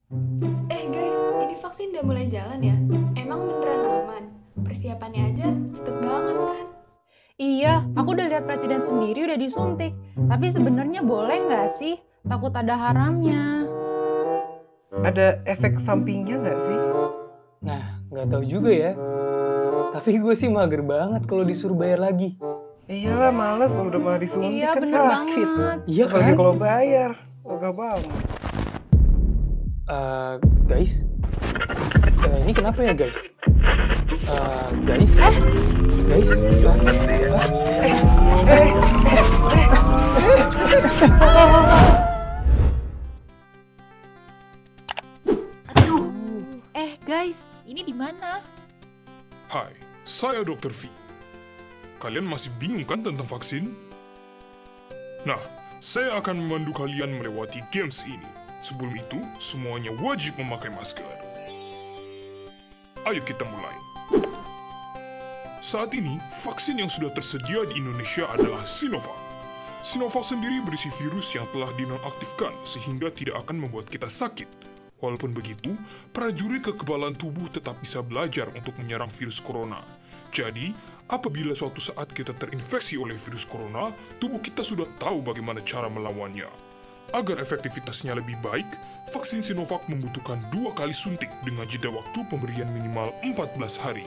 Guys, ini vaksin udah mulai jalan ya? Emang beneran aman? Persiapannya aja cepet banget kan? Iya, aku udah lihat presiden sendiri udah disuntik. Tapi sebenarnya boleh nggak sih? Takut ada haramnya. Ada efek sampingnya nggak sih? Nah, nggak tahu juga ya. Tapi gue sih mager banget kalau disuruh bayar lagi. Iyalah males udah malah disuntik Iya, kan bener sakit. banget. Iya Apalagi kan? kalau bayar, enggak banget. Guys, ini kenapa ya guys? Guys, guys, Guys, ini di mana? Hai, saya Dr. V. Kalian masih bingung kan tentang vaksin? Nah, saya akan memandu kalian melewati games ini. Sebelum itu, semuanya wajib memakai masker. Ayo kita mulai. Saat ini, vaksin yang sudah tersedia di Indonesia adalah Sinovac. Sinovac sendiri berisi virus yang telah dinonaktifkan sehingga tidak akan membuat kita sakit. Walaupun begitu, prajurit kekebalan tubuh tetap bisa belajar untuk menyerang virus corona. Jadi, apabila suatu saat kita terinfeksi oleh virus corona, tubuh kita sudah tahu bagaimana cara melawannya. Agar efektivitasnya lebih baik, vaksin Sinovac membutuhkan 2 kali suntik dengan jeda waktu pemberian minimal 14 hari.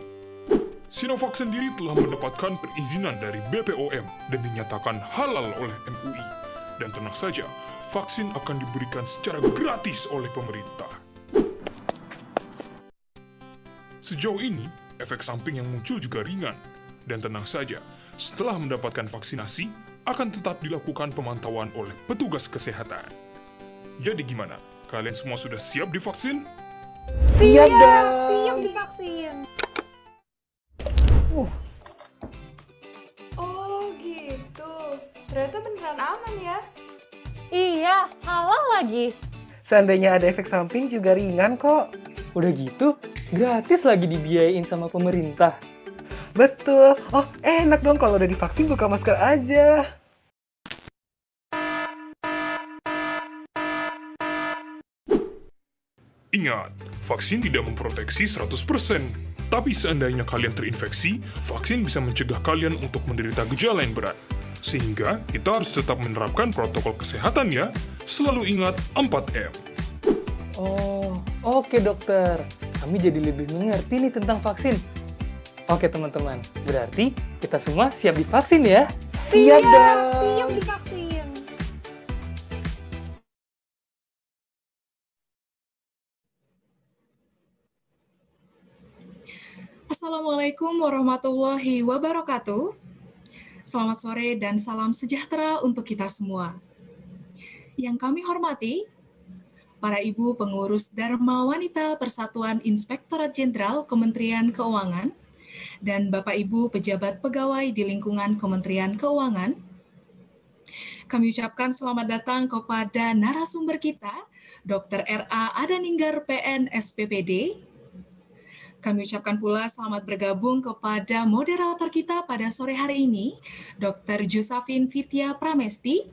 Sinovac sendiri telah mendapatkan perizinan dari BPOM dan dinyatakan halal oleh MUI. Dan tenang saja, vaksin akan diberikan secara gratis oleh pemerintah. Sejauh ini, efek samping yang muncul juga ringan. Dan tenang saja, setelah mendapatkan vaksinasi, akan tetap dilakukan pemantauan oleh petugas kesehatan. Jadi gimana? Kalian semua sudah siap divaksin? Siap dong. Siap divaksin. Oh gitu, ternyata beneran aman ya? Iya, halal lagi. Seandainya ada efek samping juga ringan kok. udah gitu, gratis lagi dibiayain sama pemerintah. Betul. Oh, enak dong kalau udah divaksin buka masker aja. Ingat, vaksin tidak memproteksi 100%. Tapi seandainya kalian terinfeksi, vaksin bisa mencegah kalian untuk menderita gejala yang berat. Sehingga kita harus tetap menerapkan protokol kesehatan ya. Selalu ingat 4M. Oh, oke dokter. Kami jadi lebih mengerti nih tentang vaksin. Oke teman-teman, berarti kita semua siap divaksin ya? Siap dong. Siap divaksin. Assalamualaikum warahmatullahi wabarakatuh. Selamat sore dan salam sejahtera untuk kita semua. Yang kami hormati, para ibu pengurus Dharma Wanita Persatuan Inspektorat Jenderal Kementerian Keuangan, dan Bapak Ibu pejabat pegawai di lingkungan Kementerian Keuangan, kami ucapkan selamat datang kepada narasumber kita, Dr. R.A. Adaninggar PN SPPD. Kami ucapkan pula selamat bergabung kepada moderator kita pada sore hari ini, Dr. Jusafin Vidya Pramesti,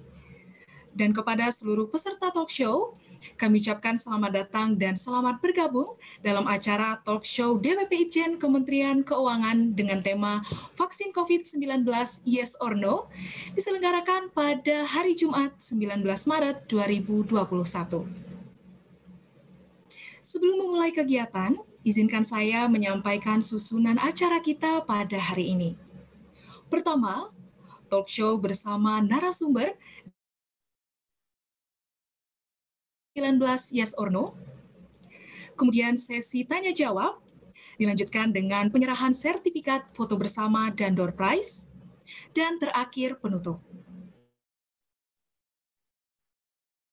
dan kepada seluruh peserta talk show, kami ucapkan selamat datang dan selamat bergabung dalam acara talk show DPP Itjen Kementerian Keuangan dengan tema Vaksin COVID-19 Yes or No, diselenggarakan pada hari Jumat 19 Maret 2021. Sebelum memulai kegiatan, izinkan saya menyampaikan susunan acara kita pada hari ini. Pertama, talk show bersama narasumber 19 Yes or No. Kemudian sesi tanya jawab, dilanjutkan dengan penyerahan sertifikat foto bersama dan door prize. Dan terakhir penutup.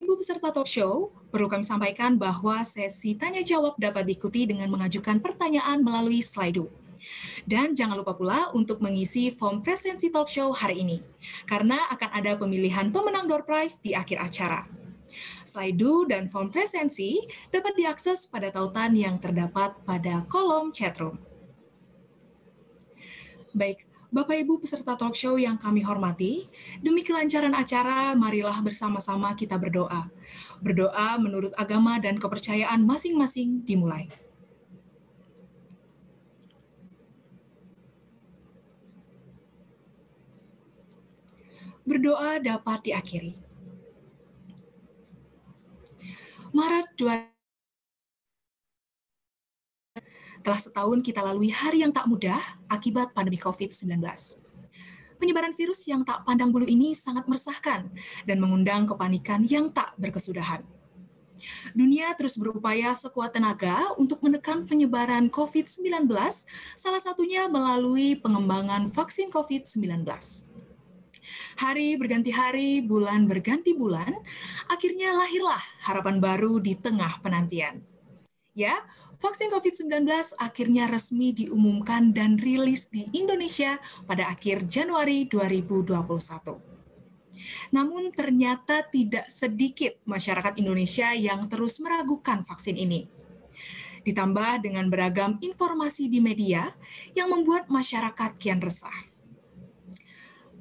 Ibu peserta talk show, perlu kami sampaikan bahwa sesi tanya jawab dapat diikuti dengan mengajukan pertanyaan melalui Slido. Dan jangan lupa pula untuk mengisi form presensi talk show hari ini, karena akan ada pemilihan pemenang door prize di akhir acara. Slido dan form presensi dapat diakses pada tautan yang terdapat pada kolom chatroom. Baik, Bapak Ibu peserta talk show yang kami hormati, demi kelancaran acara, marilah bersama-sama kita berdoa. Berdoa menurut agama dan kepercayaan masing-masing dimulai. Berdoa dapat diakhiri. Maret 2 telah setahun kita lalui hari yang tak mudah akibat pandemi COVID-19. Penyebaran virus yang tak pandang bulu ini sangat meresahkan dan mengundang kepanikan yang tak berkesudahan. Dunia terus berupaya sekuat tenaga untuk menekan penyebaran COVID-19, salah satunya melalui pengembangan vaksin COVID-19. Hari berganti hari, bulan berganti bulan, akhirnya lahirlah harapan baru di tengah penantian. Ya, vaksin COVID-19 akhirnya resmi diumumkan dan rilis di Indonesia pada akhir Januari 2021. Namun ternyata tidak sedikit masyarakat Indonesia yang terus meragukan vaksin ini. Ditambah dengan beragam informasi di media yang membuat masyarakat kian resah.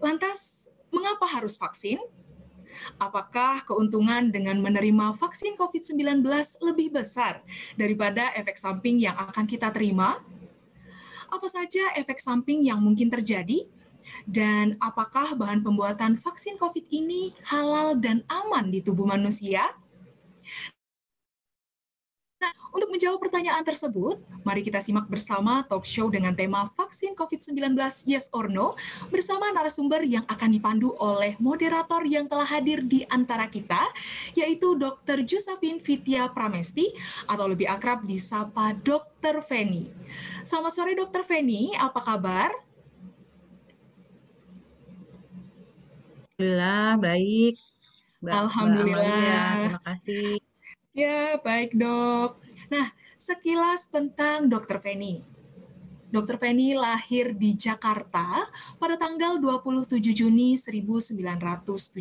Lantas, mengapa harus vaksin? Apakah keuntungan dengan menerima vaksin COVID-19 lebih besar daripada efek samping yang akan kita terima? Apa saja efek samping yang mungkin terjadi? Dan apakah bahan pembuatan vaksin COVID ini halal dan aman di tubuh manusia? Nah, untuk menjawab pertanyaan tersebut, mari kita simak bersama talk show dengan tema vaksin COVID-19 Yes or No bersama narasumber yang akan dipandu oleh moderator yang telah hadir di antara kita, yaitu Dr. Jusafin Vidya Pramesti atau lebih akrab disapa Dr. Feni. Selamat sore Dr. Feni, apa kabar? Alhamdulillah, baik. Mbak Alhamdulillah. Amalia, terima kasih. Ya, baik dok. Nah, sekilas tentang Dr. Feni. Dr. Feni lahir di Jakarta pada tanggal 27 Juni 1975.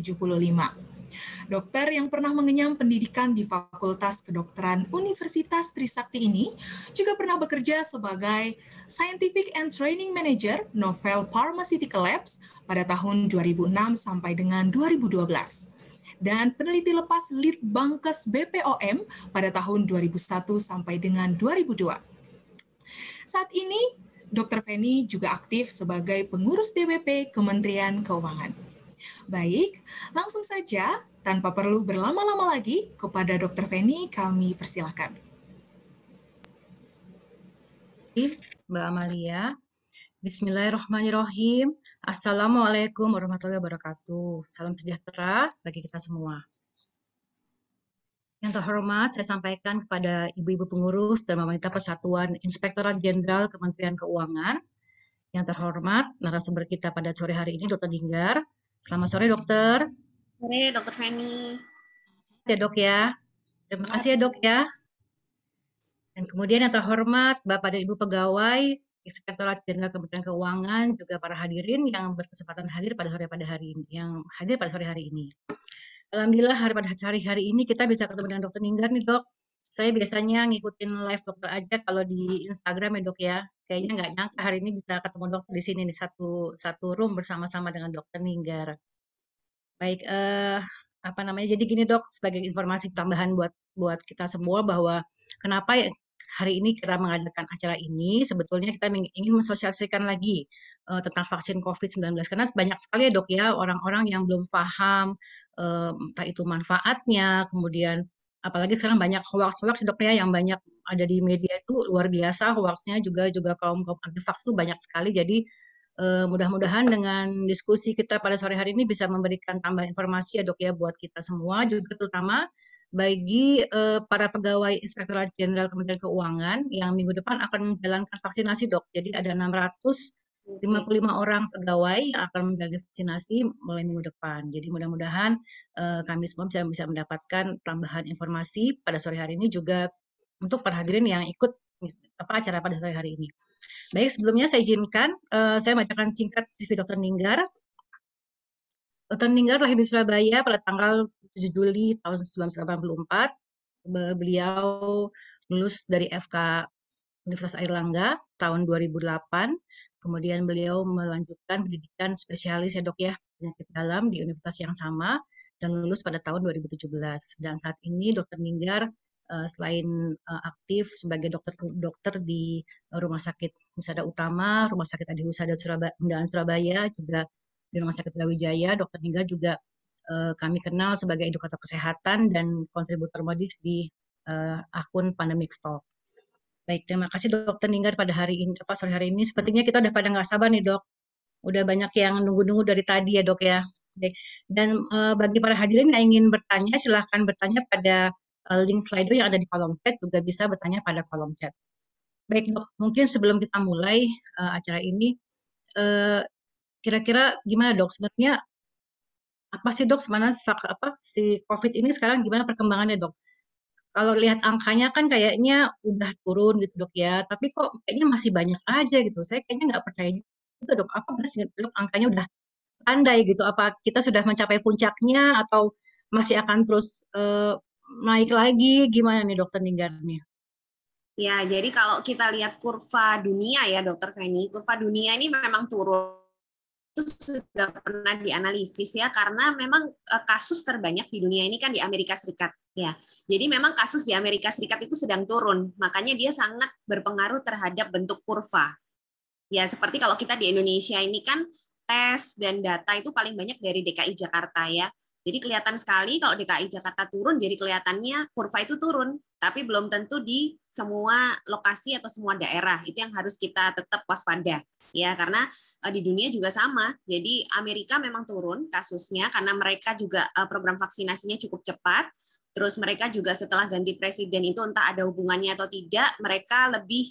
Dokter yang pernah mengenyam pendidikan di Fakultas Kedokteran Universitas Trisakti ini juga pernah bekerja sebagai Scientific and Training Manager Novel Pharmaceutical Labs pada tahun 2006 sampai dengan 2012. Dan peneliti lepas Litbangkes BPOM pada tahun 2001 sampai dengan 2002. Saat ini, Dr. Feni juga aktif sebagai pengurus DWP Kementerian Keuangan. Baik, langsung saja, tanpa perlu berlama-lama lagi, kepada Dr. Feni kami persilahkan. Mbak Amalia, Bismillahirrahmanirrahim. Assalamualaikum warahmatullahi wabarakatuh. Salam sejahtera bagi kita semua. Yang terhormat, saya sampaikan kepada ibu-ibu pengurus dan pemerintah Persatuan Inspektorat Jenderal Kementerian Keuangan. Yang terhormat, narasumber kita pada sore hari ini, Dr. Ninggar. Selamat sore, dokter. Sore, Dr. Feni. Ya, dok ya. Terima kasih ya, dok ya. Dan kemudian yang terhormat, Bapak dan Ibu pegawai Inspektorat Jenderal Kementerian Keuangan, juga para hadirin yang berkesempatan hadir pada sore hari ini. Alhamdulillah pada hari ini kita bisa ketemu dengan Dr. Ninggar nih dok. Saya biasanya ngikutin live dokter aja kalau di Instagram ya dok ya. Kayaknya nggak nyangka hari ini bisa ketemu dokter di sini nih satu room bersama-sama dengan Dr. Ninggar. Baik, jadi gini dok, sebagai informasi tambahan buat kita semua bahwa kenapa hari ini kita mengadakan acara ini, sebetulnya kita ingin mensosialisasikan lagi tentang vaksin COVID-19. Karena banyak sekali ya dok ya, orang-orang yang belum paham, entah itu manfaatnya, kemudian apalagi sekarang banyak hoax-hoax dok ya, yang banyak ada di media itu luar biasa, hoaxnya juga kaum anti-vaks itu banyak sekali. Jadi mudah-mudahan dengan diskusi kita pada sore hari ini bisa memberikan tambahan informasi ya dok ya buat kita semua, juga terutama bagi para pegawai Inspektorat Jenderal Kementerian Keuangan yang minggu depan akan menjalankan vaksinasi dok. Jadi ada 655 orang pegawai yang akan menjalani vaksinasi mulai minggu depan. Jadi mudah-mudahan kami semua bisa mendapatkan tambahan informasi pada sore hari ini, juga untuk para hadirin yang ikut acara pada sore hari ini. Baik, sebelumnya saya izinkan saya bacakan singkat CV Dr. Ninggar. Dr. Ninggar lahir di Surabaya pada tanggal 7 Juli tahun 1984. Beliau lulus dari FK Universitas Airlangga tahun 2008. Kemudian beliau melanjutkan pendidikan spesialis ya dok ya, penyakit dalam di universitas yang sama. dan lulus pada tahun 2017. Dan saat ini Dr. Ninggar selain aktif sebagai dokter di Rumah Sakit Husada Utama, Rumah Sakit Adi Husada Surabaya, juga di Rumah Sakit Brawijaya, Dr. Ninggar juga kami kenal sebagai edukator kesehatan dan kontributor medis di akun Pandemic Talk. Baik, terima kasih Dokter Ninggar pada sore hari ini. Sepertinya kita udah pada nggak sabar nih dok. Udah banyak yang nunggu-nunggu dari tadi ya dok ya. Dan bagi para hadirin yang ingin bertanya, silahkan bertanya pada link Slido yang ada di kolom chat, juga bisa bertanya pada kolom chat. Baik dok, mungkin sebelum kita mulai acara ini, kira-kira gimana dok? Sebenarnya apa sih dok sebenarnya si COVID ini sekarang gimana perkembangannya dok? Kalau lihat angkanya kan kayaknya udah turun gitu dok ya, tapi kok kayaknya masih banyak aja gitu. Saya kayaknya nggak percaya juga dok, apa benar sih dok angkanya udah landai gitu? Apa kita sudah mencapai puncaknya atau masih akan terus naik lagi? Gimana nih dokter Ninggar nih? Ya, jadi kalau kita lihat kurva dunia ya, Dokter Feni, kurva dunia ini memang turun. Itu sudah pernah dianalisis ya, karena memang kasus terbanyak di dunia ini kan di Amerika Serikat. Ya, jadi memang kasus di Amerika Serikat itu sedang turun, makanya dia sangat berpengaruh terhadap bentuk kurva. Ya, seperti kalau kita di Indonesia ini kan tes dan data itu paling banyak dari DKI Jakarta ya. Jadi kelihatan sekali kalau DKI Jakarta turun, jadi kelihatannya kurva itu turun, tapi belum tentu di semua lokasi atau semua daerah. Itu yang harus kita tetap waspada, ya, karena di dunia juga sama. Jadi Amerika memang turun kasusnya karena mereka juga program vaksinasinya cukup cepat. Terus mereka juga setelah ganti presiden itu entah ada hubungannya atau tidak, mereka lebih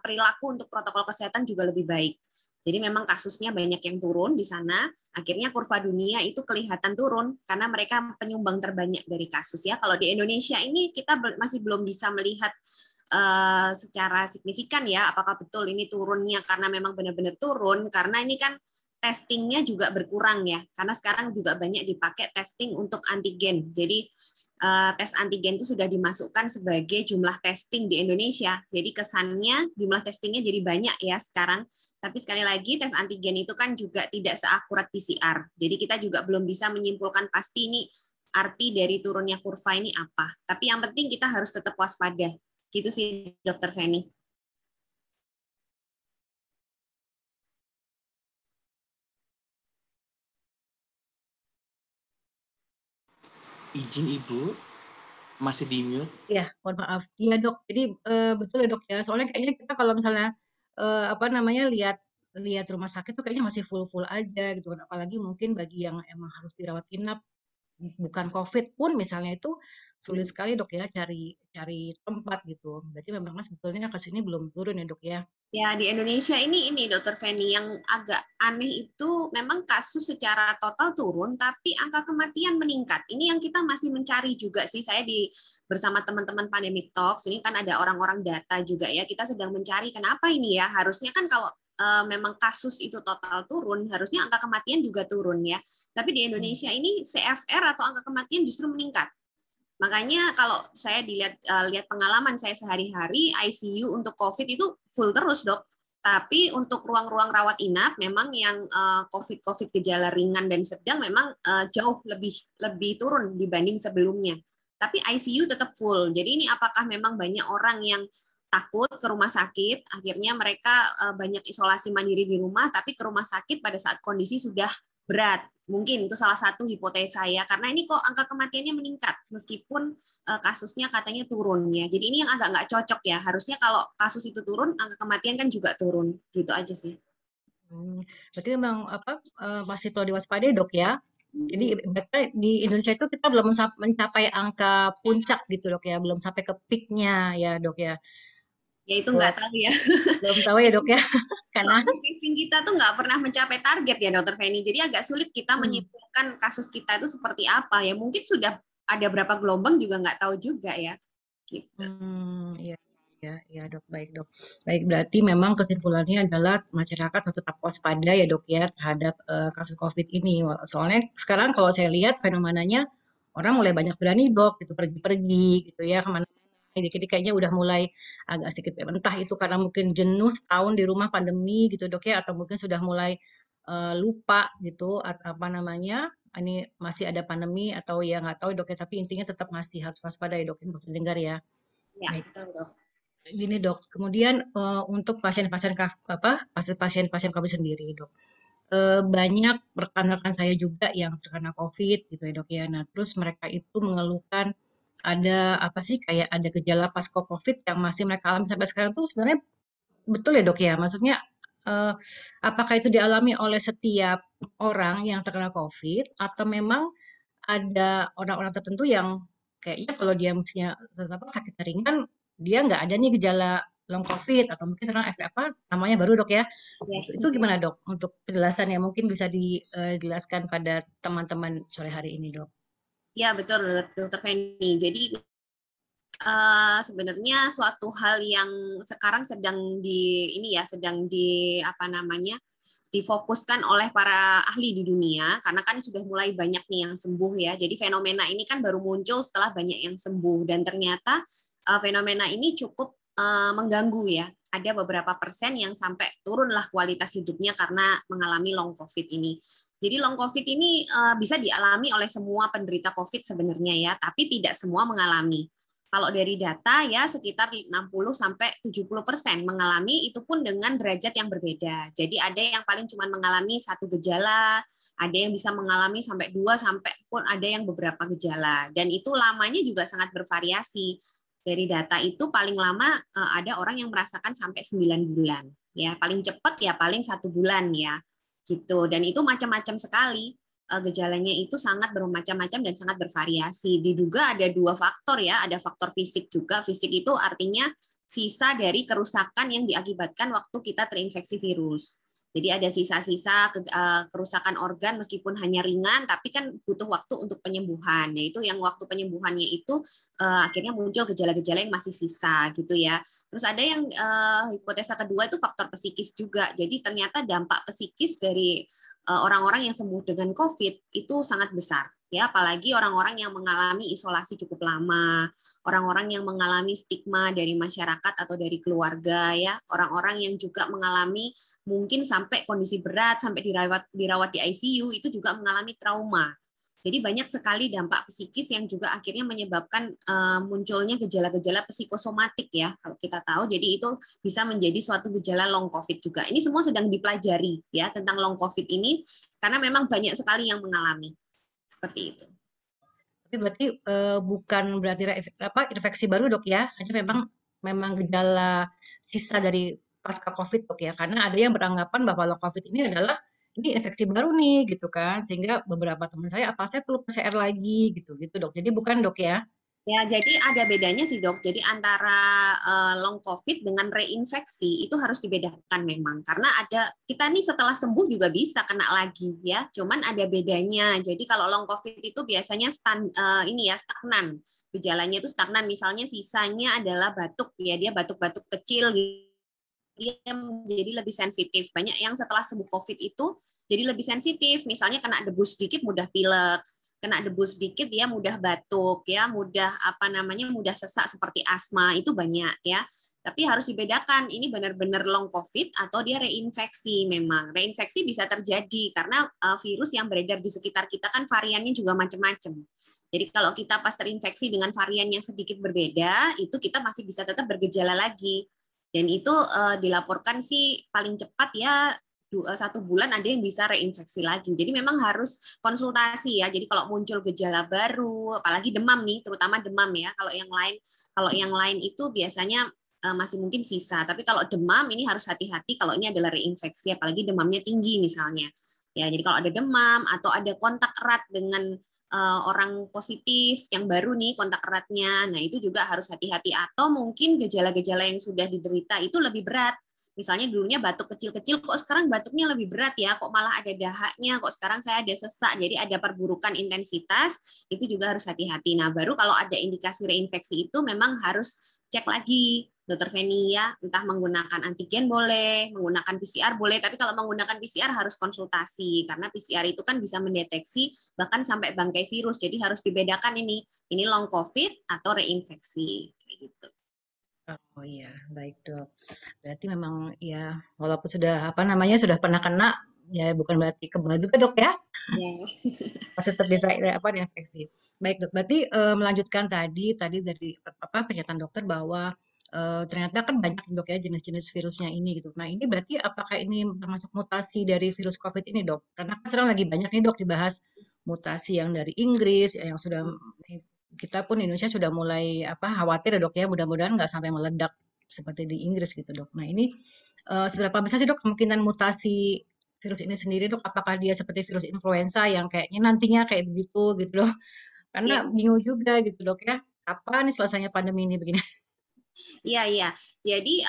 perilaku untuk protokol kesehatan juga lebih baik. Jadi memang kasusnya banyak yang turun di sana, akhirnya kurva dunia itu kelihatan turun karena mereka penyumbang terbanyak dari kasus ya. Kalau di Indonesia ini kita masih belum bisa melihat secara signifikan ya apakah betul ini turunnya karena memang benar-benar turun, karena ini kan testingnya juga berkurang ya, karena sekarang juga banyak dipakai testing untuk antigen. Jadi tes antigen itu sudah dimasukkan sebagai jumlah testing di Indonesia. Jadi kesannya jumlah testingnya jadi banyak ya sekarang. Tapi sekali lagi tes antigen itu kan juga tidak seakurat PCR. Jadi kita juga belum bisa menyimpulkan pasti ini arti dari turunnya kurva ini apa. Tapi yang penting kita harus tetap waspada. Gitu sih Dokter Feni. Izin Ibu, masih di mute. Ya, mohon maaf. Iya dok, jadi betul ya dok ya. Soalnya kayaknya kita kalau misalnya lihat rumah sakit tuh kayaknya masih full aja gitu kan. Apalagi mungkin bagi yang emang harus dirawat inap bukan COVID pun misalnya itu sulit sekali dok ya cari tempat gitu. Berarti memang sebetulnya kasus ini belum turun ya dok ya. Ya, di Indonesia ini Dokter Feni yang agak aneh itu memang kasus secara total turun, tapi angka kematian meningkat. Ini yang kita masih mencari juga sih. Saya bersama teman-teman Pandemic Talks, ini kan ada orang-orang data juga ya. Kita sedang mencari kenapa ini ya. Harusnya kan kalau memang kasus itu total turun, harusnya angka kematian juga turun ya. Tapi di Indonesia ini CFR atau angka kematian justru meningkat. Makanya kalau saya lihat pengalaman saya sehari-hari, ICU untuk COVID itu full terus, Dok. Tapi untuk ruang-ruang rawat inap, memang yang COVID gejala ringan dan sedang memang jauh lebih turun dibanding sebelumnya. Tapi ICU tetap full. Jadi ini apakah memang banyak orang yang takut ke rumah sakit, akhirnya mereka banyak isolasi mandiri di rumah, tapi ke rumah sakit pada saat kondisi sudah berat. Mungkin itu salah satu hipotesa ya, karena ini kok angka kematiannya meningkat meskipun kasusnya katanya turun ya. Jadi ini yang agak nggak cocok ya. Harusnya kalau kasus itu turun, angka kematian kan juga turun. Gitu aja sih. Berarti memang masih perlu diwaspadai dok ya. Jadi di Indonesia itu kita belum mencapai angka puncak gitu dok ya, belum sampai ke peaknya ya dok ya. Ya itu nggak tahu ya. Belum tahu ya dok ya. Karena testing kita tuh nggak pernah mencapai target ya Dokter Feni. Jadi agak sulit kita menyimpulkan kasus kita itu seperti apa ya. Mungkin sudah ada berapa gelombang juga nggak tahu juga ya. Gitu. Ya dok, baik dok. Baik, berarti memang kesimpulannya adalah masyarakat harus tetap waspada ya dok ya terhadap kasus COVID ini. Soalnya sekarang kalau saya lihat fenomenanya orang mulai banyak berani dok, gitu pergi-pergi gitu ya kemana. Jadi kayaknya udah mulai agak sedikit entah itu karena mungkin jenuh setahun di rumah pandemi gitu dok ya, atau mungkin sudah mulai lupa gitu ini masih ada pandemi atau ya nggak tahu dok ya, tapi intinya tetap masih harus waspada ya dok, yang dokter dengar ya. Ya, Baik. betul dok. Gini dok, kemudian untuk pasien-pasien COVID sendiri dok, banyak rekan-rekan saya juga yang terkena COVID gitu ya dok ya. Nah terus mereka itu mengeluhkan ada apa sih kayak ada gejala pasca COVID yang masih mereka alami sampai sekarang tuh sebenarnya betul ya dok ya. Maksudnya apakah itu dialami oleh setiap orang yang terkena COVID atau memang ada orang-orang tertentu yang kayaknya kalau dia misalnya sakit ringan, dia nggak ada nih gejala long COVID atau mungkin sekarang apa namanya baru dok ya. Yes. Itu gimana dok untuk penjelasannya mungkin bisa dijelaskan pada teman-teman sore hari ini dok? Ya betul dokter Feni. Jadi sebenarnya suatu hal yang sekarang sedang difokuskan oleh para ahli di dunia, karena kan sudah mulai banyak nih yang sembuh ya. Jadi fenomena ini kan baru muncul setelah banyak yang sembuh, dan ternyata fenomena ini cukup mengganggu ya. Ada beberapa persen yang sampai turunlah kualitas hidupnya karena mengalami long COVID ini. Jadi long COVID ini bisa dialami oleh semua penderita COVID sebenarnya ya, tapi tidak semua mengalami. Kalau dari data ya sekitar 60-70% mengalami, itu pun dengan derajat yang berbeda. Jadi ada yang paling cuma mengalami satu gejala, ada yang bisa mengalami sampai 2, sampai pun ada yang beberapa gejala. Dan itu lamanya juga sangat bervariasi. Dari data itu paling lama ada orang yang merasakan sampai 9 bulan. Ya, paling cepat ya paling 1 bulan ya. Gitu. Dan itu macam-macam sekali. Gejalanya itu sangat bermacam-macam dan sangat bervariasi. Diduga ada 2 faktor ya, ada faktor fisik juga. Fisik itu artinya sisa dari kerusakan yang diakibatkan waktu kita terinfeksi virus. Jadi ada sisa-sisa kerusakan organ meskipun hanya ringan, tapi kan butuh waktu untuk penyembuhan. Nah, itu yang waktu penyembuhannya itu akhirnya muncul gejala-gejala yang masih sisa gitu ya. Terus ada yang hipotesa kedua itu faktor psikis juga. Jadi ternyata dampak psikis dari orang-orang yang sembuh dengan COVID itu sangat besar. Ya, apalagi orang-orang yang mengalami isolasi cukup lama, orang-orang yang mengalami stigma dari masyarakat atau dari keluarga ya, orang-orang yang juga mengalami mungkin sampai kondisi berat, sampai dirawat di ICU, itu juga mengalami trauma. Jadi banyak sekali dampak psikis yang juga akhirnya menyebabkan munculnya gejala-gejala psikosomatik ya, kalau kita tahu. Jadi itu bisa menjadi suatu gejala long COVID juga. Ini semua sedang dipelajari ya tentang long COVID ini, karena memang banyak sekali yang mengalami. Seperti itu. Tapi berarti bukan berarti infeksi baru dok ya, hanya memang gejala sisa dari pasca COVID dok ya, karena ada yang beranggapan bahwa long COVID ini adalah ini infeksi baru nih gitu kan, sehingga beberapa teman saya saya perlu PCR lagi gitu dok. Jadi bukan dok ya? Ya, jadi ada bedanya sih dok. Jadi antara long COVID dengan reinfeksi itu harus dibedakan memang, karena ada kita nih setelah sembuh juga bisa kena lagi ya. Cuman ada bedanya. Jadi kalau long COVID itu biasanya stagnan. Gejalanya itu stagnan. Misalnya sisanya adalah batuk ya, dia batuk-batuk kecil. Dia menjadi lebih sensitif. Banyak yang setelah sembuh COVID itu jadi lebih sensitif. Misalnya kena debu sedikit mudah pilek. Kena debu sedikit dia mudah batuk ya, mudah mudah sesak seperti asma, itu banyak ya. Tapi harus dibedakan ini benar-benar long COVID atau dia reinfeksi. Memang reinfeksi bisa terjadi karena virus yang beredar di sekitar kita kan variannya juga macam-macam. Jadi kalau kita pas terinfeksi dengan varian yang sedikit berbeda, itu kita masih bisa tetap bergejala lagi. Dan itu dilaporkan sih paling cepat ya 1 bulan ada yang bisa reinfeksi lagi. Jadi memang harus konsultasi ya. Jadi kalau muncul gejala baru, apalagi demam nih, terutama demam ya. Kalau yang lain itu biasanya masih mungkin sisa. Tapi kalau demam ini harus hati-hati kalau ini adalah reinfeksi, apalagi demamnya tinggi misalnya. Ya, jadi kalau ada demam atau ada kontak erat dengan orang positif yang baru nih kontak eratnya, nah itu juga harus hati-hati. Atau mungkin gejala-gejala yang sudah diderita itu lebih berat. Misalnya dulunya batuk kecil-kecil, kok sekarang batuknya lebih berat ya, kok malah ada dahaknya, kok sekarang saya ada sesak, jadi ada perburukan intensitas, itu juga harus hati-hati. Nah, baru kalau ada indikasi reinfeksi itu memang harus cek lagi, Dokter Feni ya, entah menggunakan antigen boleh, menggunakan PCR boleh, tapi kalau menggunakan PCR harus konsultasi, karena PCR itu kan bisa mendeteksi bahkan sampai bangkai virus, jadi harus dibedakan ini long COVID atau reinfeksi, kayak gitu. Oh iya, baik dok. Berarti memang ya walaupun sudah sudah pernah kena, ya bukan berarti kebal juga dok ya. Ya. Masih tetap bisa infeksi. Baik dok, berarti melanjutkan tadi dari pernyataan dokter bahwa ternyata kan banyak dok ya jenis-jenis virusnya ini gitu. Nah ini berarti apakah ini termasuk mutasi dari virus COVID ini dok? Karena kan sekarang lagi banyak nih dok dibahas mutasi yang dari Inggris yang sudah kita pun Indonesia sudah mulai khawatir ya dok ya, mudah-mudahan nggak sampai meledak seperti di Inggris gitu dok. Nah ini seberapa besar sih dok kemungkinan mutasi virus ini sendiri dok? Apakah dia seperti virus influenza yang kayaknya nantinya kayak begitu gitu loh? Karena bingung juga gitu dok ya, kapan nih selesainya pandemi ini begini? Iya, iya. Jadi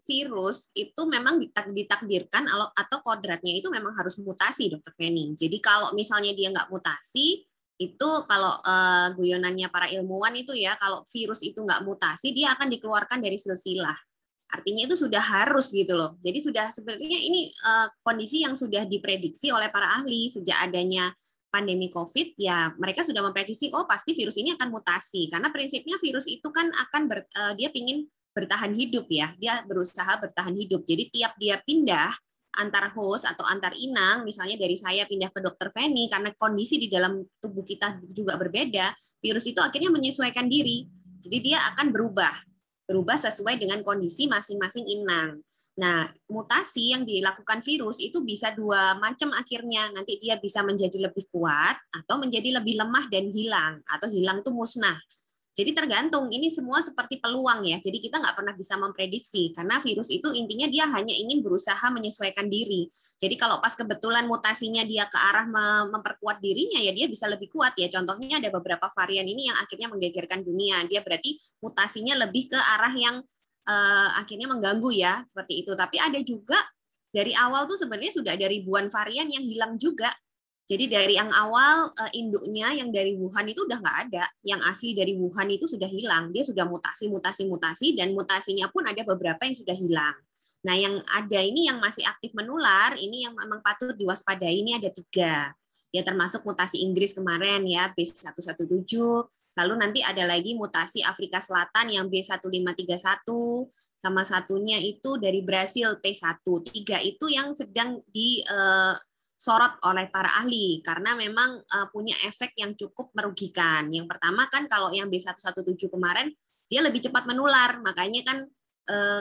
virus itu memang ditakdirkan atau kodratnya itu memang harus mutasi, Dokter Feni. Jadi kalau misalnya dia nggak mutasi, itu kalau guyonannya para ilmuwan itu ya, kalau virus itu nggak mutasi, dia akan dikeluarkan dari silsilah. Artinya itu sudah harus gitu loh. Jadi sudah sebenarnya ini kondisi yang sudah diprediksi oleh para ahli sejak adanya pandemi COVID, ya mereka sudah memprediksi, oh pasti virus ini akan mutasi. Karena prinsipnya virus itu kan akan dia ingin bertahan hidup ya, dia berusaha bertahan hidup. Jadi tiap dia pindah antar host atau antar inang, misalnya dari saya pindah ke Dokter Feni, karena kondisi di dalam tubuh kita juga berbeda, virus itu akhirnya menyesuaikan diri. Jadi dia akan berubah sesuai dengan kondisi masing-masing inang. Nah, mutasi yang dilakukan virus itu bisa dua macam akhirnya. Nanti dia bisa menjadi lebih kuat atau menjadi lebih lemah dan hilang, atau hilang itu musnah. Jadi tergantung, ini semua seperti peluang ya. Jadi kita nggak pernah bisa memprediksi, karena virus itu intinya dia hanya ingin berusaha menyesuaikan diri. Jadi kalau pas kebetulan mutasinya dia ke arah memperkuat dirinya, ya dia bisa lebih kuat ya. Contohnya ada beberapa varian ini yang akhirnya menggegerkan dunia. Dia berarti mutasinya lebih ke arah yang akhirnya mengganggu ya, seperti itu. Tapi ada juga dari awal tuh sebenarnya sudah ada ribuan varian yang hilang juga. Jadi dari yang awal induknya yang dari Wuhan itu udah nggak ada, yang asli dari Wuhan itu sudah hilang, dia sudah mutasi, dan mutasinya pun ada beberapa yang sudah hilang. Nah yang ada ini yang masih aktif menular, ini yang memang patut diwaspadai, ini ada 3. Ya termasuk mutasi Inggris kemarin ya, B117, lalu nanti ada lagi mutasi Afrika Selatan yang B1531, sama satunya itu dari Brasil P1. 3 itu yang sedang disorot oleh para ahli karena memang punya efek yang cukup merugikan. Yang pertama kan kalau yang B117 kemarin dia lebih cepat menular, makanya kan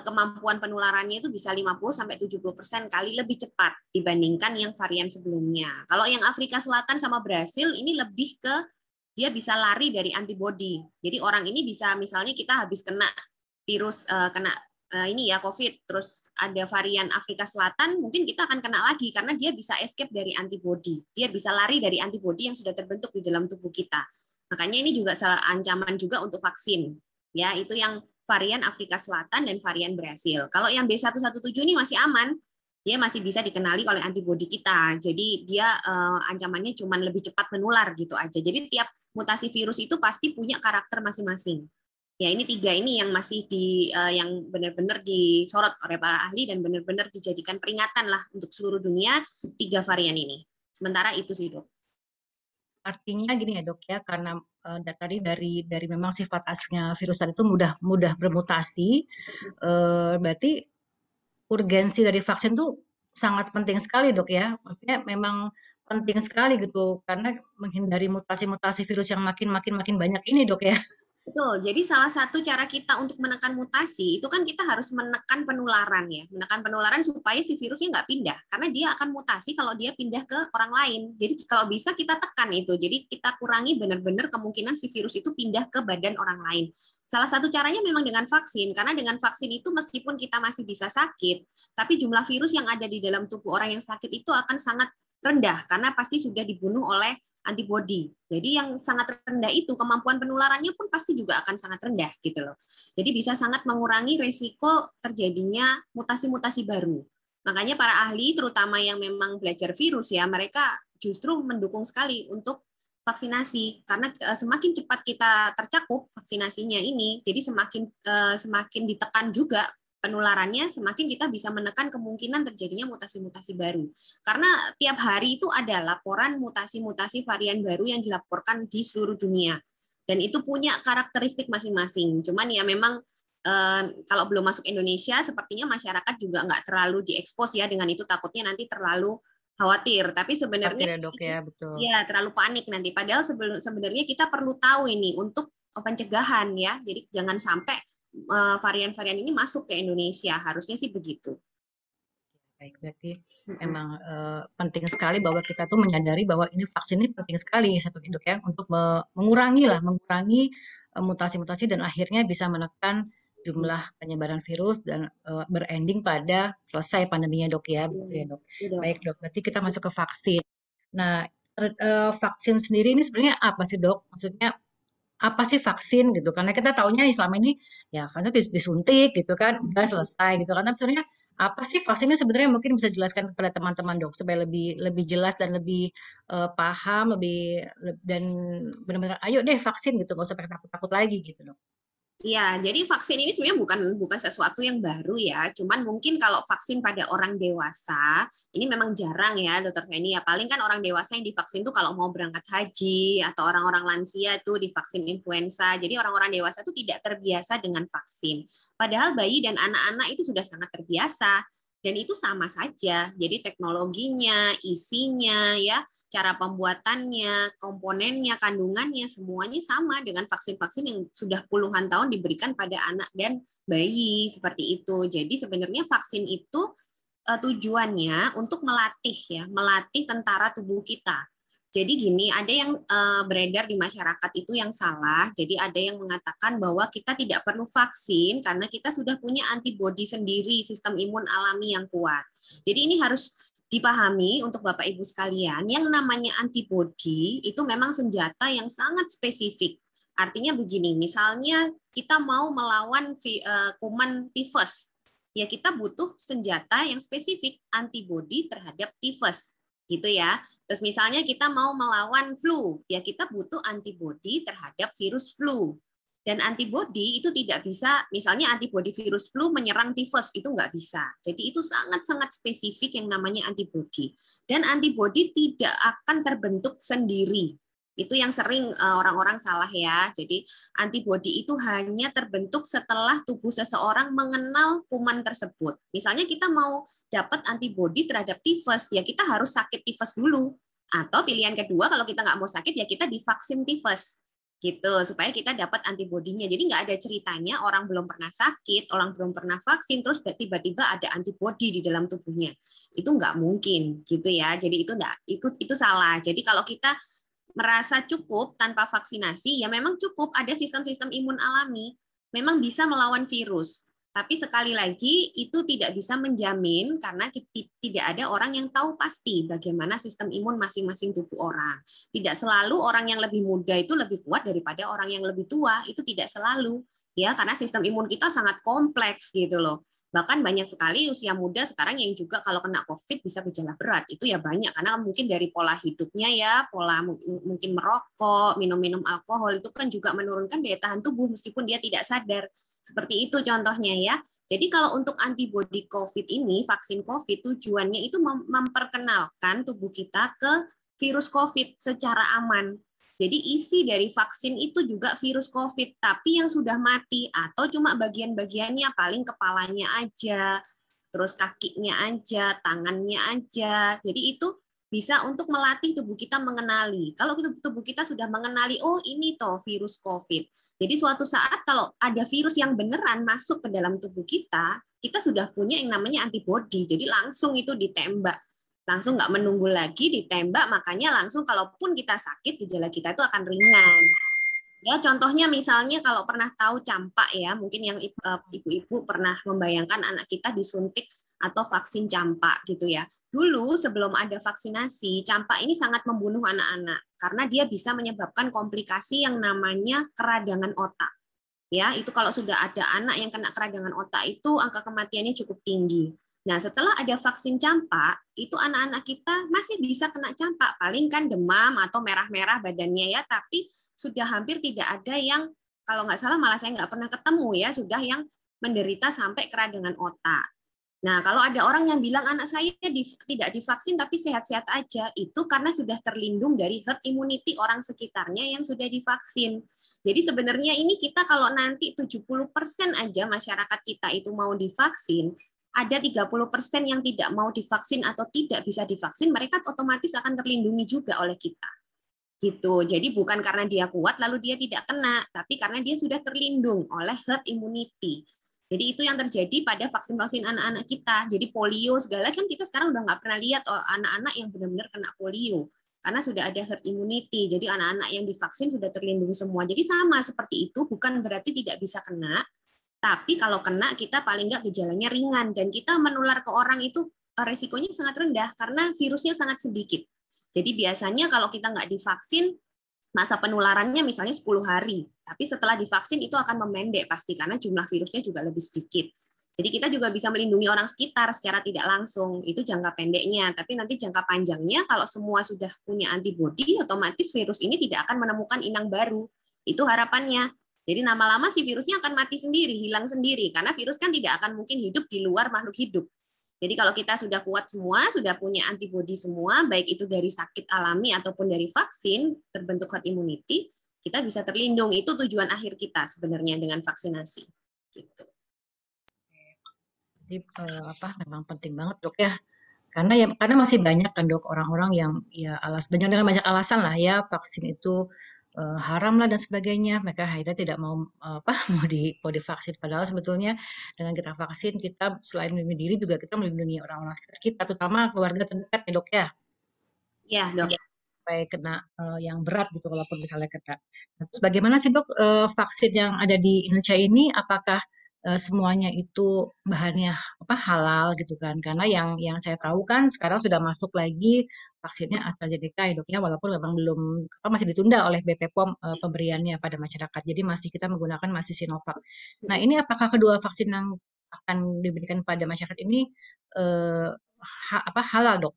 kemampuan penularannya itu bisa 50-70% kali lebih cepat dibandingkan yang varian sebelumnya. Kalau yang Afrika Selatan sama Brasil ini lebih ke dia bisa lari dari antibodi. Jadi orang ini bisa, misalnya kita habis kena virus, ini ya COVID, terus ada varian Afrika Selatan, mungkin kita akan kena lagi karena dia bisa escape dari antibodi. Dia bisa lari dari antibodi yang sudah terbentuk di dalam tubuh kita. Makanya ini juga ancaman juga untuk vaksin. Ya, itu yang varian Afrika Selatan dan varian Brasil. Kalau yang B117 ini masih aman, dia masih bisa dikenali oleh antibodi kita. Jadi dia ancamannya cuma lebih cepat menular gitu aja. Jadi tiap mutasi virus itu pasti punya karakter masing-masing. Ya ini 3 ini yang masih yang benar-benar disorot oleh para ahli dan benar-benar dijadikan peringatan lah untuk seluruh dunia 3 varian ini. Sementara itu sih dok. Artinya gini ya dok ya, karena tadi dari memang sifat aslinya virus tadi itu mudah bermutasi, berarti urgensi dari vaksin tuh sangat penting sekali dok ya. Maksudnya memang penting sekali gitu karena menghindari mutasi-mutasi virus yang makin banyak ini dok ya. Betul. Jadi salah satu cara kita untuk menekan mutasi itu kan kita harus menekan penularan ya, menekan penularan supaya si virusnya nggak pindah, karena dia akan mutasi kalau dia pindah ke orang lain. Jadi kalau bisa kita tekan itu, jadi kita kurangi benar-benar kemungkinan si virus itu pindah ke badan orang lain. Salah satu caranya memang dengan vaksin, karena dengan vaksin itu meskipun kita masih bisa sakit, tapi jumlah virus yang ada di dalam tubuh orang yang sakit itu akan sangat rendah karena pasti sudah dibunuh oleh antibodi. Jadi yang sangat rendah itu kemampuan penularannya pun pasti juga akan sangat rendah gitu loh. Jadi bisa sangat mengurangi resiko terjadinya mutasi-mutasi baru. Makanya para ahli terutama yang memang belajar virus ya, mereka justru mendukung sekali untuk vaksinasi karena semakin cepat kita tercakup vaksinasinya ini, jadi semakin ditekan juga penularannya, semakin kita bisa menekan kemungkinan terjadinya mutasi-mutasi baru. Karena tiap hari itu ada laporan mutasi-mutasi varian baru yang dilaporkan di seluruh dunia. Dan itu punya karakteristik masing-masing. Cuman ya memang kalau belum masuk Indonesia, sepertinya masyarakat juga nggak terlalu diekspos ya dengan itu, takutnya nanti terlalu khawatir. Tapi Khawatir sebenarnya ya dok ya, betul. ya terlalu panik nanti. Padahal sebenarnya kita perlu tahu ini untuk pencegahan ya. Jadi jangan sampai varian-varian ini masuk ke Indonesia. Harusnya sih begitu. Baik, berarti memang penting sekali bahwa kita tuh menyadari bahwa ini vaksin ini penting sekali satu dok ya untuk mengurangi mutasi-mutasi dan akhirnya bisa menekan jumlah penyebaran virus dan berending pada selesai pandeminya dok ya, begitu ya dok. Baik dok, berarti kita masuk ke vaksin. Nah, vaksin sendiri ini sebenarnya apa sih dok? Maksudnya apa sih vaksin gitu? Karena kita taunya selama ini ya vaksin disuntik gitu kan, udah selesai gitu. Karena sebenarnya apa sih vaksinnya sebenarnya, mungkin bisa jelaskan kepada teman-teman dok supaya lebih jelas dan lebih paham dan benar-benar ayo deh vaksin gitu, nggak usah pakai takut-takut lagi gitu dok. Iya, jadi vaksin ini sebenarnya bukan sesuatu yang baru ya. Cuman mungkin kalau vaksin pada orang dewasa, ini memang jarang ya, Dokter Feni. Ya paling kan orang dewasa yang divaksin tuh kalau mau berangkat haji atau orang-orang lansia tuh divaksin influenza. Jadi orang-orang dewasa tuh tidak terbiasa dengan vaksin. Padahal bayi dan anak-anak itu sudah sangat terbiasa. Dan itu sama saja. Jadi teknologinya, isinya, ya, cara pembuatannya, komponennya, kandungannya, semuanya sama dengan vaksin-vaksin yang sudah puluhan tahun diberikan pada anak dan bayi seperti itu. Jadi sebenarnya vaksin itu tujuannya untuk melatih tentara tubuh kita. Jadi gini, ada yang beredar di masyarakat itu yang salah. Jadi ada yang mengatakan bahwa kita tidak perlu vaksin karena kita sudah punya antibodi sendiri, sistem imun alami yang kuat. Jadi ini harus dipahami untuk Bapak Ibu sekalian, yang namanya antibodi itu memang senjata yang sangat spesifik. Artinya begini, misalnya kita mau melawan kuman tifus, ya kita butuh senjata yang spesifik, antibodi terhadap tifus. Gitu ya. Terus misalnya kita mau melawan flu, ya kita butuh antibodi terhadap virus flu. Dan antibodi itu tidak bisa, misalnya antibodi virus flu menyerang tifus, itu nggak bisa. Jadi itu sangat-sangat spesifik yang namanya antibodi. Dan antibodi tidak akan terbentuk sendiri. Itu yang sering orang-orang salah ya. Jadi antibodi itu hanya terbentuk setelah tubuh seseorang mengenal kuman tersebut. Misalnya kita mau dapat antibodi terhadap tifus, ya kita harus sakit tifus dulu. Atau pilihan kedua, kalau kita nggak mau sakit, ya kita divaksin tifus. Gitu, supaya kita dapat antibodinya. Jadi nggak ada ceritanya orang belum pernah sakit, orang belum pernah vaksin, terus tiba-tiba ada antibodi di dalam tubuhnya. Itu nggak mungkin, gitu ya. Jadi itu salah. Jadi kalau kita merasa cukup tanpa vaksinasi, ya memang cukup ada sistem-sistem imun alami, memang bisa melawan virus. Tapi sekali lagi itu tidak bisa menjamin karena tidak ada orang yang tahu pasti bagaimana sistem imun masing-masing tubuh orang. Tidak selalu orang yang lebih muda itu lebih kuat daripada orang yang lebih tua, itu tidak selalu. Ya, karena sistem imun kita sangat kompleks gitu loh. Bahkan banyak sekali usia muda sekarang yang juga kalau kena COVID bisa gejala berat. Itu ya banyak karena mungkin dari pola hidupnya ya, pola mungkin merokok, minum-minum alkohol itu kan juga menurunkan daya tahan tubuh meskipun dia tidak sadar. Seperti itu contohnya ya. Jadi kalau untuk antibodi COVID ini, vaksin COVID tujuannya itu memperkenalkan tubuh kita ke virus COVID secara aman. Jadi isi dari vaksin itu juga virus COVID, tapi yang sudah mati atau cuma bagian-bagiannya, paling kepalanya aja, terus kakinya aja, tangannya aja. Jadi itu bisa untuk melatih tubuh kita mengenali. Kalau tubuh kita sudah mengenali, oh ini toh virus COVID. Jadi suatu saat kalau ada virus yang beneran masuk ke dalam tubuh kita sudah punya yang namanya antibodi. Jadi langsung itu ditembak. Langsung nggak menunggu lagi ditembak, makanya langsung kalaupun kita sakit, gejala kita itu akan ringan. Ya, contohnya misalnya kalau pernah tahu campak ya, mungkin yang ibu-ibu pernah membayangkan anak kita disuntik atau vaksin campak gitu ya. Dulu sebelum ada vaksinasi, campak ini sangat membunuh anak-anak karena dia bisa menyebabkan komplikasi yang namanya keradangan otak. Ya, itu kalau sudah ada anak yang kena keradangan otak itu angka kematiannya cukup tinggi. Nah, setelah ada vaksin campak, itu anak-anak kita masih bisa kena campak. Paling kan demam atau merah-merah badannya ya, tapi sudah hampir tidak ada yang, kalau nggak salah malah saya nggak pernah ketemu ya, sudah yang menderita sampai keradangan otak. Nah, kalau ada orang yang bilang anak saya tidak divaksin tapi sehat-sehat aja, itu karena sudah terlindung dari herd immunity orang sekitarnya yang sudah divaksin. Jadi sebenarnya ini kita kalau nanti 70% aja masyarakat kita itu mau divaksin, ada 30% yang tidak mau divaksin atau tidak bisa divaksin, mereka otomatis akan terlindungi juga oleh kita. Gitu. Jadi bukan karena dia kuat lalu dia tidak kena, tapi karena dia sudah terlindung oleh herd immunity. Jadi itu yang terjadi pada vaksin-vaksin anak-anak kita. Jadi polio segala kan kita sekarang udah nggak pernah lihat anak-anak yang benar-benar kena polio karena sudah ada herd immunity. Jadi anak-anak yang divaksin sudah terlindungi semua. Jadi sama seperti itu, bukan berarti tidak bisa kena, tapi kalau kena kita paling nggak gejalanya ringan dan kita menular ke orang itu resikonya sangat rendah karena virusnya sangat sedikit. Jadi biasanya kalau kita nggak divaksin, masa penularannya misalnya 10 hari. Tapi setelah divaksin itu akan memendek pasti, karena jumlah virusnya juga lebih sedikit. Jadi kita juga bisa melindungi orang sekitar secara tidak langsung. Itu jangka pendeknya. Tapi nanti jangka panjangnya, kalau semua sudah punya antibodi, otomatis virus ini tidak akan menemukan inang baru. Itu harapannya. Jadi lama-lama si virusnya akan mati sendiri, hilang sendiri. Karena virus kan tidak akan mungkin hidup di luar makhluk hidup. Jadi kalau kita sudah kuat semua, sudah punya antibodi semua, baik itu dari sakit alami ataupun dari vaksin, terbentuk herd immunity, kita bisa terlindung. Itu tujuan akhir kita sebenarnya dengan vaksinasi. Gitu. Jadi memang penting banget dok ya. Karena masih banyak kan dok orang-orang yang ya dengan banyak alasan lah ya vaksin itu haram lah dan sebagainya. Mereka akhirnya tidak mau mau divaksin. Padahal sebetulnya dengan kita vaksin, kita selain melindungi diri juga kita melindungi orang-orang sekitar kita, terutama keluarga terdekat ya dok ya. Iya dok. Supaya kena yang berat gitu kalaupun misalnya kena. Nah, terus bagaimana sih dok vaksin yang ada di Indonesia ini? Apakah semuanya itu bahannya halal gitu kan? Karena yang saya tahu kan sekarang sudah masuk lagi vaksinnya AstraZeneca ya dok ya, walaupun memang belum masih ditunda oleh BPOM pemberiannya pada masyarakat. Jadi kita menggunakan masih Sinovac. Nah ini apakah kedua vaksin yang akan diberikan pada masyarakat ini halal dok?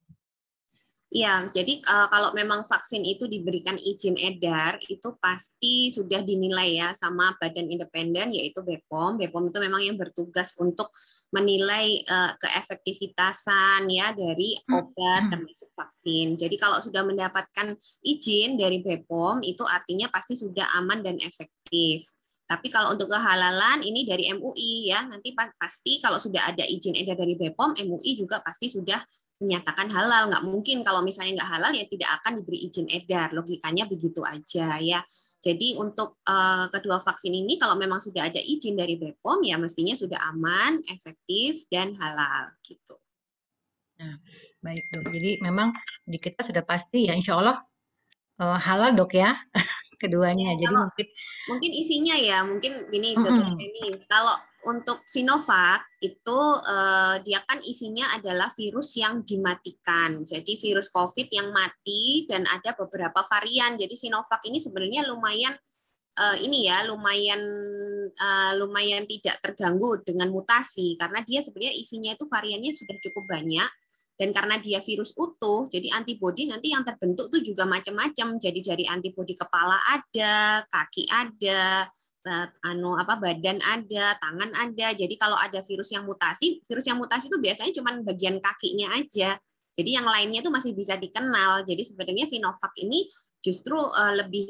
Iya, jadi kalau memang vaksin itu diberikan izin edar, itu pasti sudah dinilai ya sama badan independen, yaitu BPOM. BPOM itu memang yang bertugas untuk menilai keefektivitasan ya dari obat termasuk vaksin. Jadi kalau sudah mendapatkan izin dari BPOM, itu artinya pasti sudah aman dan efektif. Tapi kalau untuk kehalalan ini dari MUI ya, nanti pasti kalau sudah ada izin edar dari BPOM, MUI juga pasti sudah menyatakan halal. Nggak mungkin kalau misalnya nggak halal ya tidak akan diberi izin edar. Logikanya begitu aja ya. Jadi untuk kedua vaksin ini kalau memang sudah ada izin dari BPOM ya mestinya sudah aman, efektif dan halal gitu. Nah, baik dok. Jadi memang di kita sudah pasti ya insya Allah halal dok ya keduanya. Ya, jadi mungkin isinya ya mungkin gini Dokter Feni. Kalau untuk Sinovac itu dia kan isinya adalah virus yang dimatikan. Jadi virus COVID yang mati dan ada beberapa varian. Jadi Sinovac ini sebenarnya lumayan lumayan tidak terganggu dengan mutasi karena dia sebenarnya isinya itu variannya sudah cukup banyak. Dan karena dia virus utuh, jadi antibodi nanti yang terbentuk tuh juga macam-macam. Jadi dari antibodi kepala ada, kaki ada, badan ada, tangan ada. Jadi kalau ada virus yang mutasi itu biasanya cuma bagian kakinya aja. Jadi yang lainnya itu masih bisa dikenal. Jadi sebenarnya Sinovac ini justru lebih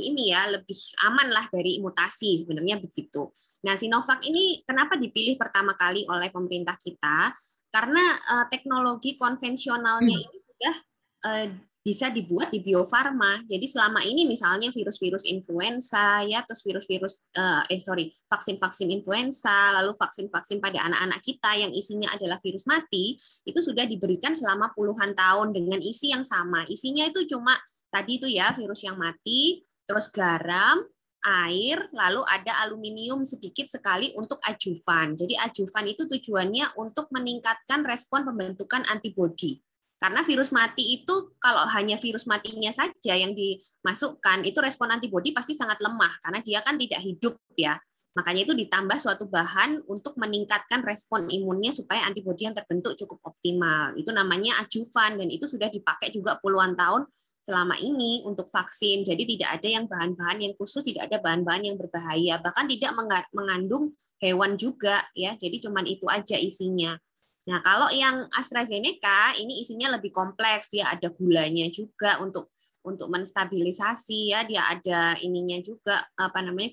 aman lah dari mutasi sebenarnya begitu. Nah, Sinovac ini kenapa dipilih pertama kali oleh pemerintah kita? Karena teknologi konvensionalnya ini sudah bisa dibuat di Bio-Farma. Jadi selama ini misalnya virus-virus influenza ya, terus vaksin-vaksin influenza, lalu vaksin-vaksin pada anak-anak kita yang isinya adalah virus mati, itu sudah diberikan selama puluhan tahun dengan isi yang sama. Isinya itu cuma tadi itu ya virus yang mati, terus garam, air, lalu ada aluminium sedikit sekali untuk adjuvan. Jadi adjuvan itu tujuannya untuk meningkatkan respon pembentukan antibodi. Karena virus mati itu kalau hanya virus matinya saja yang dimasukkan, itu respon antibodi pasti sangat lemah karena dia kan tidak hidup ya. Makanya itu ditambah suatu bahan untuk meningkatkan respon imunnya supaya antibodi yang terbentuk cukup optimal. Itu namanya adjuvan dan itu sudah dipakai juga puluhan tahun selama ini untuk vaksin. Jadi tidak ada yang bahan-bahan yang khusus, tidak ada bahan-bahan yang berbahaya, bahkan tidak mengandung hewan juga ya. Jadi cuman itu aja isinya. Nah, kalau yang AstraZeneca ini isinya lebih kompleks, dia ada gulanya juga untuk menstabilisasi ya, dia ada ininya juga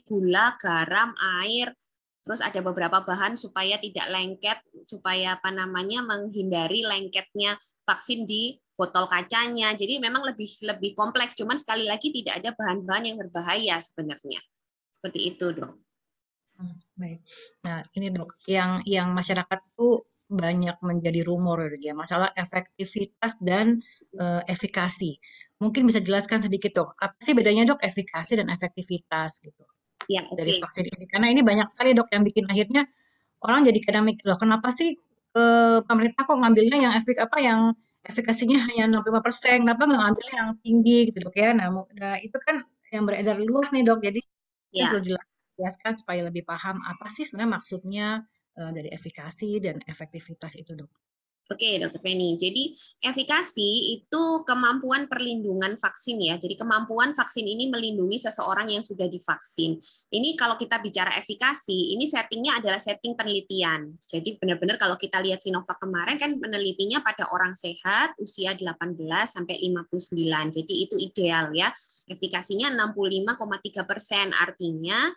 gula, garam, air, Terus ada beberapa bahan supaya tidak lengket, supaya menghindari lengketnya vaksin di botol kacanya. Jadi memang lebih kompleks. Cuman sekali lagi tidak ada bahan-bahan yang berbahaya sebenarnya. Seperti itu, Dok. Baik. Nah, ini Dok, yang masyarakat tuh banyak menjadi rumor ya, masalah efektivitas dan efikasi. Mungkin bisa jelaskan sedikit Dok, apa sih bedanya Dok efikasi dan efektivitas gitu Ya, dari oke. vaksin ini? Karena ini banyak sekali Dok yang bikin akhirnya orang jadi kadang mikir, loh kenapa sih pemerintah kok ngambilnya yang yang efikasinya hanya 65%, kenapa nggak ngambilnya yang tinggi gitu Dok ya? Nah, itu kan yang beredar luas nih Dok, jadi mungkin Ya. perlu jelaskan supaya lebih paham apa sih sebenarnya maksudnya dari efikasi dan efektivitas itu Dok. Oke, Dokter Penny. Jadi, efikasi itu kemampuan perlindungan vaksin ya. Jadi, kemampuan vaksin ini melindungi seseorang yang sudah divaksin. Ini kalau kita bicara efikasi, ini settingnya adalah setting penelitian. Jadi, benar-benar kalau kita lihat Sinovac kemarin kan penelitinya pada orang sehat usia 18 sampai 59. Jadi, itu ideal ya. Efikasinya 65,3%. Artinya,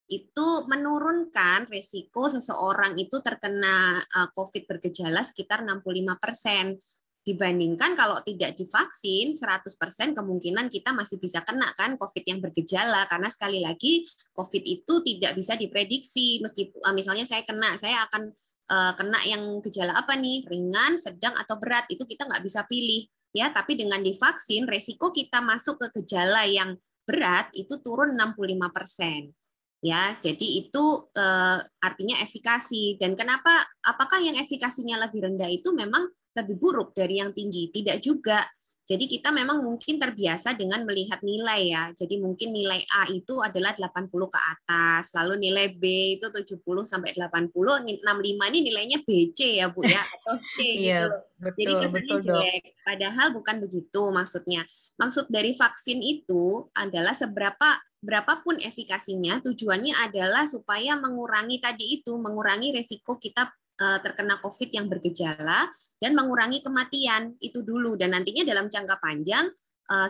itu menurunkan resiko seseorang itu terkena COVID bergejala sekitar 65%. Dibandingkan kalau tidak divaksin, 100% kemungkinan kita masih bisa kena kan COVID yang bergejala. Karena sekali lagi, COVID itu tidak bisa diprediksi. Meskipun misalnya saya akan kena yang gejala apa nih, ringan, sedang, atau berat. Itu kita nggak bisa pilih. Ya, tapi dengan divaksin, resiko kita masuk ke gejala yang berat itu turun 65%. Ya, jadi itu artinya efikasi. Dan apakah yang efikasinya lebih rendah itu memang lebih buruk dari yang tinggi? Tidak juga. Jadi kita memang mungkin terbiasa dengan melihat nilai ya. Jadi mungkin nilai A itu adalah 80 ke atas, lalu nilai B itu 70 sampai 80, 65 ini nilainya BC ya Bu ya, atau C gitu Iya, loh. Jadi betul, kesannya betul Dok. jelek. Padahal bukan begitu maksudnya. Maksud dari vaksin itu adalah berapapun efikasinya, tujuannya adalah supaya mengurangi resiko kita terkena COVID yang bergejala dan mengurangi kematian itu dulu. Dan nantinya dalam jangka panjang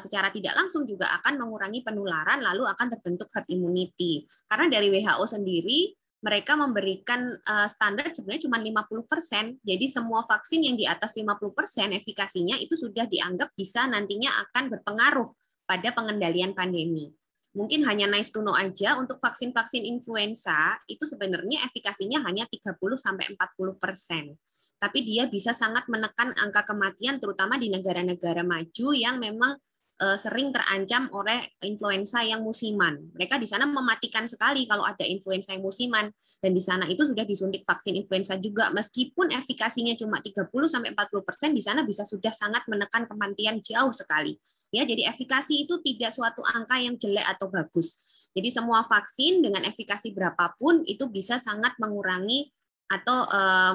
secara tidak langsung juga akan mengurangi penularan, lalu akan terbentuk herd immunity. Karena dari WHO sendiri mereka memberikan standar sebenarnya cuma 50%. Jadi semua vaksin yang di atas 50% efikasinya itu sudah dianggap bisa nantinya akan berpengaruh pada pengendalian pandemi. Mungkin hanya nice to know aja, untuk vaksin-vaksin influenza itu sebenarnya efikasinya hanya 30-40%. Tapi dia bisa sangat menekan angka kematian terutama di negara-negara maju yang memang sering terancam oleh influenza yang musiman. Mereka di sana mematikan sekali kalau ada influenza yang musiman, dan di sana itu sudah disuntik vaksin influenza juga, meskipun efikasinya cuma 30-40%, di sana bisa sudah sangat menekan kematian jauh sekali. Ya, jadi efikasi itu tidak suatu angka yang jelek atau bagus. Jadi semua vaksin dengan efikasi berapapun itu bisa sangat mengurangi atau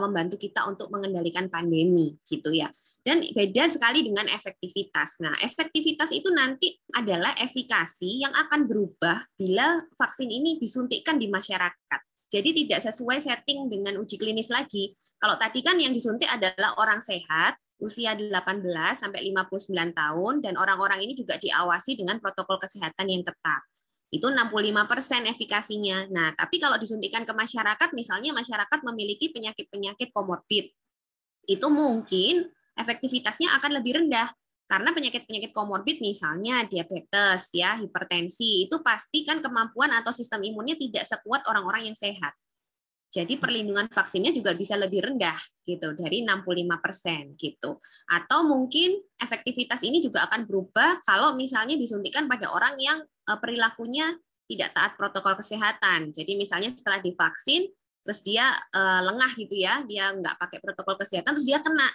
membantu kita untuk mengendalikan pandemi gitu ya. Dan beda sekali dengan efektivitas. Nah, efektivitas itu nanti adalah efikasi yang akan berubah bila vaksin ini disuntikkan di masyarakat. Jadi tidak sesuai setting dengan uji klinis lagi. Kalau tadi kan yang disuntik adalah orang sehat, usia 18 sampai 59 tahun, dan orang-orang ini juga diawasi dengan protokol kesehatan yang ketat. Itu 65% efikasinya. Nah, tapi kalau disuntikan ke masyarakat, misalnya masyarakat memiliki penyakit-penyakit komorbid, itu mungkin efektivitasnya akan lebih rendah. Karena penyakit-penyakit komorbid misalnya diabetes, ya, hipertensi, itu pasti kan kemampuan atau sistem imunnya tidak sekuat orang-orang yang sehat. Jadi perlindungan vaksinnya juga bisa lebih rendah gitu, dari 65% gitu. Atau mungkin efektivitas ini juga akan berubah kalau misalnya disuntikan pada orang yang perilakunya tidak taat protokol kesehatan. Jadi misalnya setelah divaksin terus dia lengah gitu ya, dia nggak pakai protokol kesehatan terus dia kena.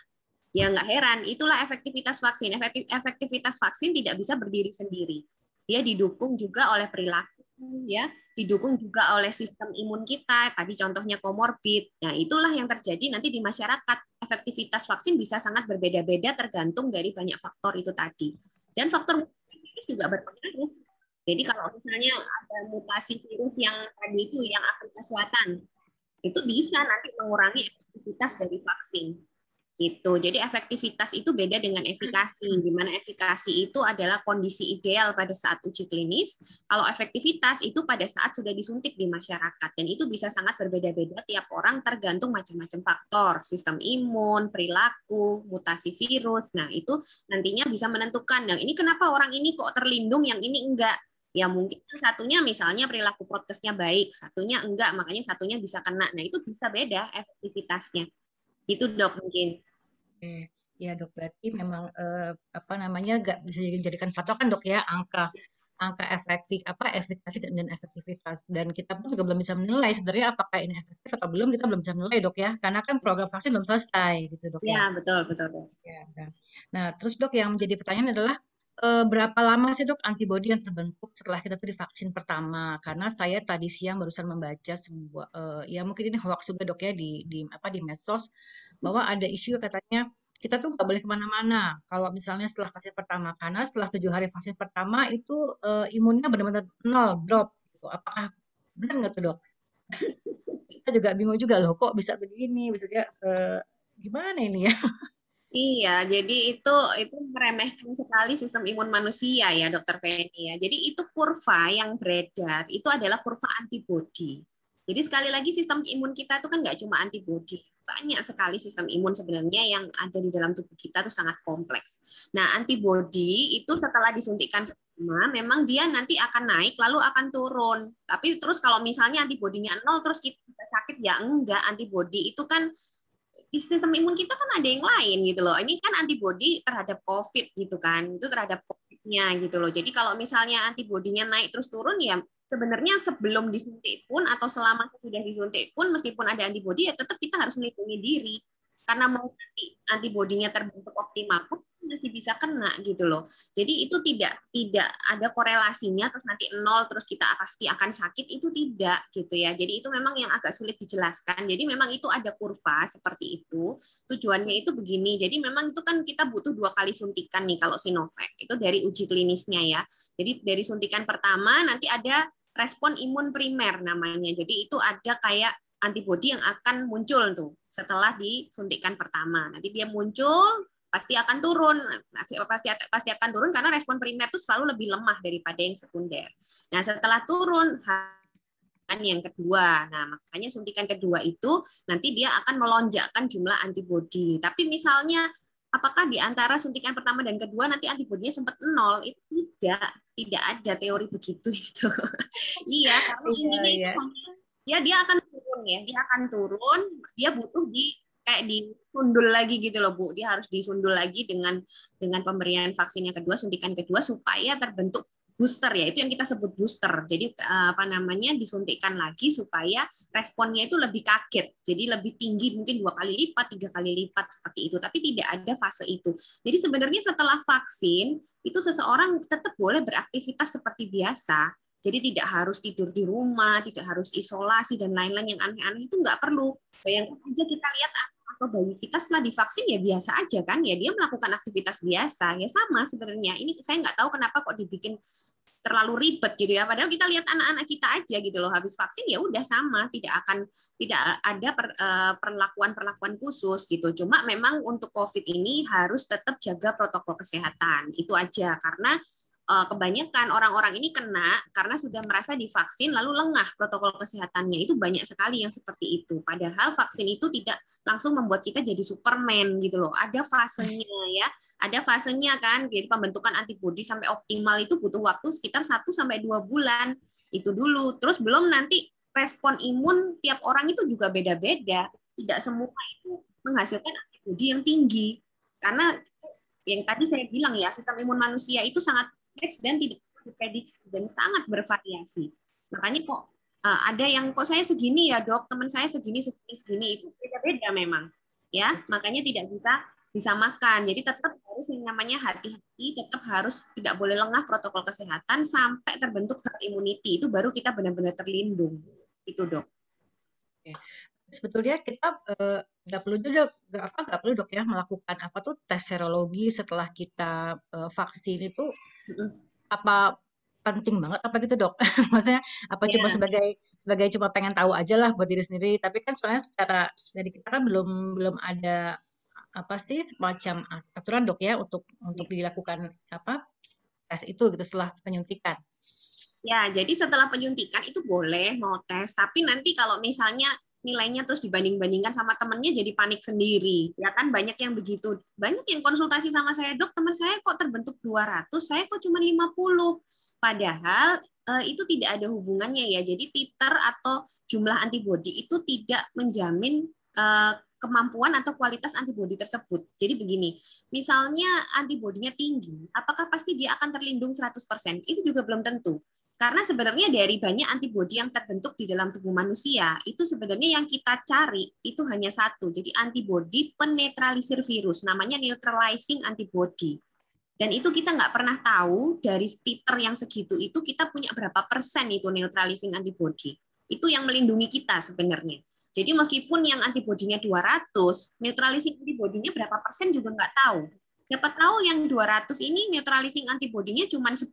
Ya nggak heran, itulah efektivitas vaksin. Efektivitas vaksin tidak bisa berdiri sendiri. Dia didukung juga oleh perilaku, ya, didukung juga oleh sistem imun kita. Tadi contohnya komorbid. Nah, itulah yang terjadi nanti di masyarakat. Efektivitas vaksin bisa sangat berbeda-beda tergantung dari banyak faktor itu tadi. Dan faktor virus juga berpengaruh. Jadi kalau misalnya ada mutasi virus yang tadi itu, yang Afrika Selatan, itu bisa nanti mengurangi efektivitas dari vaksin. Gitu. Jadi efektivitas itu beda dengan efikasi, di mana efikasi itu adalah kondisi ideal pada saat uji klinis, kalau efektivitas itu pada saat sudah disuntik di masyarakat, dan itu bisa sangat berbeda-beda tiap orang tergantung macam-macam faktor, sistem imun, perilaku, mutasi virus. Nah, itu nantinya bisa menentukan, nah ini kenapa orang ini kok terlindung, yang ini enggak. Ya mungkin satunya misalnya perilaku prokesnya baik, satunya enggak, makanya satunya bisa kena. Nah, itu bisa beda efektivitasnya. Gitu, Dok, mungkin. Oke. Ya dok, berarti memang apa namanya nggak bisa dijadikan patokan dok ya angka efikasi dan efektivitas, dan kita pun juga belum bisa menilai sebenarnya apakah ini efektif atau belum, kita belum bisa menilai dok ya, karena kan program vaksin belum selesai gitu dok ya. Ya, betul, betul, Dok. Ya, nah terus dok yang menjadi pertanyaan adalah berapa lama sih dok antibodi yang terbentuk setelah kita tuh divaksin pertama? Karena saya tadi siang barusan membaca sebuah ya mungkin ini hoax juga dok ya di medsos, bahwa ada isu katanya kita tuh nggak boleh kemana-mana kalau misalnya setelah vaksin pertama, karena setelah 7 hari vaksin pertama itu imunnya benar-benar nol, drop gitu. Apakah benar nggak tuh dok? Kita juga bingung juga loh, kok bisa begini, bisa gimana ini ya? Iya, jadi itu meremehkan sekali sistem imun manusia ya, Dokter Feni ya. Jadi itu kurva yang beredar, itu adalah kurva antibodi. Jadi sekali lagi sistem imun kita itu kan nggak cuma antibodi, banyak sekali sistem imun sebenarnya yang ada di dalam tubuh kita itu sangat kompleks. Nah, antibodi itu setelah disuntikkan pertama, memang dia nanti akan naik lalu akan turun. Tapi terus kalau misalnya antibodinya nol terus kita sakit, ya enggak, antibodi itu kan sistem imun kita kan ada yang lain gitu loh. Ini kan antibodi terhadap COVID gitu kan, itu terhadap COVID-nya gitu loh. Jadi kalau misalnya antibodinya naik terus turun, ya sebenarnya sebelum disuntik pun atau selama sudah disuntik pun, meskipun ada antibodi, ya tetap kita harus melindungi diri. Karena mau nanti antibodinya terbentuk optimal pun masih bisa kena gitu loh. Jadi itu tidak ada korelasinya terus nanti nol terus kita pasti akan sakit, itu tidak gitu ya. Jadi itu memang yang agak sulit dijelaskan. Jadi memang itu ada kurva seperti itu. Tujuannya itu begini. Jadi memang itu kan kita butuh 2 kali suntikan nih kalau Sinovac. Itu dari uji klinisnya ya. Jadi dari suntikan pertama nanti ada respon imun primer namanya. Jadi itu ada kayak antibodi yang akan muncul tuh setelah disuntikan pertama. Nanti dia muncul, pasti akan turun. Pasti akan turun karena respon primer itu selalu lebih lemah daripada yang sekunder. Nah, setelah turun yang kedua. Nah, makanya suntikan kedua itu nanti dia akan melonjakkan jumlah antibodi. Tapi misalnya apakah di antara suntikan pertama dan kedua nanti antibodinya sempat nol? Itu tidak ada teori begitu itu. Iya, karena intinya itu ya dia akan turun ya, dia butuh kayak disundul lagi gitu loh Bu, dia harus disundul lagi dengan pemberian vaksin yang kedua, suntikan kedua, supaya terbentuk booster ya, itu yang kita sebut booster. Jadi disuntikkan lagi supaya responnya itu lebih kaget, jadi lebih tinggi, mungkin 2 kali lipat, 3 kali lipat seperti itu, tapi tidak ada fase itu. Jadi sebenarnya setelah vaksin itu seseorang tetap boleh beraktivitas seperti biasa. Jadi tidak harus tidur di rumah, tidak harus isolasi dan lain-lain yang aneh-aneh, itu nggak perlu. Bayangkan aja kita lihat atau bayi kita setelah divaksin ya biasa aja kan, ya dia melakukan aktivitas biasa, ya sama sebenarnya. Ini saya nggak tahu kenapa kok dibikin terlalu ribet gitu ya. Padahal kita lihat anak-anak kita aja gitu loh, habis vaksin ya udah sama, tidak ada perlakuan khusus gitu. Cuma memang untuk COVID ini harus tetap jaga protokol kesehatan. Itu aja, karena kebanyakan orang-orang ini kena karena sudah merasa divaksin lalu lengah protokol kesehatannya. Itu banyak sekali yang seperti itu. Padahal vaksin itu tidak langsung membuat kita jadi Superman gitu loh. Ada fasenya ya. Ada fasenya kan. Jadi pembentukan antibodi sampai optimal itu butuh waktu sekitar 1-2 bulan. Itu dulu. Terus belum nanti respon imun tiap orang itu juga beda-beda. Tidak semua itu menghasilkan antibodi yang tinggi. Karena yang tadi saya bilang ya, sistem imun manusia itu sangat dan tidak diprediksi dan sangat bervariasi. Makanya kok ada yang kok saya segini ya dok, teman saya segini itu beda-beda memang ya. Makanya tidak bisa makan. Jadi tetap harus yang namanya hati-hati, tetap harus tidak boleh lengah protokol kesehatan sampai terbentuk herd immunity, itu baru kita benar-benar terlindung. Itu dok. Oke. Sebetulnya kita nggak perlu dok ya melakukan tes serologi setelah kita vaksin itu, apa penting banget apa gitu dok? Maksudnya apa cuma sebagai cuma pengen tahu aja lah buat diri sendiri, tapi kan sebenarnya secara dari kita kan belum ada semacam aturan dok ya untuk dilakukan tes itu gitu setelah penyuntikan. Ya, jadi setelah penyuntikan itu boleh mau tes, tapi nanti kalau misalnya nilainya terus dibanding-bandingkan sama temennya jadi panik sendiri. Ya kan banyak yang begitu. Banyak yang konsultasi sama saya, dok teman saya kok terbentuk 200, saya kok cuma 50. Padahal itu tidak ada hubungannya ya. Jadi titer atau jumlah antibodi itu tidak menjamin kemampuan atau kualitas antibodi tersebut. Jadi begini, misalnya antibodinya tinggi, apakah pasti dia akan terlindung 100%? Itu juga belum tentu. Karena sebenarnya dari banyak antibodi yang terbentuk di dalam tubuh manusia, itu sebenarnya yang kita cari itu hanya satu. Jadi antibodi penetralisir virus, namanya neutralizing antibody. Dan itu kita nggak pernah tahu dari titer yang segitu itu kita punya berapa persen itu neutralizing antibody. Itu yang melindungi kita sebenarnya. Jadi meskipun yang antibodinya 200, neutralizing antibodinya berapa persen juga nggak tahu. Siapa tahu yang 200 ini neutralizing antibodinya cuma 10.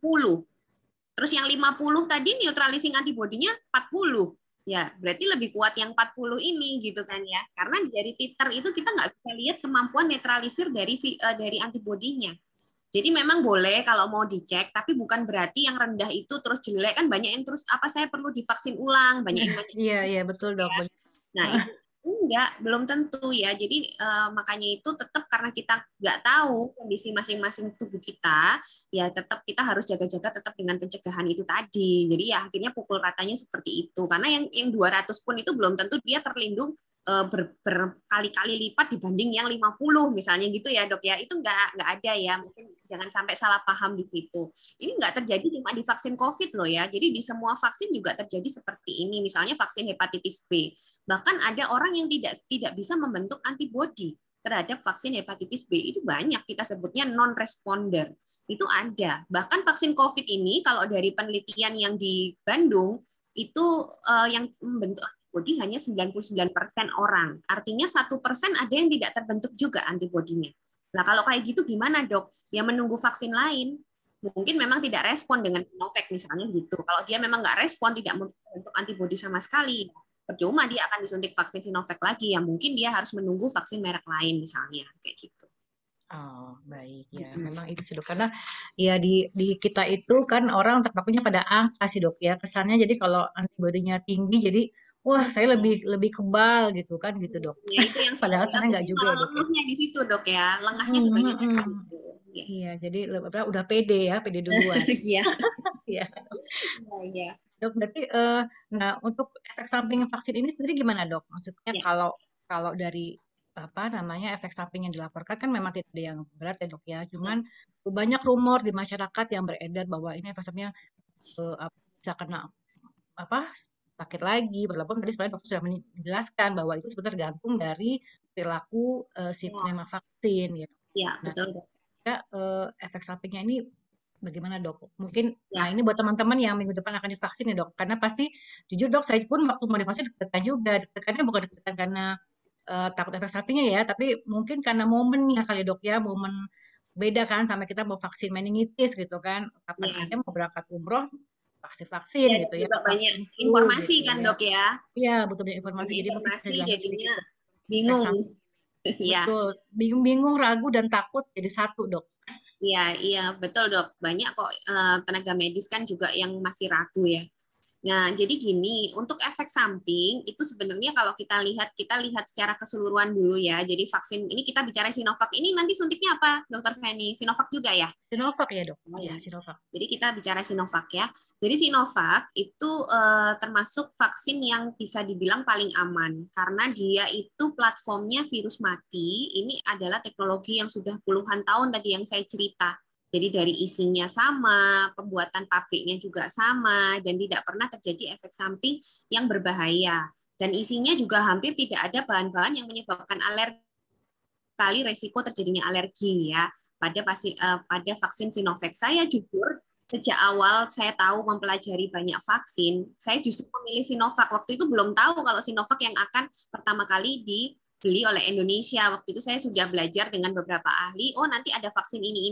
Terus yang 50 tadi neutralizing antibodinya 40. Ya, berarti lebih kuat yang 40 ini gitu kan ya. Karena dari titer itu kita nggak bisa lihat kemampuan netralisir dari antibodinya. Jadi memang boleh kalau mau dicek, tapi bukan berarti yang rendah itu terus jelek. Kan banyak yang terus saya perlu divaksin ulang, banyak yang nanya. Iya, betul dok. Nah, itu enggak, belum tentu ya. Jadi makanya itu tetap karena kita nggak tahu kondisi masing-masing tubuh kita, ya tetap kita harus jaga-jaga tetap dengan pencegahan itu tadi. Jadi ya akhirnya pukul ratanya seperti itu. Karena yang 200 pun itu belum tentu dia terlindung berkali-kali lipat dibanding yang 50 misalnya gitu ya dok ya. Itu nggak ada ya. Mungkin jangan sampai salah paham di situ. Ini nggak terjadi cuma di vaksin COVID loh ya. Jadi di semua vaksin juga terjadi seperti ini. Misalnya vaksin hepatitis B. Bahkan ada orang yang tidak bisa membentuk antibodi terhadap vaksin hepatitis B. Itu banyak, kita sebutnya non-responder. Itu ada. Bahkan vaksin COVID ini kalau dari penelitian yang di Bandung itu yang membentuk antibodi hanya 99% orang. Artinya 1% ada yang tidak terbentuk juga antibodinya. Nah, kalau kayak gitu gimana, dok? Ya menunggu vaksin lain. Mungkin memang tidak respon dengan Sinovac misalnya gitu. Kalau dia memang nggak respon, tidak membentuk antibodi sama sekali, percuma dia akan disuntik vaksin Sinovac lagi. Ya mungkin dia harus menunggu vaksin merek lain misalnya, kayak gitu. Oh, baik ya. Memang itu sih dok. Karena ya di kita itu kan orang terpakunya pada angka sih dok ya. Kesannya jadi kalau antibodinya tinggi jadi wah saya lebih kebal gitu kan gitu dok. Ya itu yang padahal sebenarnya nggak juga ya dok. Lemahnya di situ dok ya. Lengahnya kebanyakan di situ. Iya, jadi udah pede duluan. Iya. Iya. Iya. Dok, berarti nah untuk efek samping vaksin ini sendiri gimana dok? Maksudnya kalau dari efek samping yang dilaporkan kan memang tidak ada yang berat ya dok ya. Cuman banyak rumor di masyarakat yang beredar bahwa ini efek sampingnya bisa kena sakit lagi. Walaupun tadi sebenarnya dokter sudah menjelaskan bahwa itu sebenarnya tergantung dari perilaku si penerima vaksin ya. Iya, betul dok. Efek sampingnya ini bagaimana dok? Mungkin nah ini buat teman-teman yang minggu depan akan divaksin ya dok. Karena pasti jujur dok saya pun waktu mau divaksin deg-degan juga. Deg-degannya bukan deg-degan karena takut efek sampingnya ya, tapi mungkin karena momennya kali dok ya, momen beda kan sama kita mau vaksin meningitis gitu kan, kapan aja mau berangkat umroh vaksin gitu ya. Banyak informasi gitu, kan dok ya? Iya betul banyak informasi. Jadi informasi jadinya bingung. Betul, bingung, ragu dan takut jadi satu dok. Iya betul dok. Banyak kok tenaga medis kan juga yang masih ragu ya. Nah, jadi gini, untuk efek samping itu sebenarnya kalau kita lihat secara keseluruhan dulu ya. Jadi vaksin ini kita bicara Sinovac ini nanti suntiknya apa, Dokter Feni? Sinovac juga ya? Sinovac ya dok. Ya Sinovac. Jadi kita bicara Sinovac ya. Jadi Sinovac itu termasuk vaksin yang bisa dibilang paling aman karena dia itu platformnya virus mati. Ini adalah teknologi yang sudah puluhan tahun tadi yang saya cerita. Jadi dari isinya sama, pembuatan pabriknya juga sama, dan tidak pernah terjadi efek samping yang berbahaya. Dan isinya juga hampir tidak ada bahan-bahan yang menyebabkan alergi, kali resiko terjadinya alergi ya pada vaksin Sinovac. Saya jujur sejak awal saya tahu mempelajari banyak vaksin, saya justru memilih Sinovac. Waktu itu belum tahu kalau Sinovac yang akan pertama kali dibeli oleh Indonesia. Waktu itu saya sudah belajar dengan beberapa ahli, oh nanti ada vaksin ini.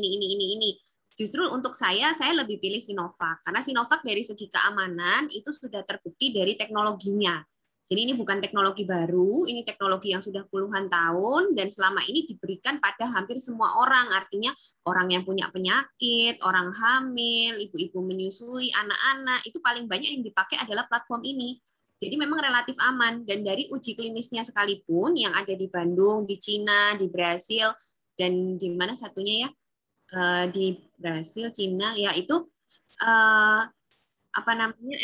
Justru untuk saya lebih pilih Sinovac. Karena Sinovac dari segi keamanan itu sudah terbukti dari teknologinya. Jadi ini bukan teknologi baru, ini teknologi yang sudah puluhan tahun dan selama ini diberikan pada hampir semua orang. Artinya orang yang punya penyakit, orang hamil, ibu-ibu menyusui, anak-anak, itu paling banyak yang dipakai adalah platform ini. Jadi memang relatif aman. Dan dari uji klinisnya sekalipun yang ada di Bandung, di Cina, di Brasil, dan di mana satunya ya? Di Brasil, Cina, ya itu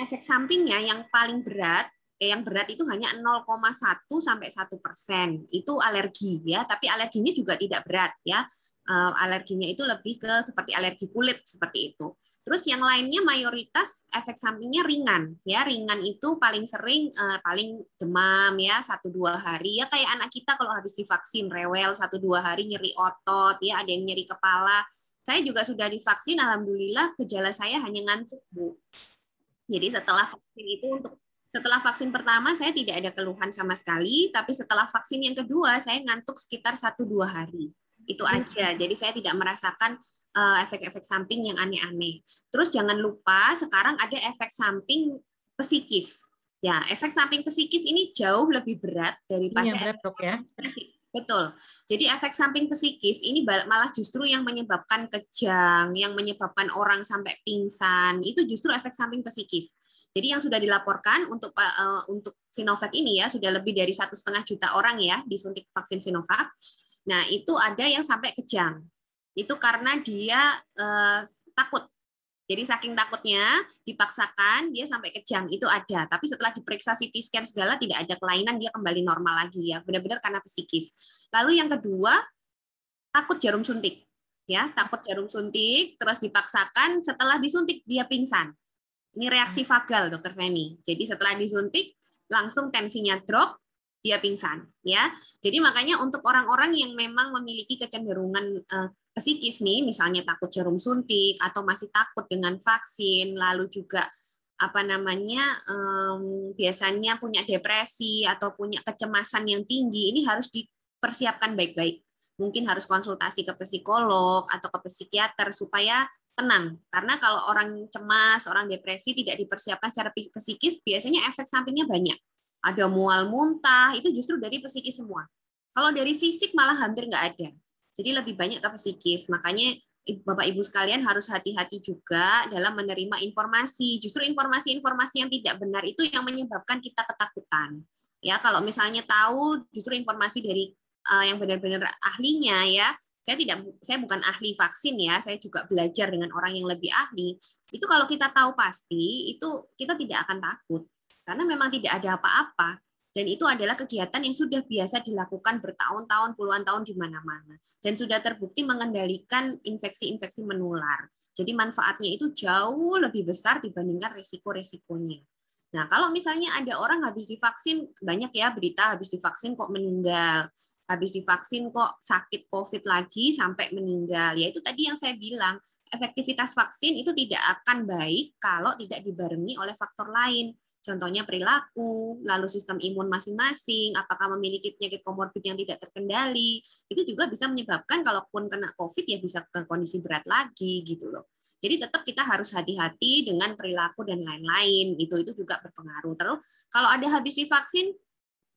efek sampingnya yang paling berat. Yang berat itu hanya 0,1 sampai 1%. Itu alergi ya, tapi alerginya juga tidak berat ya. Alerginya itu lebih ke seperti alergi kulit seperti itu. Terus yang lainnya mayoritas efek sampingnya ringan ya. Ringan itu paling sering paling demam ya 1-2 hari ya, kayak anak kita kalau habis divaksin rewel 1-2 hari, nyeri otot ya, ada yang nyeri kepala. Saya juga sudah divaksin, alhamdulillah gejala saya hanya ngantuk, Bu. Jadi setelah vaksin pertama saya tidak ada keluhan sama sekali, tapi setelah vaksin yang kedua saya ngantuk sekitar 1-2 hari. Itu aja. Jadi saya tidak merasakan efek-efek samping yang aneh-aneh. Terus jangan lupa sekarang ada efek samping psikis. Ya, efek samping psikis ini jauh lebih berat daripada berat, Dok, ya. Fisik. Betul. Jadi efek samping psikis ini malah justru yang menyebabkan kejang, yang menyebabkan orang sampai pingsan. Itu justru efek samping psikis. Jadi yang sudah dilaporkan untuk Sinovac ini ya sudah lebih dari 1,5 juta orang ya disuntik vaksin Sinovac. Nah itu ada yang sampai kejang. Itu karena dia takut. Jadi saking takutnya dipaksakan dia sampai kejang, itu ada. Tapi setelah diperiksa CT scan segala tidak ada kelainan, dia kembali normal lagi ya. Benar-benar karena psikis. Lalu yang kedua, takut jarum suntik. Ya, takut jarum suntik terus dipaksakan, setelah disuntik dia pingsan. Ini reaksi vagal, Dr. Feni. Jadi setelah disuntik langsung tensinya drop, dia pingsan ya. Jadi makanya untuk orang-orang yang memang memiliki kecenderungan psikis nih, misalnya takut jarum suntik atau masih takut dengan vaksin, lalu juga biasanya punya depresi atau punya kecemasan yang tinggi, ini harus dipersiapkan baik-baik. Mungkin harus konsultasi ke psikolog atau ke psikiater supaya tenang. Karena kalau orang cemas, orang depresi tidak dipersiapkan secara psikis, biasanya efek sampingnya banyak. Ada mual muntah, itu justru dari psikis semua. Kalau dari fisik malah hampir nggak ada. Jadi lebih banyak ke psikis. Makanya Bapak Ibu sekalian harus hati-hati juga dalam menerima informasi. Justru informasi-informasi yang tidak benar itu yang menyebabkan kita ketakutan. Ya, kalau misalnya tahu justru informasi dari yang benar-benar ahlinya ya. Saya bukan ahli vaksin ya, saya juga belajar dengan orang yang lebih ahli. Itu kalau kita tahu pasti, itu kita tidak akan takut. Karena memang tidak ada apa-apa. Dan itu adalah kegiatan yang sudah biasa dilakukan bertahun-tahun, puluhan tahun di mana-mana. Dan sudah terbukti mengendalikan infeksi-infeksi menular. Jadi manfaatnya itu jauh lebih besar dibandingkan risiko-risikonya. Nah, kalau misalnya ada orang habis divaksin, banyak ya berita habis divaksin kok meninggal. Habis divaksin kok sakit COVID lagi sampai meninggal. Ya itu tadi yang saya bilang, efektivitas vaksin itu tidak akan baik kalau tidak dibarengi oleh faktor lain. Contohnya perilaku, lalu sistem imun masing-masing, apakah memiliki penyakit komorbid yang tidak terkendali, itu juga bisa menyebabkan kalaupun kena COVID ya bisa ke kondisi berat lagi gitu loh. Jadi tetap kita harus hati-hati dengan perilaku dan lain-lain, itu juga berpengaruh. Terus kalau ada habis divaksin,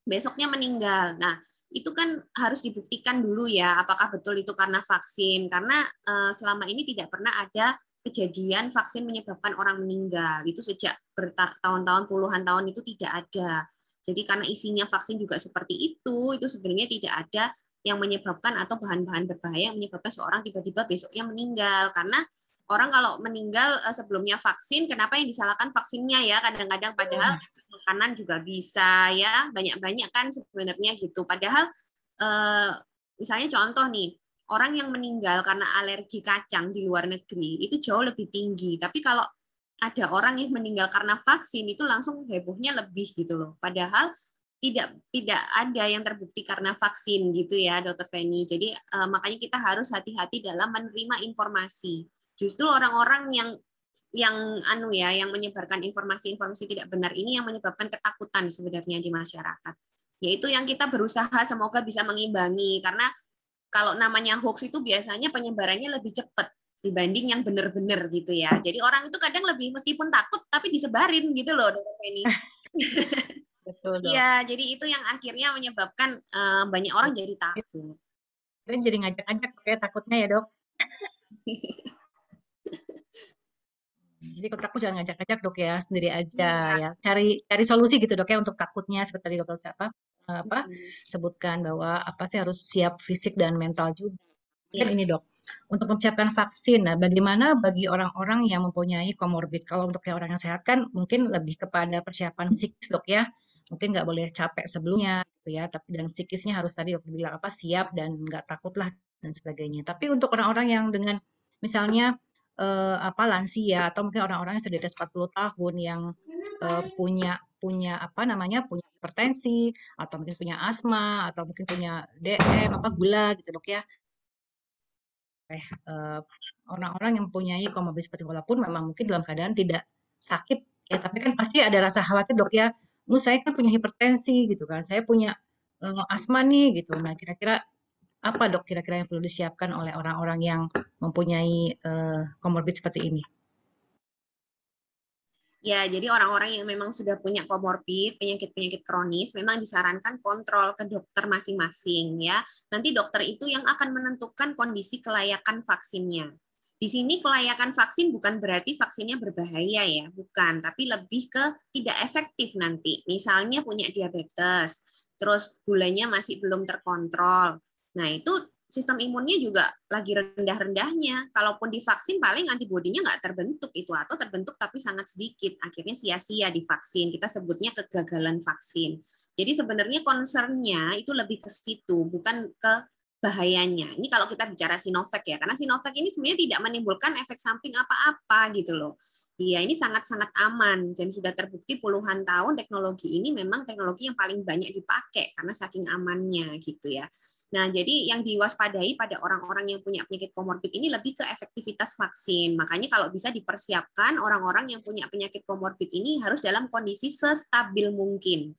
besoknya meninggal. Nah, itu kan harus dibuktikan dulu ya, apakah betul itu karena vaksin, karena selama ini tidak pernah ada kejadian vaksin menyebabkan orang meninggal. Itu sejak bertahun-tahun, puluhan tahun itu tidak ada. Jadi karena isinya vaksin juga seperti itu sebenarnya tidak ada yang menyebabkan atau bahan-bahan berbahaya yang menyebabkan seorang tiba-tiba besoknya meninggal. Karena orang kalau meninggal sebelumnya vaksin, kenapa yang disalahkan vaksinnya ya? Kadang-kadang padahal makanan juga bisa ya, banyak-banyak kan sebenarnya gitu. Padahal misalnya contoh nih, orang yang meninggal karena alergi kacang di luar negeri itu jauh lebih tinggi. Tapi kalau ada orang yang meninggal karena vaksin itu langsung hebohnya lebih gitu loh. Padahal tidak ada yang terbukti karena vaksin gitu ya, Dr. Feni. Jadi makanya kita harus hati-hati dalam menerima informasi. Justru orang-orang yang menyebarkan informasi-informasi tidak benar ini yang menyebabkan ketakutan sebenarnya di masyarakat. Yaitu yang kita berusaha semoga bisa mengimbangi, karena kalau namanya hoax itu biasanya penyebarannya lebih cepat dibanding yang benar-benar gitu ya. Jadi orang itu kadang lebih meskipun takut tapi disebarin gitu loh, Dr. Penny. Betul, Dok. Iya, jadi itu yang akhirnya menyebabkan banyak orang jadi takut. Itu jadi ngajak-ngajak kayak takutnya ya, Dok. Jadi kalau takut jangan ngajak-ngajak, Dok, ya, sendiri aja Iya. ya. Cari solusi gitu, Dok, ya, untuk takutnya seperti tadi Dokter apa Mm. sebutkan bahwa apa sih harus siap fisik dan mental juga. Mungkin Iya. ini, Dok, untuk mempersiapkan vaksin. Nah, bagaimana bagi orang-orang yang mempunyai komorbid? Kalau untuk yang orang yang sehat kan mungkin lebih kepada persiapan psikis, Dok, ya. Mungkin nggak boleh capek sebelumnya gitu ya, tapi dan psikisnya harus tadi Dokter bilang apa siap dan nggak takut lah dan sebagainya. Tapi untuk orang-orang yang dengan misalnya apa lansia atau mungkin orang-orang yang sudah di atas 40 tahun yang punya punya apa namanya punya hipertensi atau mungkin punya asma atau mungkin punya DM apa gula gitu Dok ya. Orang-orang yang mempunyai komorbid seperti walaupun memang mungkin dalam keadaan tidak sakit ya tapi kan pasti ada rasa khawatir Dok ya. Saya kan punya hipertensi gitu kan. Saya punya asma nih gitu. Nah, kira-kira apa Dok kira-kira yang perlu disiapkan oleh orang-orang yang mempunyai komorbid seperti ini? Ya, jadi orang-orang yang memang sudah punya komorbid, penyakit-penyakit kronis, memang disarankan kontrol ke dokter masing-masing ya. Nanti dokter itu yang akan menentukan kondisi kelayakan vaksinnya. Di sini kelayakan vaksin bukan berarti vaksinnya berbahaya ya, bukan, tapi lebih ke tidak efektif nanti. Misalnya punya diabetes, terus gulanya masih belum terkontrol. Nah, itu sistem imunnya juga lagi rendah-rendahnya. Kalaupun divaksin paling antibodinya nggak terbentuk itu atau terbentuk tapi sangat sedikit. Akhirnya sia-sia divaksin. Kita sebutnya kegagalan vaksin. Jadi sebenarnya concern-nya itu lebih ke situ, bukan ke bahayanya. Ini kalau kita bicara Sinovac ya, karena Sinovac ini sebenarnya tidak menimbulkan efek samping apa-apa gitu loh. Iya, ini sangat-sangat aman dan sudah terbukti puluhan tahun teknologi ini memang teknologi yang paling banyak dipakai karena saking amannya gitu ya. Nah, jadi yang diwaspadai pada orang-orang yang punya penyakit komorbid ini lebih ke efektivitas vaksin. Makanya kalau bisa dipersiapkan orang-orang yang punya penyakit komorbid ini harus dalam kondisi sestabil mungkin.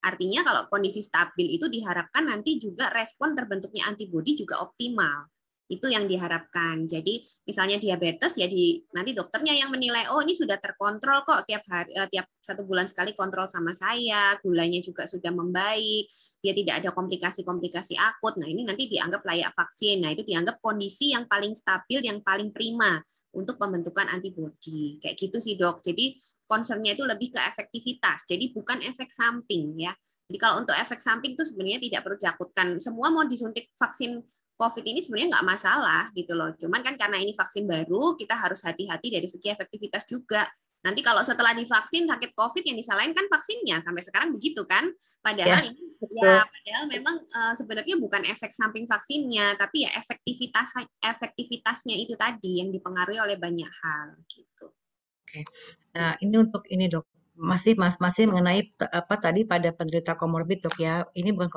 Artinya kalau kondisi stabil itu diharapkan nanti juga respon terbentuknya antibodi juga optimal. Itu yang diharapkan. Jadi misalnya diabetes ya nanti dokternya yang menilai oh ini sudah terkontrol kok tiap hari tiap 1 bulan sekali kontrol sama saya, gulanya juga sudah membaik, dia tidak ada komplikasi-komplikasi akut. Nah, ini nanti dianggap layak vaksin. Nah, itu dianggap kondisi yang paling stabil, yang paling prima untuk pembentukan antibodi. Kayak gitu sih, Dok. Jadi concern-nya itu lebih ke efektivitas. Jadi bukan efek samping ya. Jadi kalau untuk efek samping itu sebenarnya tidak perlu ditakutkan. Semua mau disuntik vaksin COVID ini sebenarnya nggak masalah gitu loh. Cuman kan karena ini vaksin baru, kita harus hati-hati dari segi efektivitas juga. Nanti kalau setelah divaksin sakit COVID yang disalahin kan vaksinnya, sampai sekarang begitu kan. Padahal padahal memang sebenarnya bukan efek samping vaksinnya, tapi ya efektivitasnya itu tadi yang dipengaruhi oleh banyak hal gitu. Oke. Nah, ini untuk ini Dok. Masih mengenai apa tadi pada penderita komorbid Dok ya. Ini bukan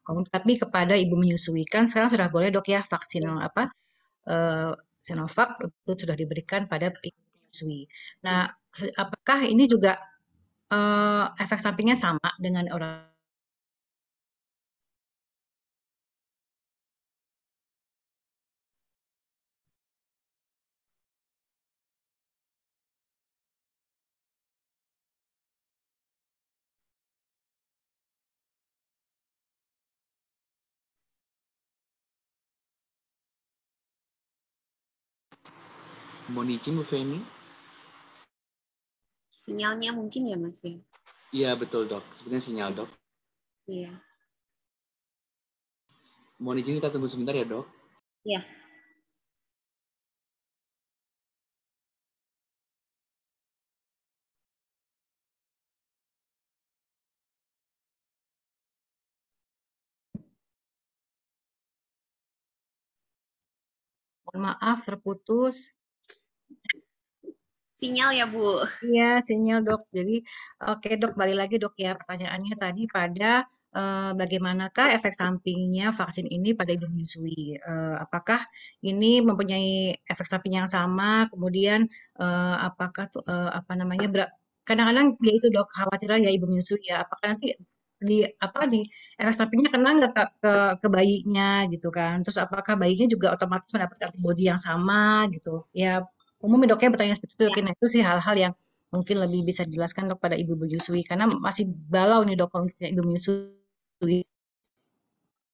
komorbid tapi kepada ibu menyusui. Kan sekarang sudah boleh Dok ya vaksin apa Sinovac itu sudah diberikan pada ibu menyusui. Nah, apakah ini juga efek sampingnya sama dengan orang Mohon izin Bu Feni. Sinyalnya mungkin ya Mas ya. Iya betul Dok, sepertinya sinyal Dok. Iya. Mohon izin kita tunggu sebentar ya Dok. Iya. Mohon maaf terputus. Sinyal ya Bu. Iya, sinyal Dok. Jadi, oke Dok, balik lagi Dok ya. Pertanyaannya tadi pada bagaimanakah efek sampingnya vaksin ini pada ibu menyusui? Apakah ini mempunyai efek samping yang sama? Kemudian apakah apa namanya? Kadang-kadang ya itu Dok, khawatiran ya ibu menyusui ya. Apakah nanti di efek sampingnya kena nggak ke bayinya gitu kan? Terus apakah bayinya juga otomatis mendapatkan antibodi yang sama gitu? Ya umum dok ya bertanya seperti itu. Nah, itu sih hal-hal yang mungkin lebih bisa dijelaskan dok pada ibu menyusui karena masih balau nih dok kalau misalnya ibu menyusui.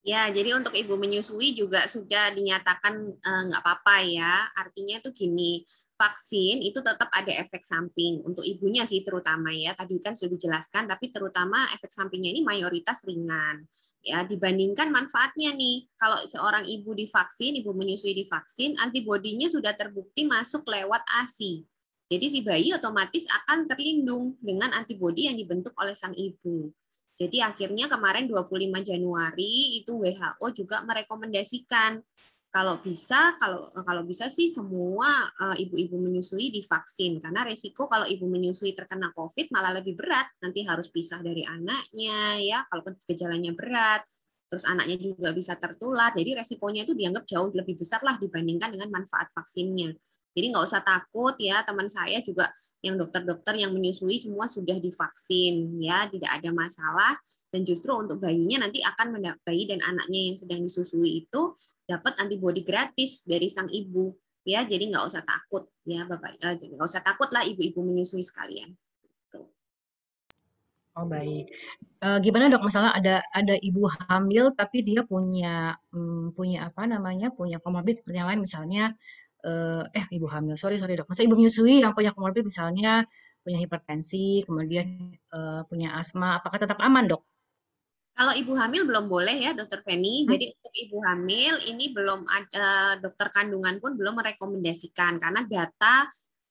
Ya, jadi untuk ibu menyusui juga sudah dinyatakan nggak apa-apa ya. Artinya itu gini, vaksin itu tetap ada efek samping untuk ibunya sih terutama ya. Tadi kan sudah dijelaskan, tapi terutama efek sampingnya ini mayoritas ringan. Ya, dibandingkan manfaatnya nih. Kalau seorang ibu divaksin, ibu menyusui divaksin, antibodinya sudah terbukti masuk lewat ASI. Jadi si bayi otomatis akan terlindung dengan antibodi yang dibentuk oleh sang ibu. Jadi akhirnya kemarin 25 Januari itu WHO juga merekomendasikan kalau bisa sih semua ibu-ibu menyusui divaksin karena resiko kalau ibu menyusui terkena COVID malah lebih berat, nanti harus pisah dari anaknya ya kalau gejalanya berat. Terus anaknya juga bisa tertular. Jadi resikonya itu dianggap jauh lebih besar lah dibandingkan dengan manfaat vaksinnya. Jadi nggak usah takut ya, teman saya juga yang dokter-dokter yang menyusui semua sudah divaksin ya, tidak ada masalah dan justru untuk bayinya nanti akan bayi dan anaknya yang sedang disusui itu dapat antibodi gratis dari sang ibu ya, jadi nggak usah takut ya Bapak, nggak usah takut lah ibu-ibu menyusui sekalian. Oh baik. Gimana dok? Masalah ada ibu hamil tapi dia punya punya komorbid yang lain misalnya ibu hamil sorry dok. Masa ibu menyusui yang punya komorbid misalnya punya hipertensi kemudian punya asma, apakah tetap aman dok? Kalau ibu hamil belum boleh ya, Dokter Feni. Jadi untuk ibu hamil ini belum ada, dokter kandungan pun belum merekomendasikan karena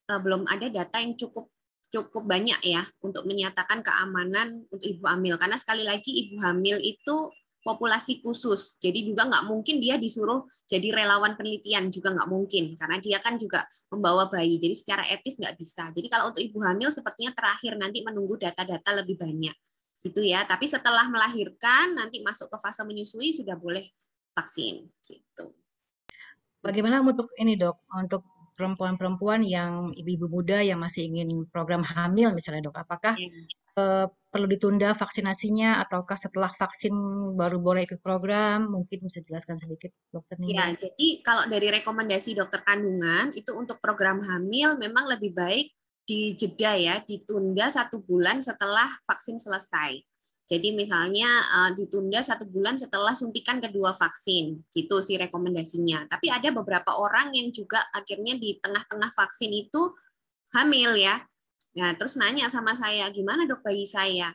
belum ada data yang cukup banyak ya untuk menyatakan keamanan untuk ibu hamil. Karena sekali lagi ibu hamil itu populasi khusus, jadi juga nggak mungkin dia disuruh jadi relawan penelitian juga nggak mungkin karena dia kan juga membawa bayi. Jadi secara etis nggak bisa. Jadi kalau untuk ibu hamil sepertinya terakhir nanti menunggu data-data lebih banyak. Gitu ya, tapi setelah melahirkan nanti masuk ke fase menyusui sudah boleh vaksin gitu. Bagaimana untuk ini dok, untuk perempuan-perempuan yang ibu-ibu muda yang masih ingin program hamil misalnya dok, apakah perlu ditunda vaksinasinya ataukah setelah vaksin baru boleh ikut program? Mungkin bisa jelaskan sedikit dokter Nindya. Ya, jadi kalau dari rekomendasi dokter kandungan itu untuk program hamil memang lebih baik dijeda ya, ditunda 1 bulan setelah vaksin selesai. Jadi misalnya ditunda 1 bulan setelah suntikan kedua vaksin, gitu sih rekomendasinya. Tapi ada beberapa orang yang juga akhirnya di tengah-tengah vaksin itu hamil ya. Nah, terus nanya sama saya, gimana dok bayi saya?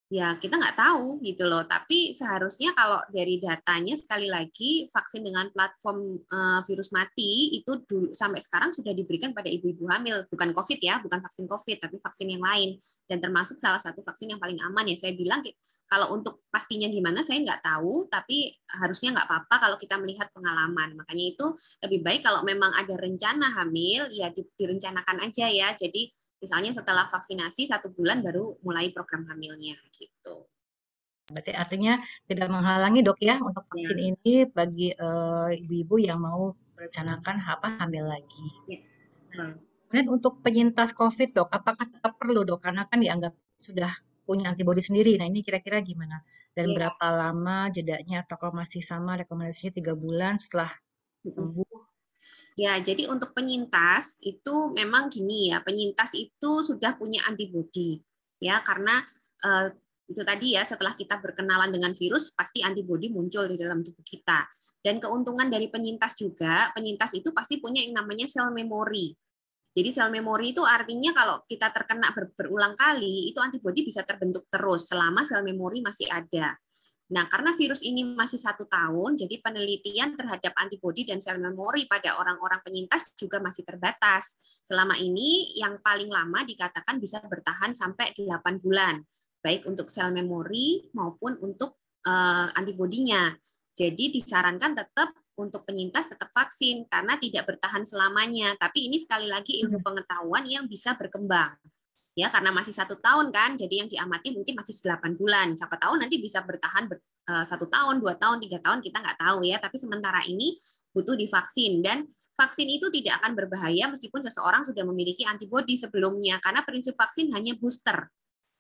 Ya, kita nggak tahu gitu loh. Tapi seharusnya kalau dari datanya sekali lagi vaksin dengan platform virus mati itu dulu sampai sekarang sudah diberikan pada ibu-ibu hamil, bukan COVID ya, bukan vaksin COVID, tapi vaksin yang lain. Dan termasuk salah satu vaksin yang paling aman ya. Saya bilang kalau untuk pastinya gimana saya nggak tahu, tapi harusnya nggak apa-apa kalau kita melihat pengalaman. Makanya itu lebih baik kalau memang ada rencana hamil ya direncanakan aja ya. Jadi misalnya setelah vaksinasi 1 bulan baru mulai program hamilnya gitu. Berarti artinya tidak menghalangi dok ya untuk vaksin ini bagi ibu-ibu yang mau merencanakan hamil lagi. Kemudian untuk penyintas COVID dok, apakah tetap perlu dok? Karena kan dianggap sudah punya antibodi sendiri. Nah ini kira-kira gimana? Dan berapa lama jedanya? Atau kalau masih sama rekomendasinya 3 bulan setelah sembuh? Ya, jadi untuk penyintas itu memang gini ya, penyintas itu sudah punya antibodi ya karena itu tadi ya setelah kita berkenalan dengan virus pasti antibodi muncul di dalam tubuh kita. Dan keuntungan dari penyintas juga, penyintas itu pasti punya yang namanya sel memori. Jadi sel memori itu artinya kalau kita terkena berulang kali itu antibodi bisa terbentuk terus selama sel memori masih ada. Nah, karena virus ini masih 1 tahun, jadi penelitian terhadap antibodi dan sel memori pada orang-orang penyintas juga masih terbatas. Selama ini yang paling lama dikatakan bisa bertahan sampai 8 bulan, baik untuk sel memori maupun untuk antibodinya. Jadi disarankan tetap untuk penyintas tetap vaksin karena tidak bertahan selamanya. Tapi ini sekali lagi ilmu pengetahuan yang bisa berkembang. Ya, karena masih 1 tahun kan, jadi yang diamati mungkin masih 8 bulan. Siapa tahu nanti bisa bertahan 1 tahun, 2 tahun, 3 tahun, kita nggak tahu ya. Tapi sementara ini butuh divaksin. Dan vaksin itu tidak akan berbahaya meskipun seseorang sudah memiliki antibodi sebelumnya. Karena prinsip vaksin hanya booster.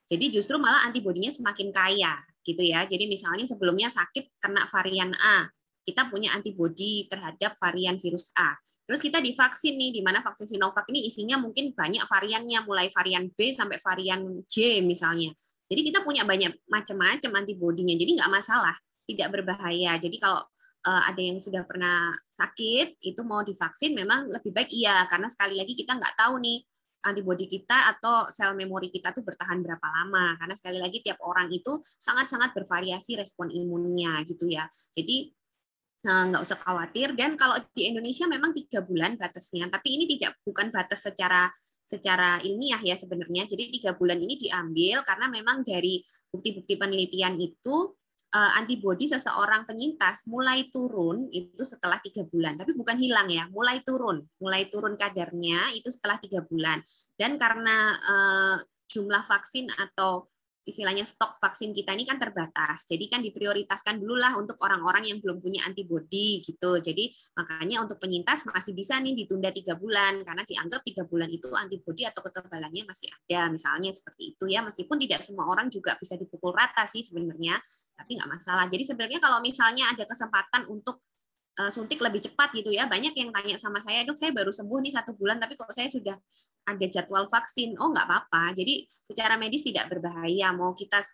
Jadi justru malah antibodinya semakin kaya. Gitu ya. Jadi misalnya sebelumnya sakit kena varian A, kita punya antibodi terhadap varian virus A. Terus kita divaksin nih, di mana vaksin Sinovac ini isinya mungkin banyak variannya, mulai varian B sampai varian J misalnya. Jadi kita punya banyak macam-macam antibodinya, jadi nggak masalah, tidak berbahaya. Jadi kalau ada yang sudah pernah sakit, itu mau divaksin memang lebih baik iya, karena sekali lagi kita nggak tahu nih antibodi kita atau sel memori kita tuh bertahan berapa lama, karena sekali lagi tiap orang itu sangat-sangat bervariasi respon imunnya gitu ya. Jadi nggak usah khawatir. Dan kalau di Indonesia memang 3 bulan batasnya, tapi ini bukan batas secara ilmiah ya sebenarnya. Jadi 3 bulan ini diambil karena memang dari bukti-bukti penelitian itu antibodi seseorang penyintas mulai turun itu setelah 3 bulan, tapi bukan hilang ya, mulai turun kadarnya itu setelah 3 bulan. Dan karena jumlah vaksin atau istilahnya stok vaksin kita ini kan terbatas, jadi kan diprioritaskan dulu lah untuk orang-orang yang belum punya antibodi gitu. Jadi makanya untuk penyintas masih bisa nih ditunda 3 bulan karena dianggap 3 bulan itu antibodi atau kekebalannya masih ada, misalnya seperti itu ya. Meskipun tidak semua orang juga bisa dipukul rata sih sebenarnya, tapi nggak masalah. Jadi sebenarnya kalau misalnya ada kesempatan untuk suntik lebih cepat gitu ya, banyak yang tanya sama saya, dok saya baru sembuh nih 1 bulan tapi kok saya sudah ada jadwal vaksin. Oh nggak apa-apa, jadi secara medis tidak berbahaya.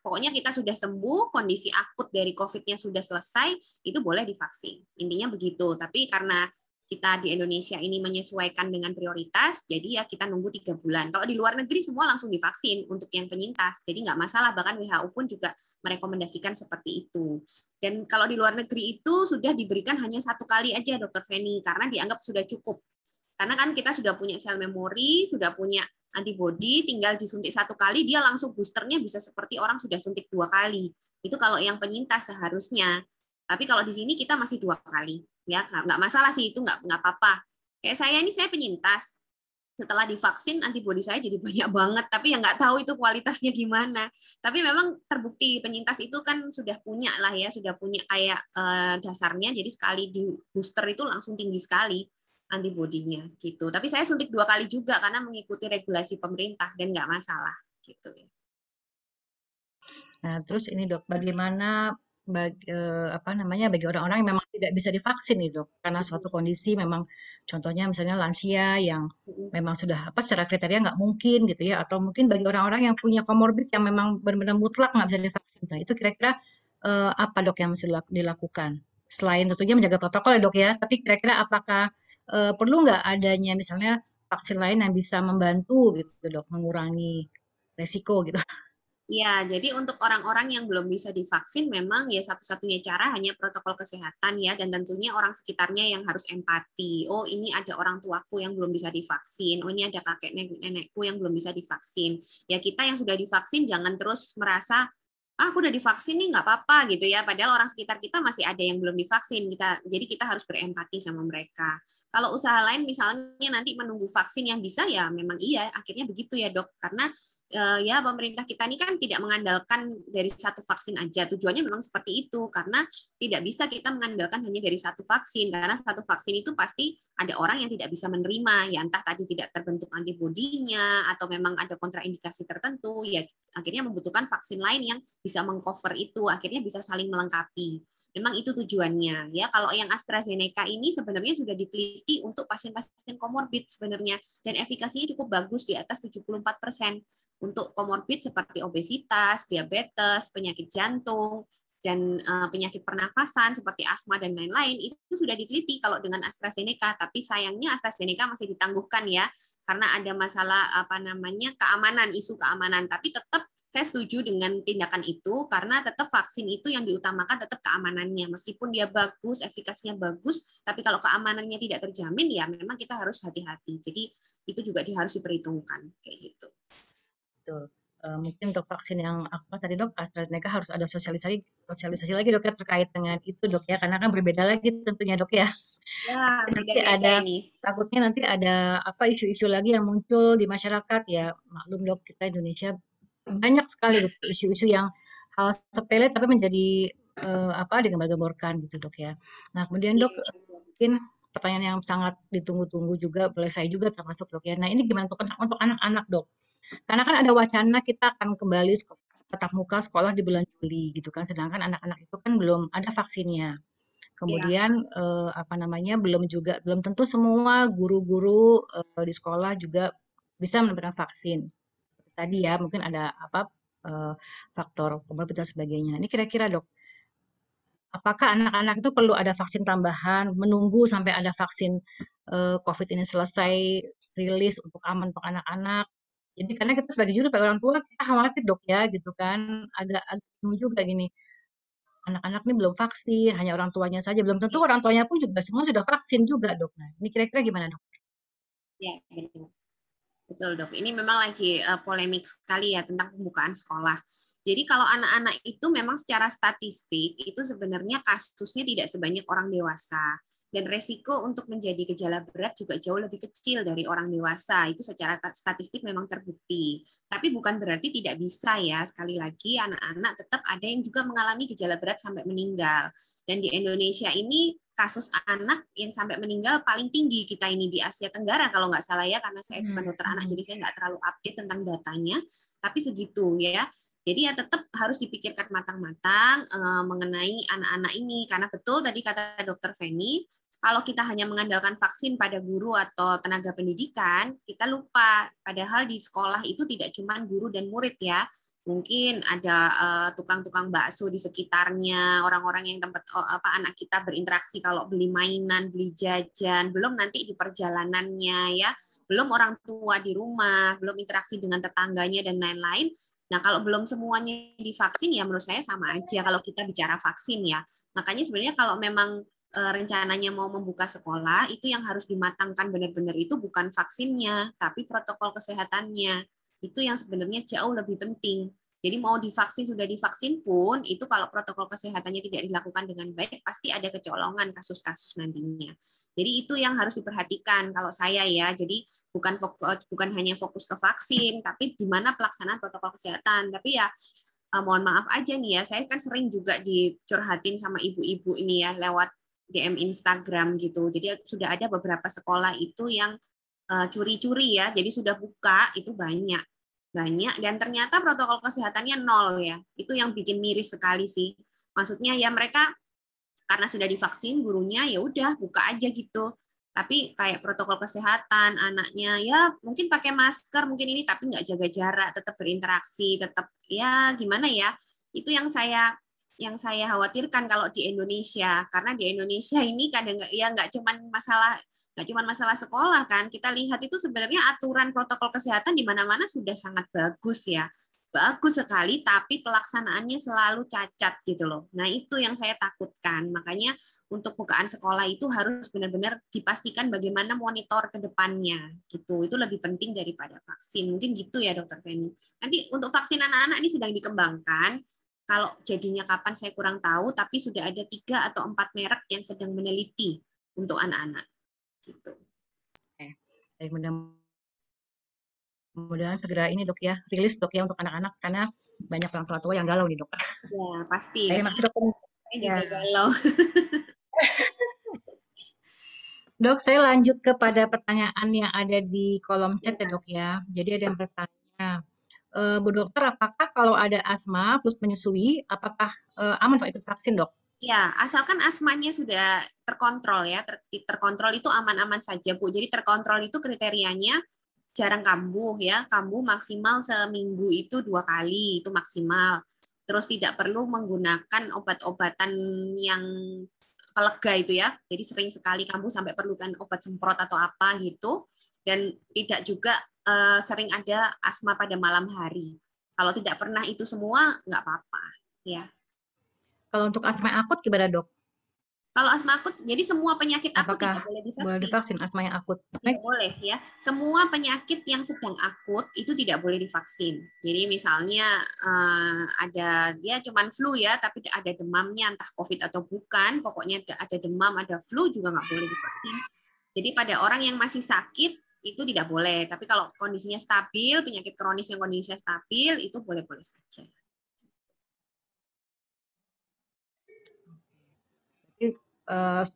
Pokoknya kita sudah sembuh, kondisi akut dari COVID-nya sudah selesai, itu boleh divaksin, intinya begitu. Tapi karena kita di Indonesia ini menyesuaikan dengan prioritas, jadi ya kita nunggu 3 bulan. Kalau di luar negeri semua langsung divaksin untuk yang penyintas, jadi nggak masalah. Bahkan WHO pun juga merekomendasikan seperti itu. Dan kalau di luar negeri itu sudah diberikan hanya 1 kali aja, Dokter Feni, karena dianggap sudah cukup. Karena kan kita sudah punya sel memori, sudah punya antibodi, tinggal disuntik 1 kali, dia langsung boosternya bisa seperti orang sudah suntik 2 kali. Itu kalau yang penyintas seharusnya. Tapi kalau di sini kita masih 2 kali. Ya nggak masalah sih, itu nggak apa-apa. Kayak saya penyintas, setelah divaksin antibodi saya jadi banyak banget, tapi ya nggak tahu itu kualitasnya gimana. Tapi memang terbukti penyintas itu kan sudah punya lah ya, sudah punya kayak dasarnya, jadi sekali di booster itu langsung tinggi sekali antibodinya gitu. Tapi saya suntik 2 kali juga karena mengikuti regulasi pemerintah dan nggak masalah gitu ya. Nah, terus ini dok, bagaimana bagi orang-orang yang memang tidak bisa divaksin nih dok, karena suatu kondisi memang, contohnya misalnya lansia yang memang sudah secara kriteria nggak mungkin gitu ya, atau mungkin bagi orang-orang yang punya komorbid yang memang benar-benar mutlak nggak bisa divaksin. Nah, itu kira-kira apa dok yang mesti dilakukan? Selain tentunya menjaga protokol ya dok ya, tapi kira-kira apakah perlu nggak adanya misalnya vaksin lain yang bisa membantu gitu dok, mengurangi resiko gitu? Ya, jadi untuk orang-orang yang belum bisa divaksin memang ya satu-satunya cara hanya protokol kesehatan ya, dan tentunya orang sekitarnya yang harus empati. Oh, ini ada orang tuaku yang belum bisa divaksin. Oh, ini ada kakek nenekku yang belum bisa divaksin. Ya kita yang sudah divaksin jangan terus merasa aku udah divaksin nih nggak apa-apa gitu ya. Padahal orang sekitar kita masih ada yang belum divaksin. Jadi kita harus berempati sama mereka. Kalau usaha lain misalnya nanti menunggu vaksin yang bisa ya memang iya akhirnya begitu ya dok. Karena ya pemerintah kita ini kan tidak mengandalkan dari satu vaksin aja. Tujuannya memang seperti itu karena tidak bisa kita mengandalkan hanya dari satu vaksin karena satu vaksin itu pasti ada orang yang tidak bisa menerima ya, entah tadi tidak terbentuk antibodinya atau memang ada kontraindikasi tertentu ya, akhirnya membutuhkan vaksin lain yang bisa mengcover itu, akhirnya bisa saling melengkapi. Memang itu tujuannya ya. Kalau yang AstraZeneca ini sebenarnya sudah diteliti untuk pasien-pasien komorbid sebenarnya dan efikasinya cukup bagus di atas 74% untuk komorbid seperti obesitas, diabetes, penyakit jantung dan penyakit pernafasan seperti asma dan lain-lain. Itu sudah diteliti kalau dengan AstraZeneca, tapi sayangnya AstraZeneca masih ditangguhkan ya karena ada masalah keamanan, isu keamanan, tapi tetap saya setuju dengan tindakan itu karena tetap vaksin itu yang diutamakan tetap keamanannya. Meskipun dia bagus, efikasinya bagus, tapi kalau keamanannya tidak terjamin ya memang kita harus hati-hati. Jadi itu juga harus diperhitungkan kayak gitu. Betul. Mungkin untuk vaksin yang tadi dok, AstraZeneca harus ada sosialisasi lagi dok ya terkait dengan itu dok ya, karena kan berbeda lagi tentunya dok ya. Ya, Nanti takutnya nanti ada isu-isu lagi yang muncul di masyarakat ya. Maklum dok, kita Indonesia banyak sekali gitu, isu-isu yang hal sepele tapi menjadi digembar-gemborkan gitu dok ya. Nah kemudian dok, mungkin pertanyaan yang sangat ditunggu-tunggu juga oleh saya juga termasuk dok ya. Nah ini gimana untuk anak-anak dok? Karena kan ada wacana kita akan kembali tatap muka sekolah di bulan Juli gitu kan, sedangkan anak-anak itu kan belum ada vaksinnya. Kemudian belum tentu semua guru-guru di sekolah juga bisa mendapatkan vaksin. Tadi ya mungkin ada faktor komorbid dan sebagainya. Ini kira-kira dok, apakah anak-anak itu perlu ada vaksin tambahan, menunggu sampai ada vaksin COVID ini selesai rilis untuk aman untuk anak-anak? Jadi karena kita sebagai juru, sebagai orang tua kita khawatir dok ya gitu kan, agak bingung juga gini. Anak-anak ini belum vaksin, hanya orang tuanya saja. Belum tentu orang tuanya pun juga semua sudah vaksin juga, dok. Nah, ini kira-kira gimana, dok? Ya, betul dok. Ini memang lagi polemik sekali ya tentang pembukaan sekolah. Jadi kalau anak-anak itu memang secara statistik itu sebenarnya kasusnya tidak sebanyak orang dewasa. Dan resiko untuk menjadi gejala berat juga jauh lebih kecil dari orang dewasa. Itu secara statistik memang terbukti. Tapi bukan berarti tidak bisa ya. Sekali lagi anak-anak tetap ada yang juga mengalami gejala berat sampai meninggal. Dan di Indonesia ini kasus anak yang sampai meninggal paling tinggi kita ini di Asia Tenggara kalau nggak salah ya, karena saya bukan dokter anak jadi saya nggak terlalu update tentang datanya, tapi segitu ya. Jadi ya tetap harus dipikirkan matang-matang mengenai anak-anak ini, karena betul tadi kata Dokter Feni, kalau kita hanya mengandalkan vaksin pada guru atau tenaga pendidikan, kita lupa. Padahal di sekolah itu tidak cuma guru dan murid ya. Mungkin ada tukang-tukang bakso di sekitarnya, orang-orang yang tempat anak kita berinteraksi kalau beli mainan, beli jajan, belum nanti di perjalanannya ya, belum orang tua di rumah, belum interaksi dengan tetangganya dan lain-lain. Nah, kalau belum semuanya divaksin ya menurut saya sama aja kalau kita bicara vaksin ya. Makanya sebenarnya kalau memang rencananya mau membuka sekolah, itu yang harus dimatangkan benar-benar itu bukan vaksinnya, tapi protokol kesehatannya. Itu yang sebenarnya jauh lebih penting. Jadi mau divaksin, sudah divaksin pun, itu kalau protokol kesehatannya tidak dilakukan dengan baik, pasti ada kecolongan kasus-kasus nantinya. Jadi itu yang harus diperhatikan kalau saya ya. Jadi bukan hanya fokus ke vaksin, tapi di mana pelaksanaan protokol kesehatan. Tapi ya mohon maaf aja nih ya, saya kan sering juga dicurhatin sama ibu-ibu ini ya lewat DM Instagram gitu. Jadi sudah ada beberapa sekolah itu yang curi-curi ya. Jadi sudah buka itu banyak dan ternyata protokol kesehatannya nol ya. Itu yang bikin miris sekali sih. Maksudnya ya mereka karena sudah divaksin gurunya ya udah buka aja gitu. Tapi kayak protokol kesehatan anaknya ya mungkin pakai masker mungkin ini tapi nggak jaga jarak, tetap berinteraksi, tetap ya gimana ya. Itu yang saya khawatirkan kalau di Indonesia, karena di Indonesia ini kadang ya nggak cuma masalah sekolah kan, kita lihat itu sebenarnya aturan protokol kesehatan di mana-mana sudah sangat bagus ya, bagus sekali, tapi pelaksanaannya selalu cacat gitu loh. Nah itu yang saya takutkan, makanya untuk bukaan sekolah itu harus benar-benar dipastikan bagaimana monitor ke depannya gitu, itu lebih penting daripada vaksin. Mungkin gitu ya Dokter Feni. Nanti untuk vaksin anak-anak ini sedang dikembangkan. Kalau jadinya kapan saya kurang tahu, tapi sudah ada 3 atau 4 merek yang sedang meneliti untuk anak-anak. Gitu. Baik, mudah-mudahan segera ini dok ya, rilis dok ya untuk anak-anak, karena banyak orang tua yang galau nih dok. Ya, pasti. Terima kasih dokter. Saya juga galau. Dok, saya lanjut kepada pertanyaan yang ada di kolom chat ya dok ya. Jadi ada yang bertanya, Bu Dokter, apakah kalau ada asma plus menyusui, apakah aman kalau itu vaksin, dok? Ya, asalkan asmanya sudah terkontrol ya, terkontrol itu aman-aman saja, Bu. Jadi terkontrol itu kriterianya jarang kambuh ya, kambuh maksimal seminggu itu 2 kali, itu maksimal. Terus tidak perlu menggunakan obat-obatan yang pelega itu ya, jadi sering sekali kambuh sampai perlukan obat semprot atau apa gitu, dan tidak juga sering ada asma pada malam hari. Kalau tidak pernah itu semua, nggak apa-apa. Ya. Kalau untuk asma akut gimana dok? Kalau asma akut, jadi semua penyakit akut apakah tidak boleh divaksin. Boleh divaksin asma yang akut? Tidak boleh ya. Semua penyakit yang sedang akut itu tidak boleh divaksin. Jadi misalnya ada dia cuman flu ya, tapi ada demamnya entah COVID atau bukan, pokoknya ada demam, ada flu juga nggak boleh divaksin. Jadi pada orang yang masih sakit itu tidak boleh. Tapi kalau kondisinya stabil, penyakit kronis yang kondisinya stabil, itu boleh-boleh saja.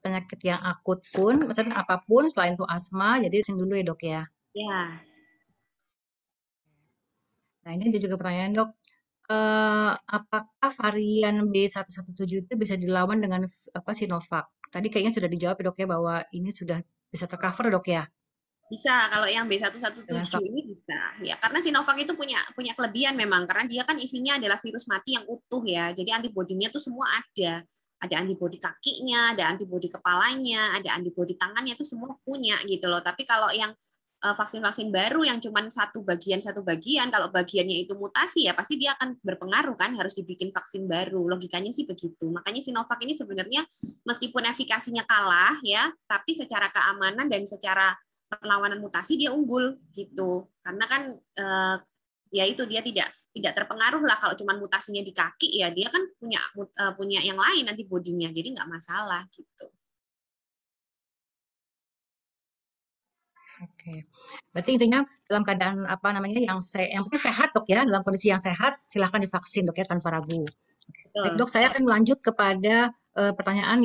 Penyakit yang akut pun, misalnya apapun selain itu asma, jadi vaksin dulu ya dok ya? Ya. Nah ini ada juga pertanyaan dok, apakah varian B117 itu bisa dilawan dengan Sinovac? Tadi kayaknya sudah dijawab ya dok ya, bahwa ini sudah bisa tercover dok ya Bisa, kalau yang dengan B117 ini bisa. Ya, karena Sinovac itu punya kelebihan memang, karena dia kan isinya adalah virus mati yang utuh ya. Jadi antibodinya tuh semua ada. Ada antibodi kakinya, ada antibodi kepalanya, ada antibodi tangannya, itu semua punya gitu loh. Tapi kalau yang vaksin-vaksin baru yang cuma satu bagian, kalau bagiannya itu mutasi ya pasti dia akan berpengaruh kan, harus dibikin vaksin baru. Logikanya sih begitu. Makanya Sinovac ini sebenarnya meskipun efikasinya kalah ya, tapi secara keamanan dan secara perlawanan mutasi dia unggul gitu. Karena kan ya itu dia tidak terpengaruh lah kalau cuma mutasinya di kaki ya dia kan punya yang lain antibodinya, jadi nggak masalah gitu. Oke, berarti intinya dalam keadaan yang penting sehat dok ya, dalam kondisi yang sehat silahkan divaksin dok ya tanpa ragu. Baik dok, saya akan melanjut kepada pertanyaan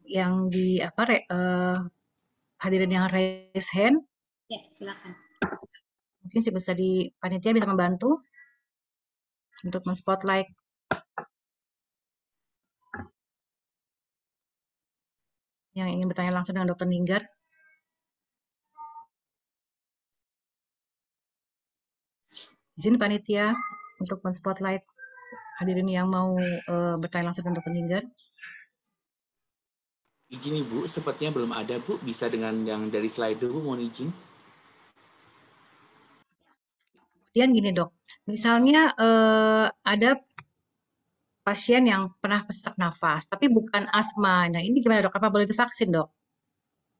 yang di hadirin yang raise hand. Ya, silakan. Mungkin bisa panitia bisa membantu untuk men-spotlight. Yang ingin bertanya langsung dengan Dr. Ninggar. Izin panitia untuk men-spotlight hadirin yang mau bertanya langsung dengan Dr. Ninggar. Gini Bu, sepertinya belum ada Bu. Bisa dengan yang dari slide Bu, mohon izin. Kemudian gini dok, misalnya ada pasien yang pernah sesak nafas, tapi bukan asma. Nah ini gimana dok? Apa boleh divaksin dok?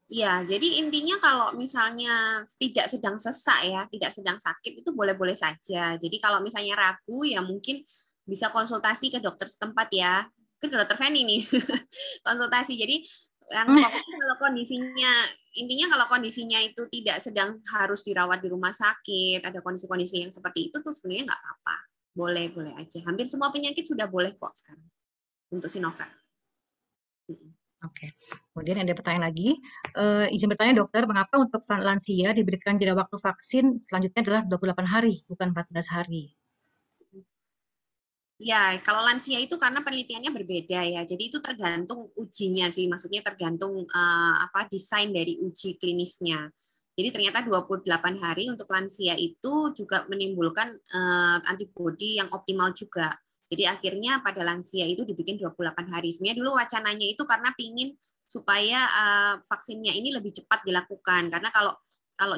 Iya, jadi intinya kalau misalnya tidak sedang sesak ya, tidak sedang sakit itu boleh-boleh saja. Jadi kalau misalnya ragu ya mungkin bisa konsultasi ke dokter setempat ya. Ke dokter Feni nih. Konsultasi. Jadi yang pokoknya kalau kondisinya intinya kalau kondisinya itu tidak sedang harus dirawat di rumah sakit, ada kondisi-kondisi yang seperti itu tuh sebenarnya nggak apa-apa. Boleh-boleh aja. Hampir semua penyakit sudah boleh kok sekarang untuk Sinovac. Oke, kemudian ada pertanyaan lagi. Izin bertanya dokter, mengapa untuk lansia diberikan jeda waktu vaksin selanjutnya adalah 28 hari, bukan 14 hari? Ya, kalau lansia itu karena penelitiannya berbeda ya. Jadi itu tergantung ujinya sih, maksudnya tergantung desain dari uji klinisnya. Jadi ternyata 28 hari untuk lansia itu juga menimbulkan antibodi yang optimal juga. Jadi akhirnya pada lansia itu dibikin 28 hari. Sebenarnya dulu wacananya itu karena pingin supaya vaksinnya ini lebih cepat dilakukan. Karena kalau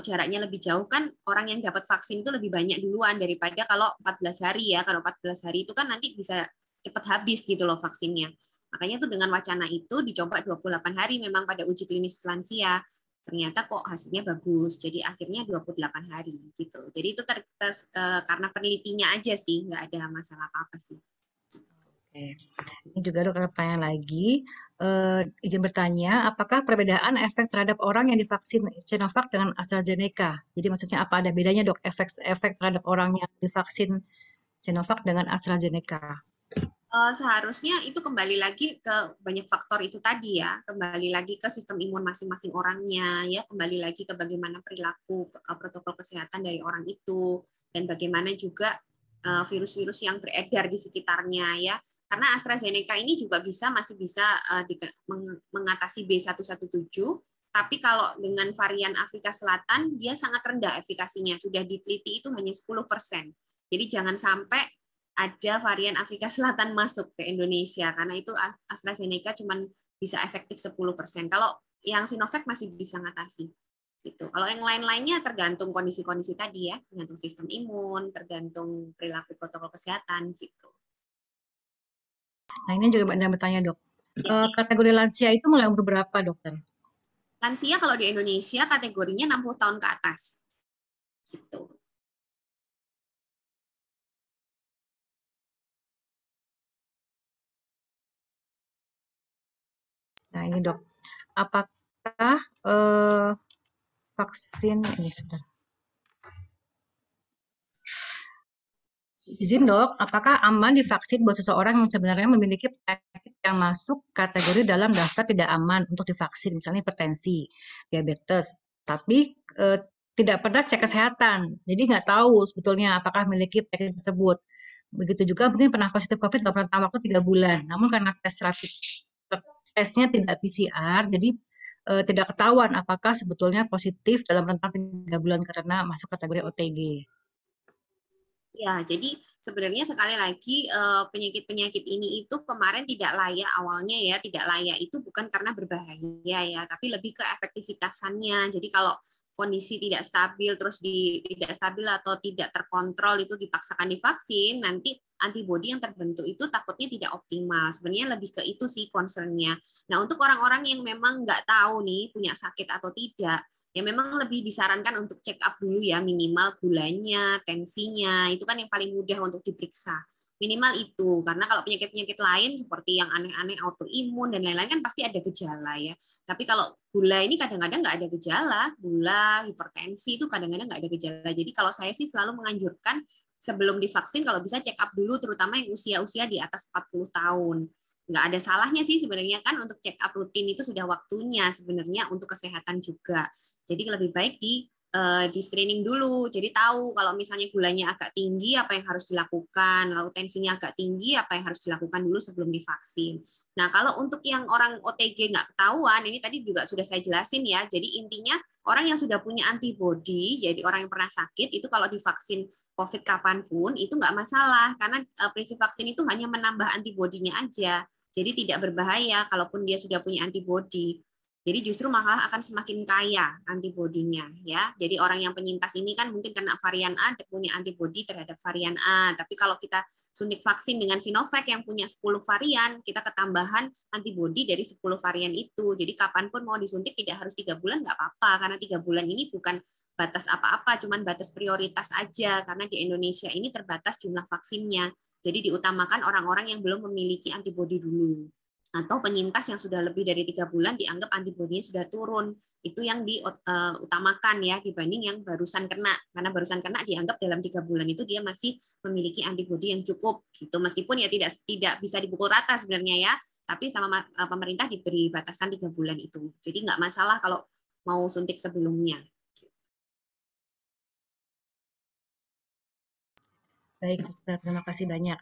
jaraknya lebih jauh kan orang yang dapat vaksin itu lebih banyak duluan daripada kalau 14 hari ya. Kalau 14 hari itu kan nanti bisa cepat habis gitu loh vaksinnya. Makanya tuh dengan wacana itu dicoba 28 hari memang pada uji klinis lansia. Ternyata kok hasilnya bagus. Jadi akhirnya 28 hari gitu. Jadi itu karena penelitinya aja sih, nggak ada masalah apa-apa sih. Oke. Ini juga dok ada pertanyaan lagi. Izin bertanya, apakah perbedaan efek terhadap orang yang divaksin Sinovac dengan AstraZeneca? Jadi maksudnya apa ada bedanya dok efek terhadap orang yang divaksin Sinovac dengan AstraZeneca? Seharusnya itu kembali lagi ke banyak faktor itu tadi ya, kembali lagi ke sistem imun masing-masing orangnya ya, kembali lagi ke bagaimana perilaku protokol kesehatan dari orang itu dan bagaimana juga virus-virus yang beredar di sekitarnya ya. Karena AstraZeneca ini juga masih bisa mengatasi B117, tapi kalau dengan varian Afrika Selatan dia sangat rendah efikasinya, sudah diteliti itu hanya 10%. Jadi jangan sampai ada varian Afrika Selatan masuk ke Indonesia karena itu AstraZeneca cuma bisa efektif 10%. Kalau yang Sinovac masih bisa ngatasi. Gitu. Kalau yang lain-lainnya tergantung kondisi-kondisi tadi ya, tergantung sistem imun, tergantung perilaku protokol kesehatan gitu. Nah, ini juga ada yang bertanya, Dok. Kategori lansia itu mulai umur berapa, Dokter? Lansia kalau di Indonesia kategorinya 60 tahun ke atas. Gitu. Nah, ini Dok, apakah vaksin ini sebentar. Izin Dok, apakah aman divaksin buat seseorang yang sebenarnya memiliki penyakit yang masuk kategori dalam daftar tidak aman untuk divaksin, misalnya hipertensi, diabetes, tapi tidak pernah cek kesehatan, jadi nggak tahu sebetulnya apakah memiliki penyakit tersebut. Begitu juga mungkin pernah positif COVID dalam rentang waktu 3 bulan. Namun karena tesnya tidak PCR, jadi tidak ketahuan apakah sebetulnya positif dalam rentang 3 bulan karena masuk kategori OTG. Ya, jadi sebenarnya sekali lagi penyakit-penyakit ini itu kemarin tidak layak awalnya ya, tidak layak itu bukan karena berbahaya ya, tapi lebih ke efektivitasannya. Jadi kalau kondisi tidak stabil tidak stabil atau tidak terkontrol itu dipaksakan divaksin, nanti antibodi yang terbentuk itu takutnya tidak optimal. Sebenarnya lebih ke itu sih concern-nya. Nah, untuk orang-orang yang memang nggak tahu nih punya sakit atau tidak, ya memang lebih disarankan untuk check up dulu ya, minimal gulanya, tensinya, itu kan yang paling mudah untuk diperiksa. Minimal itu, karena kalau penyakit-penyakit lain seperti yang aneh-aneh autoimun dan lain-lain kan pasti ada gejala ya. Tapi kalau gula ini kadang-kadang nggak ada gejala, gula, hipertensi itu kadang-kadang nggak ada gejala. Jadi kalau saya sih selalu menganjurkan sebelum divaksin kalau bisa check up dulu, terutama yang usia-usia di atas 40 tahun. Nggak ada salahnya sih sebenarnya kan untuk check up rutin itu sudah waktunya sebenarnya untuk kesehatan juga. Jadi lebih baik di screening dulu. Jadi tahu kalau misalnya gulanya agak tinggi apa yang harus dilakukan, lalu tensinya agak tinggi apa yang harus dilakukan dulu sebelum divaksin. Nah, kalau untuk yang orang OTG nggak ketahuan, ini tadi juga sudah saya jelasin ya. Jadi intinya orang yang sudah punya antibodi, jadi orang yang pernah sakit itu kalau divaksin COVID kapanpun itu nggak masalah karena prinsip vaksin itu hanya menambah antibodinya aja. Jadi tidak berbahaya kalaupun dia sudah punya antibodi. Jadi justru malah akan semakin kaya antibodinya ya. Jadi orang yang penyintas ini kan mungkin kena varian A punya antibodi terhadap varian A. Tapi kalau kita suntik vaksin dengan Sinovac yang punya 10 varian, kita ketambahan antibodi dari 10 varian itu. Jadi kapanpun mau disuntik tidak harus 3 bulan nggak apa-apa karena 3 bulan ini bukan batas apa-apa, cuman batas prioritas aja karena di Indonesia ini terbatas jumlah vaksinnya. Jadi diutamakan orang-orang yang belum memiliki antibodi dulu. Atau penyintas yang sudah lebih dari 3 bulan dianggap antibodinya sudah turun. Itu yang diutamakan ya dibanding yang barusan kena. Karena barusan kena dianggap dalam 3 bulan itu dia masih memiliki antibodi yang cukup. Gitu. Meskipun ya tidak bisa dipukul rata sebenarnya ya. Tapi sama pemerintah diberi batasan 3 bulan itu. Jadi nggak masalah kalau mau suntik sebelumnya. Baik, dokter. Terima kasih banyak.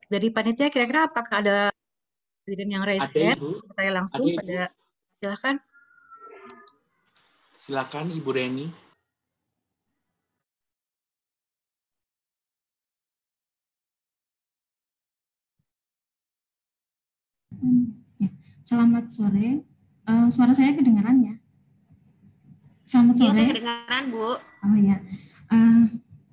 Dari panitia kira-kira apakah ada yang raise Ada hand? Ibu. Saya langsung Ada, Ibu. pada silakan. Silakan Ibu Reni. Ya. Selamat sore. Suara saya kedengaran ya? Selamat sore. Iya, kedengaran, Bu. Oh ya.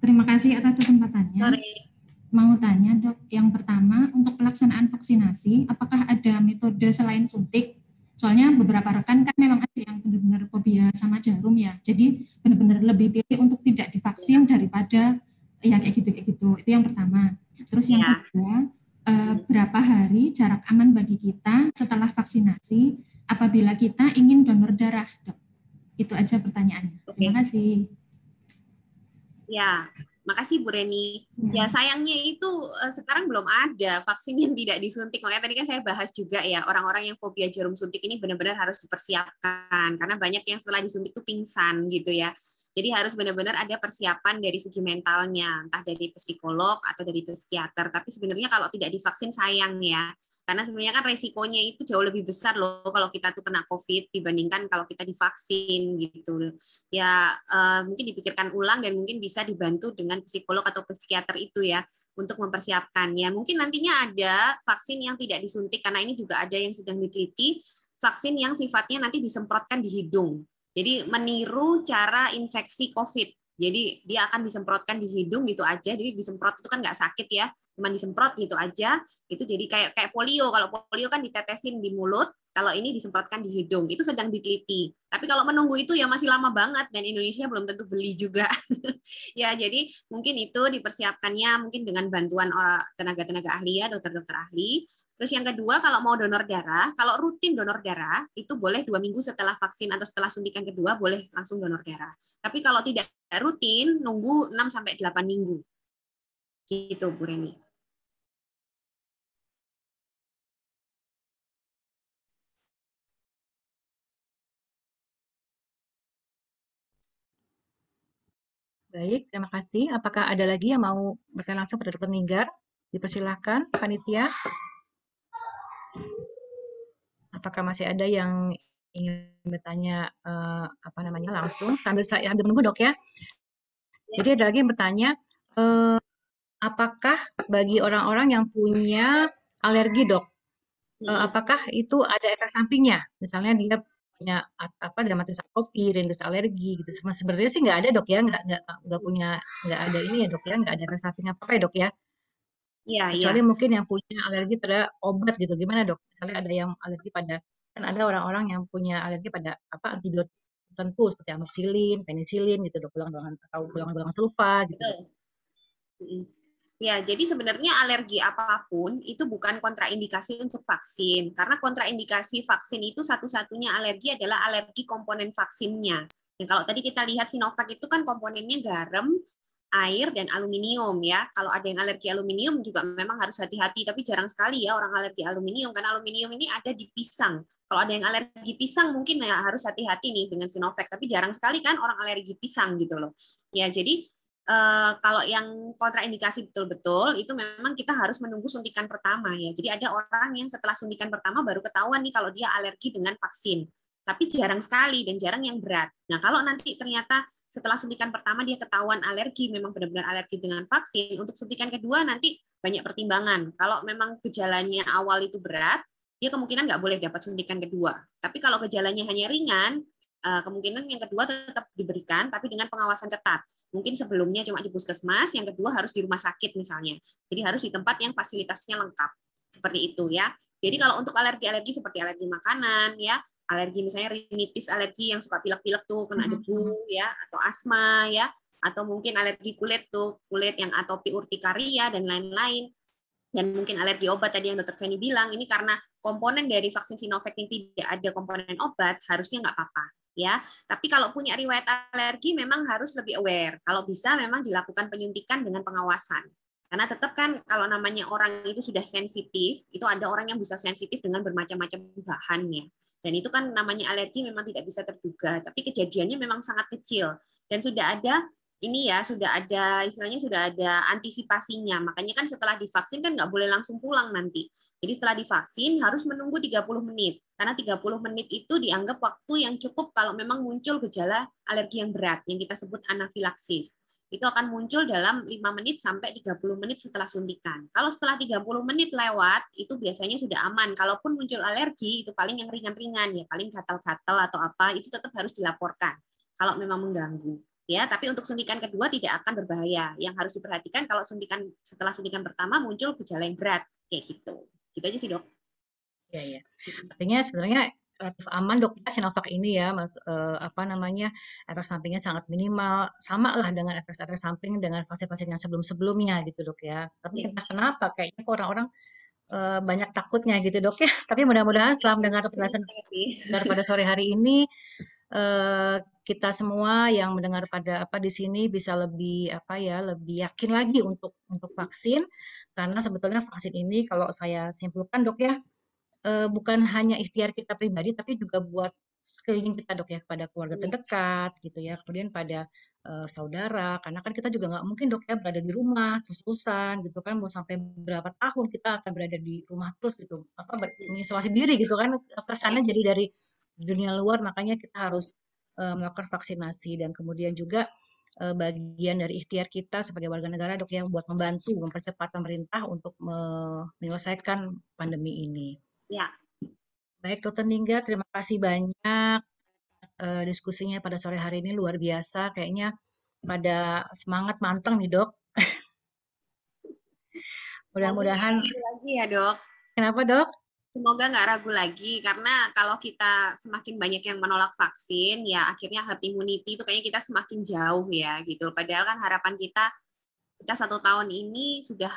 Terima kasih atas kesempatannya. Sore. Mau tanya dok, yang pertama untuk pelaksanaan vaksinasi, apakah ada metode selain suntik? Soalnya beberapa rekan kan memang ada yang benar-benar fobia sama jarum ya, jadi benar-benar lebih pilih untuk tidak divaksin daripada ya kayak gitu. Itu yang pertama. Terus yang kedua, berapa hari jarak aman bagi kita setelah vaksinasi apabila kita ingin donor darah, dok? Itu aja pertanyaannya. Terima kasih. Ya, makasih Bu Reni. Ya sayangnya itu sekarang belum ada vaksin yang tidak disuntik. Makanya tadi kan saya bahas juga ya, orang-orang yang fobia jarum suntik ini benar-benar harus dipersiapkan. Karena banyak yang setelah disuntik itu pingsan gitu ya. Jadi harus benar-benar ada persiapan dari segi mentalnya, entah dari psikolog atau dari psikiater. Tapi sebenarnya kalau tidak divaksin sayang ya. Karena sebenarnya kan resikonya itu jauh lebih besar loh kalau kita tuh kena COVID dibandingkan kalau kita divaksin gitu. Ya mungkin dipikirkan ulang dan mungkin bisa dibantu dengan psikolog atau psikiater itu ya untuk mempersiapkannya. Mungkin nantinya ada vaksin yang tidak disuntik karena ini juga ada yang sedang diteliti, vaksin yang sifatnya nanti disemprotkan di hidung. Jadi meniru cara infeksi COVID. Jadi dia akan disemprotkan di hidung gitu aja. Jadi disemprot itu kan nggak sakit ya, cuma disemprot gitu aja. Itu jadi kayak polio. Kalau polio kan ditetesin di mulut, kalau ini disemprotkan di hidung. Itu sedang diteliti. Tapi kalau menunggu itu ya masih lama banget dan Indonesia belum tentu beli juga. Ya, jadi mungkin itu dipersiapkannya mungkin dengan bantuan tenaga-tenaga ahli ya, dokter-dokter ahli. Terus yang kedua, kalau mau donor darah, kalau rutin donor darah, itu boleh 2 minggu setelah vaksin atau setelah suntikan kedua, boleh langsung donor darah. Tapi kalau tidak rutin, nunggu 6-8 minggu. Gitu, Bu Reni. Baik, terima kasih. Apakah ada lagi yang mau bertanya langsung pada Dr. Ninggar? Dipersilahkan, panitia. Apakah masih ada yang ingin bertanya langsung sambil menunggu dok ya. Jadi ada lagi yang bertanya, apakah bagi orang-orang yang punya alergi dok, apakah itu ada efek sampingnya? Misalnya dia punya dermatitis atopi, rinitis alergi gitu. Sebenarnya sih nggak ada dok ya, nggak ada ini ya dok ya, nggak ada efek samping apa ya dok ya. Iya, Kecuali iya. mungkin yang punya alergi terhadap obat gitu. Gimana dok? Misalnya ada yang alergi pada, kan ada orang-orang yang punya alergi pada antibiotik tertentu seperti amoxicillin, penicillin gitu dok, golongan sulfa gitu. Betul. Ya, jadi sebenarnya alergi apapun itu bukan kontraindikasi untuk vaksin. Karena kontraindikasi vaksin itu satu-satunya alergi adalah alergi komponen vaksinnya. Dan kalau tadi kita lihat Sinovac itu kan komponennya garam, air, dan aluminium ya. Kalau ada yang alergi aluminium juga memang harus hati-hati, tapi jarang sekali ya orang alergi aluminium, karena aluminium ini ada di pisang. Kalau ada yang alergi pisang mungkin ya harus hati-hati nih dengan Sinovac, tapi jarang sekali kan orang alergi pisang gitu loh. Ya, jadi kalau yang kontraindikasi betul-betul itu memang kita harus menunggu suntikan pertama ya. Jadi ada orang yang setelah suntikan pertama baru ketahuan nih kalau dia alergi dengan vaksin. Tapi jarang sekali dan jarang yang berat. Nah, kalau nanti ternyata setelah suntikan pertama dia ketahuan alergi, memang benar-benar alergi dengan vaksin, untuk suntikan kedua nanti banyak pertimbangan. Kalau memang gejalanya awal itu berat, dia kemungkinan nggak boleh dapat suntikan kedua. Tapi kalau gejalanya hanya ringan, kemungkinan yang kedua tetap diberikan, tapi dengan pengawasan ketat. Mungkin sebelumnya cuma di puskesmas, yang kedua harus di rumah sakit misalnya. Jadi harus di tempat yang fasilitasnya lengkap. Seperti itu ya. Jadi kalau untuk alergi-alergi seperti alergi makanan ya, alergi misalnya rinitis alergi yang suka pilek-pilek tuh kena debu ya, atau asma ya, atau mungkin alergi kulit tuh, kulit yang atopi urtikaria dan lain-lain. Dan mungkin alergi obat tadi yang Dr. Feni bilang, ini karena komponen dari vaksin Sinovac ini tidak ada komponen obat, harusnya nggak apa-apa. Ya, tapi kalau punya riwayat alergi memang harus lebih aware. Kalau bisa memang dilakukan penyuntikan dengan pengawasan. Karena tetap kan kalau namanya orang itu sudah sensitif, itu ada orang yang bisa sensitif dengan bermacam-macam bahannya. Dan itu kan namanya alergi memang tidak bisa terduga, tapi kejadiannya memang sangat kecil. Dan sudah ada istilahnya sudah ada antisipasinya. Makanya kan setelah divaksin kan nggak boleh langsung pulang nanti. Jadi setelah divaksin harus menunggu 30 menit. Karena 30 menit itu dianggap waktu yang cukup kalau memang muncul gejala alergi yang berat, yang kita sebut anafilaksis. Itu akan muncul dalam 5 menit sampai 30 menit setelah suntikan. Kalau setelah 30 menit lewat, itu biasanya sudah aman. Kalaupun muncul alergi, itu paling yang ringan-ringan, ya paling gatal-gatal atau apa, itu tetap harus dilaporkan kalau memang mengganggu. Ya, tapi untuk suntikan kedua tidak akan berbahaya. Yang harus diperhatikan kalau setelah suntikan pertama muncul gejala yang berat, kayak gitu. Gitu aja sih, Dok. Ya. Artinya sebenarnya relatif aman dok ya Sinovac ini ya, efek sampingnya sangat minimal, sama lah dengan efek samping dengan vaksin-vaksin yang sebelum-sebelumnya gitu dok ya. Tapi entah kenapa kayaknya orang-orang banyak takutnya gitu dok ya. Tapi mudah-mudahan setelah mendengar penjelasan pada sore hari ini, kita semua yang mendengar pada di sini bisa lebih lebih yakin lagi untuk vaksin, karena sebetulnya vaksin ini kalau saya simpulkan dok ya, bukan hanya ikhtiar kita pribadi tapi juga buat sekeliling kita dok ya, kepada keluarga terdekat gitu ya, kemudian pada saudara, karena kan kita juga nggak mungkin dok ya berada di rumah terus-terusan gitu kan, mau sampai berapa tahun kita akan berada di rumah terus gitu, mengisolasi diri gitu kan, kesannya jadi dari dunia luar. Makanya kita harus melakukan vaksinasi, dan kemudian juga bagian dari ikhtiar kita sebagai warga negara dok ya, buat membantu mempercepat pemerintah untuk menyelesaikan pandemi ini. Ya. Baik Dokter Ninggar, terima kasih banyak diskusinya pada sore hari ini, luar biasa, kayaknya pada semangat manteng nih dok. Mudah-mudahan lagi ya dok. Kenapa dok? Semoga nggak ragu lagi, karena kalau kita semakin banyak yang menolak vaksin, ya akhirnya herd immunity itu kayaknya kita semakin jauh ya gitu. Padahal kan harapan kita 1 tahun ini sudah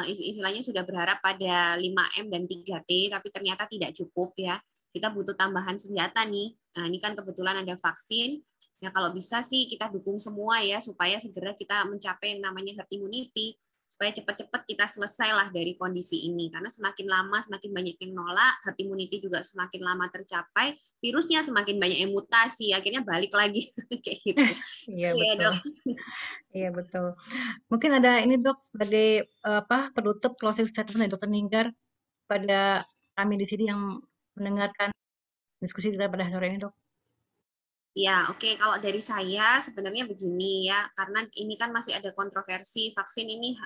istilahnya sudah berharap pada 5M dan 3T, tapi ternyata tidak cukup ya. Kita butuh tambahan senjata nih. Nah, ini kan kebetulan ada vaksin. Ya kalau bisa sih kita dukung semua ya supaya segera kita mencapai yang namanya herd immunity, supaya cepat-cepat kita selesailah dari kondisi ini. Karena semakin lama semakin banyak yang nolak, herd immunity juga semakin lama tercapai, virusnya semakin banyak yang mutasi, akhirnya balik lagi kayak gitu. Iya Iya, betul. Dok. Iya betul. Mungkin ada ini dok sebagai penutup closing statement dari Dokter Ninggar pada kami di sini yang mendengarkan diskusi kita pada sore ini dok. Ya, oke. Kalau dari saya sebenarnya begini ya, karena ini kan masih ada kontroversi vaksin ini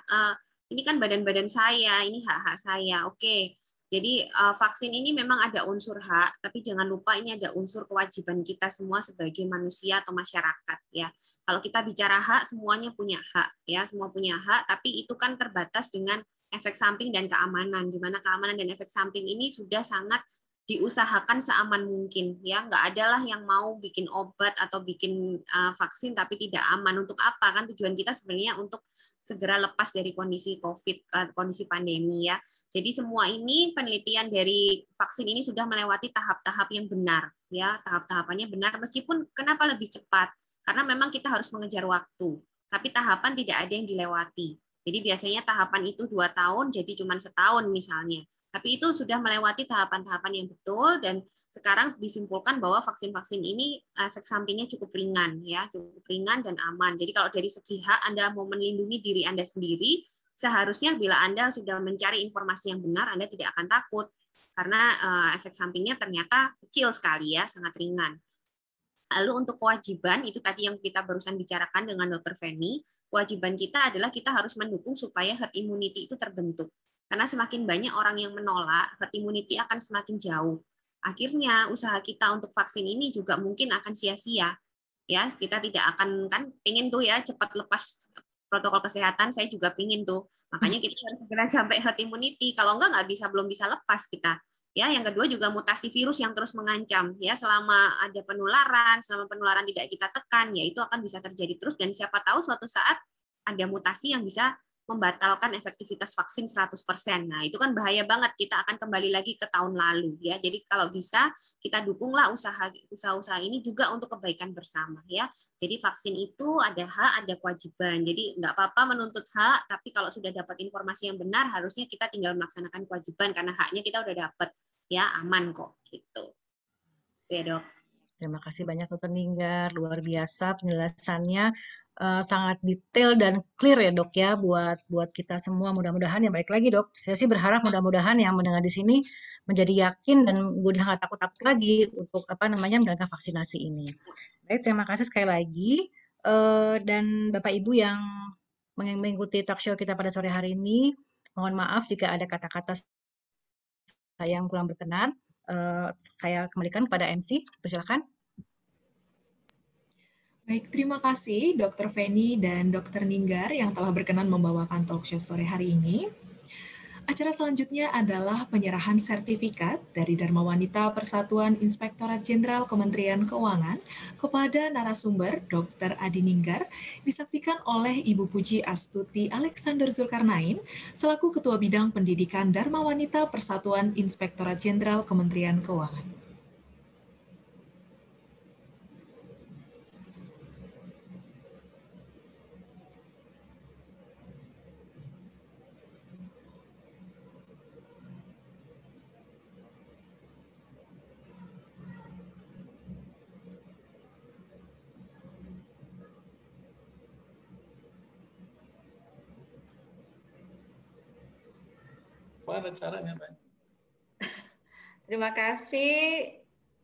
kan badan-badan saya, ini hak-hak saya. Oke. Jadi vaksin ini memang ada unsur hak, tapi jangan lupa ini ada unsur kewajiban kita semua sebagai manusia atau masyarakat ya. Kalau kita bicara hak, semuanya punya hak ya, semua punya hak, tapi itu kan terbatas dengan efek samping dan keamanan, di mana keamanan dan efek samping ini sudah sangat diusahakan seaman mungkin ya, nggak adalah yang mau bikin obat atau bikin vaksin tapi tidak aman. Untuk apa? Kan tujuan kita sebenarnya untuk segera lepas dari kondisi COVID, kondisi pandemi ya. Jadi semua ini penelitian dari vaksin ini sudah melewati tahap-tahap yang benar ya, tahap-tahapannya benar, meskipun kenapa lebih cepat? Karena memang kita harus mengejar waktu, tapi tahapan tidak ada yang dilewati. Jadi biasanya tahapan itu 2 tahun, jadi cuma setahun misalnya. Tapi itu sudah melewati tahapan-tahapan yang betul, dan sekarang disimpulkan bahwa vaksin-vaksin ini efek sampingnya cukup ringan ya, cukup ringan dan aman. Jadi kalau dari segi hak Anda mau melindungi diri Anda sendiri, seharusnya bila Anda sudah mencari informasi yang benar, Anda tidak akan takut karena efek sampingnya ternyata kecil sekali ya, sangat ringan. Lalu untuk kewajiban, itu tadi yang kita barusan bicarakan dengan Dr. Feni, kewajiban kita adalah kita harus mendukung supaya herd immunity itu terbentuk. Karena semakin banyak orang yang menolak, herd immunity akan semakin jauh. Akhirnya usaha kita untuk vaksin ini juga mungkin akan sia-sia. Ya, kita tidak akan kan pengen tuh ya cepat lepas protokol kesehatan, saya juga pengen tuh. Makanya kita harus segera sampai herd immunity. Kalau enggak belum bisa lepas kita. Ya, yang kedua juga mutasi virus yang terus mengancam. Ya, selama ada penularan, selama penularan tidak kita tekan, ya itu akan bisa terjadi terus, dan siapa tahu suatu saat ada mutasi yang bisa membatalkan efektivitas vaksin 100%. Nah, itu kan bahaya banget. Kita akan kembali lagi ke tahun lalu ya. Jadi kalau bisa kita dukunglah usaha-usaha ini juga untuk kebaikan bersama ya. Jadi vaksin itu ada hak, ada kewajiban. Jadi nggak apa-apa menuntut hak, tapi kalau sudah dapat informasi yang benar, harusnya kita tinggal melaksanakan kewajiban karena haknya kita udah dapat ya, aman kok gitu. Oke, Dok. Terima kasih banyak Dokter Ninggar, luar biasa penjelasannya, sangat detail dan clear ya dok ya buat kita semua. Mudah-mudahan ya, balik lagi dok, saya sih berharap mudah-mudahan yang mendengar di sini menjadi yakin dan udah nggak takut-takut lagi untuk menjalankan vaksinasi ini. Baik, terima kasih sekali lagi, dan Bapak Ibu yang mengikuti talk show kita pada sore hari ini, mohon maaf jika ada kata-kata saya yang kurang berkenan. Saya kembalikan kepada MC, persilakan. Baik, terima kasih Dr. Feni dan Dr. Ninggar yang telah berkenan membawakan talk show sore hari ini. Acara selanjutnya adalah penyerahan sertifikat dari Dharma Wanita Persatuan Inspektorat Jenderal Kementerian Keuangan kepada narasumber Dr. Adi Ninggar, disaksikan oleh Ibu Puji Astuti Alexander Zulkarnain selaku Ketua Bidang Pendidikan Dharma Wanita Persatuan Inspektorat Jenderal Kementerian Keuangan. Mana caranya, Pak? Terima kasih,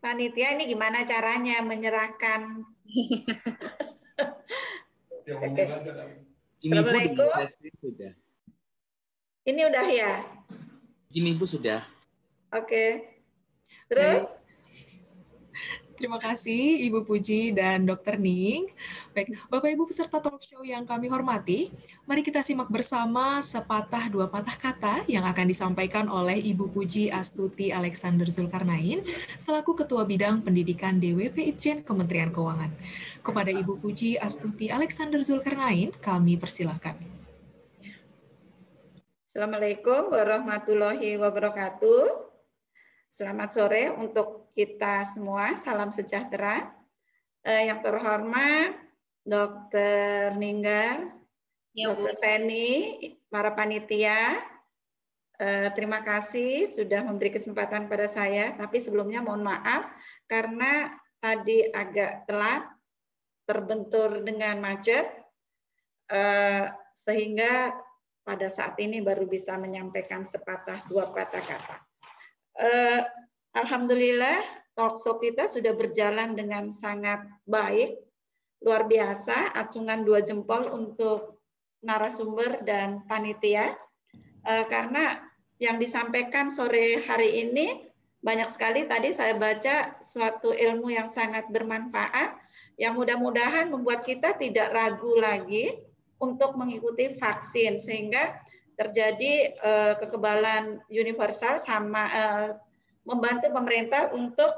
panitia. Ini gimana caranya menyerahkan? Oke. Ini Bu Assalamualaikum. sudah. Ini udah ya? Ini Bu sudah. Oke. Terus? Terima kasih Ibu Puji dan Dr. Ning. Baik, Bapak Ibu peserta talk show yang kami hormati, mari kita simak bersama sepatah dua patah kata yang akan disampaikan oleh Ibu Puji Astuti Alexander Zulkarnain selaku Ketua Bidang Pendidikan DWP Itjen Kementerian Keuangan. Kepada Ibu Puji Astuti Alexander Zulkarnain, kami persilahkan. Assalamualaikum warahmatullahi wabarakatuh. Selamat sore untuk kita semua, salam sejahtera. Yang terhormat Dr. Ninggar, Ya, Bu. Dr. Feni, para panitia, terima kasih sudah memberi kesempatan pada saya. Tapi sebelumnya mohon maaf karena tadi agak telat, terbentur dengan macet, sehingga pada saat ini baru bisa menyampaikan sepatah dua patah kata. Alhamdulillah, talkshow kita sudah berjalan dengan sangat baik, luar biasa. Acungan 2 jempol untuk narasumber dan panitia, karena yang disampaikan sore hari ini banyak sekali. Tadi saya baca suatu ilmu yang sangat bermanfaat, yang mudah-mudahan membuat kita tidak ragu lagi untuk mengikuti vaksin, sehingga terjadi kekebalan universal, sama membantu pemerintah untuk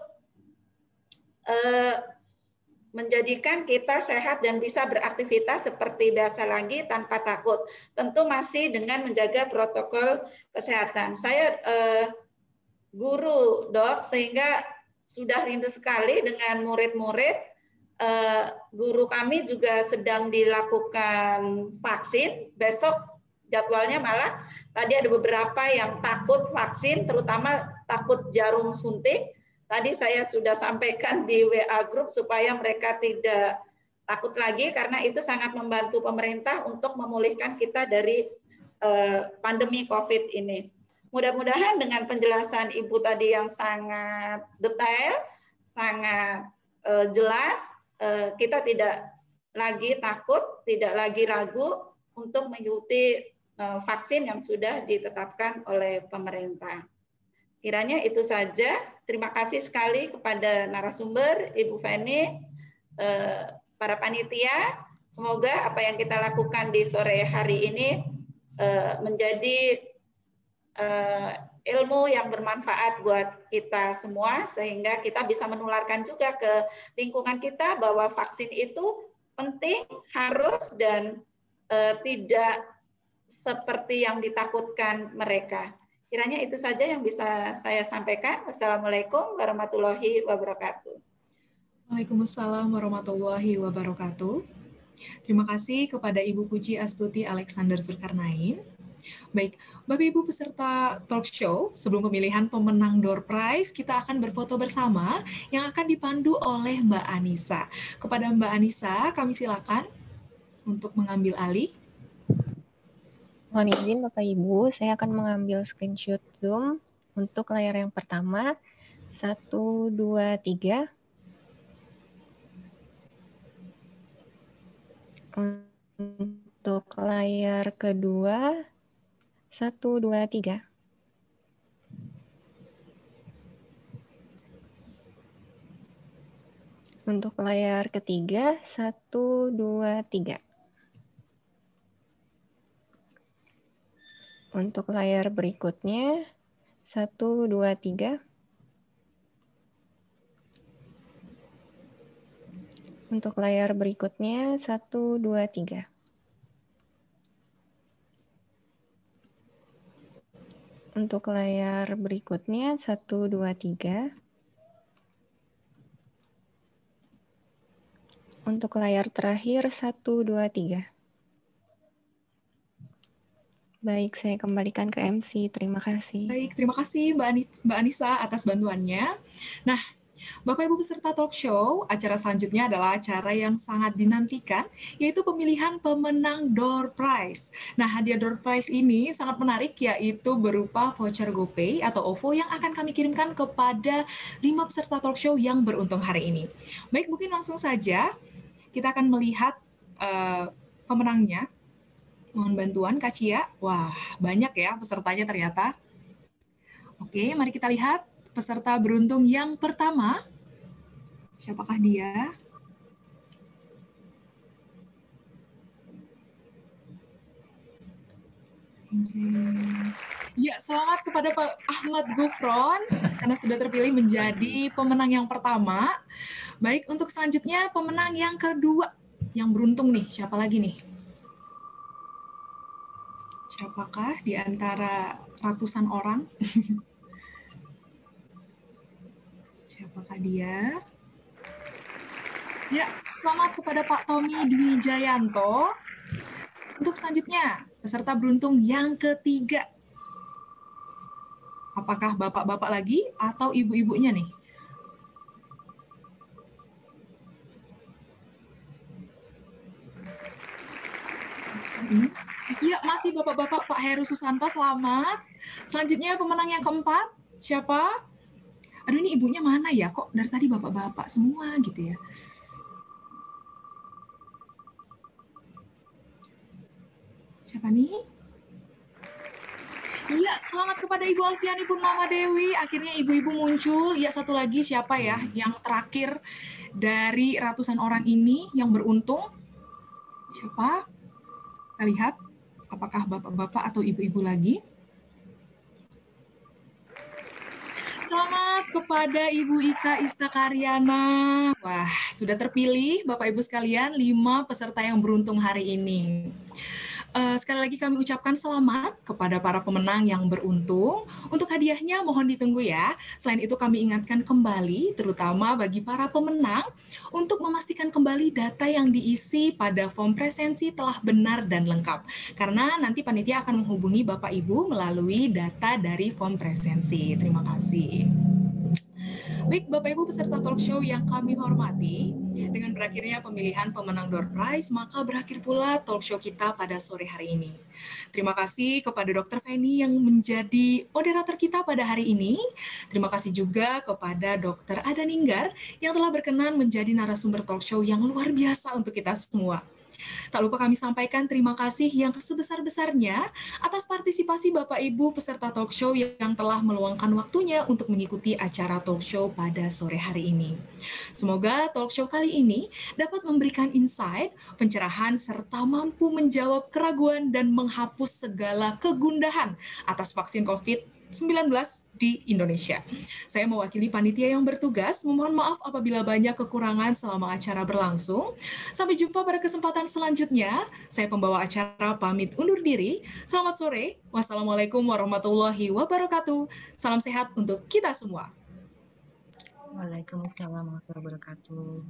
menjadikan kita sehat dan bisa beraktivitas seperti biasa lagi tanpa takut. Tentu masih dengan menjaga protokol kesehatan. Saya guru, Dok, sehingga sudah rindu sekali dengan murid-murid. Guru kami juga sedang dilakukan vaksin. Besok jadwalnya malah tadi ada beberapa yang takut vaksin, terutama takut jarum suntik. Tadi saya sudah sampaikan di WA Group supaya mereka tidak takut lagi, karena itu sangat membantu pemerintah untuk memulihkan kita dari pandemi COVID ini. Mudah-mudahan dengan penjelasan Ibu tadi yang sangat detail, sangat jelas, kita tidak lagi takut, tidak lagi ragu untuk mengikuti vaksin yang sudah ditetapkan oleh pemerintah. Kiranya itu saja. Terima kasih sekali kepada narasumber, Ibu Feni, para panitia. Semoga apa yang kita lakukan di sore hari ini menjadi ilmu yang bermanfaat buat kita semua, sehingga kita bisa menularkan juga ke lingkungan kita bahwa vaksin itu penting, harus, dan tidak seperti yang ditakutkan mereka. Kiranya itu saja yang bisa saya sampaikan. Wassalamualaikum warahmatullahi wabarakatuh. Waalaikumsalam warahmatullahi wabarakatuh. Terima kasih kepada Ibu Puji Astuti Alexander Zulkarnain. Baik, Bapak Ibu peserta talk show, sebelum pemilihan pemenang door prize, kita akan berfoto bersama yang akan dipandu oleh Mbak Anissa. Kepada Mbak Anissa, kami silakan untuk mengambil alih. Mohon izin Bapak Ibu, saya akan mengambil screenshot Zoom untuk layar yang pertama. 1, 2, 3. Untuk layar kedua, 1, 2, 3. Untuk layar ketiga, 1, 2, 3. Untuk layar berikutnya, 1, 2, 3. Untuk layar berikutnya, 1, 2, 3. Untuk layar berikutnya, 1, 2, 3. Untuk layar terakhir, 1, 2, 3. Baik, saya kembalikan ke MC. Terima kasih. Baik, terima kasih Mbak Anissa atas bantuannya. Nah, Bapak Ibu peserta talk show, acara selanjutnya adalah acara yang sangat dinantikan, yaitu pemilihan pemenang door prize. Nah, hadiah door prize ini sangat menarik, yaitu berupa voucher GoPay atau OVO yang akan kami kirimkan kepada 5 peserta talk show yang beruntung hari ini. Baik, mungkin langsung saja kita akan melihat pemenangnya. Mohon bantuan Kak Cia. Wah, banyak ya pesertanya ternyata. Oke, mari kita lihat peserta beruntung yang pertama. Siapakah dia? Ya, selamat kepada Pak Ahmad Gufron karena sudah terpilih menjadi pemenang yang pertama. Baik, untuk selanjutnya pemenang yang kedua. Yang beruntung nih, siapa lagi nih? Siapakah di antara ratusan orang? Siapakah dia? Ya, selamat kepada Pak Tommy Dwi Jayanto. Untuk selanjutnya, peserta beruntung yang ketiga. Apakah bapak-bapak lagi atau ibu-ibunya nih? Iya, masih bapak-bapak. Pak Heru Susanto, selamat. Selanjutnya pemenang yang keempat, siapa? Aduh, ini ibunya mana ya? Kok dari tadi bapak-bapak semua gitu ya? Siapa nih? Iya, selamat kepada Ibu Alfiani Purnama Dewi. Akhirnya ibu-ibu muncul. Iya, satu lagi siapa ya? Yang terakhir dari ratusan orang ini yang beruntung. Siapa? Kita lihat apakah bapak-bapak atau ibu-ibu lagi. Selamat kepada Ibu Ika Istakaryana. Wah, sudah terpilih Bapak Ibu sekalian 5 peserta yang beruntung hari ini. Sekali lagi kami ucapkan selamat kepada para pemenang yang beruntung. Untuk hadiahnya mohon ditunggu ya. Selain itu kami ingatkan kembali, terutama bagi para pemenang, untuk memastikan kembali data yang diisi pada form presensi telah benar dan lengkap. Karena nanti panitia akan menghubungi Bapak Ibu melalui data dari form presensi. Terima kasih. Baik, Bapak Ibu peserta talk show yang kami hormati, dengan berakhirnya pemilihan pemenang door prize, maka berakhir pula talk show kita pada sore hari ini. Terima kasih kepada Dr. Feni yang menjadi moderator kita pada hari ini. Terima kasih juga kepada Dr. Ada Ninggar yang telah berkenan menjadi narasumber talk show yang luar biasa untuk kita semua. Tak lupa kami sampaikan terima kasih yang sebesar-besarnya atas partisipasi Bapak Ibu peserta talk show yang telah meluangkan waktunya untuk mengikuti acara talk show pada sore hari ini. Semoga talk show kali ini dapat memberikan insight, pencerahan, serta mampu menjawab keraguan dan menghapus segala kegundahan atas vaksin COVID-19 di Indonesia. Saya mewakili panitia yang bertugas, memohon maaf apabila banyak kekurangan selama acara berlangsung. Sampai jumpa pada kesempatan selanjutnya. Saya pembawa acara pamit undur diri. Selamat sore. Wassalamualaikum warahmatullahi wabarakatuh. Salam sehat untuk kita semua. Waalaikumsalam warahmatullahi wabarakatuh.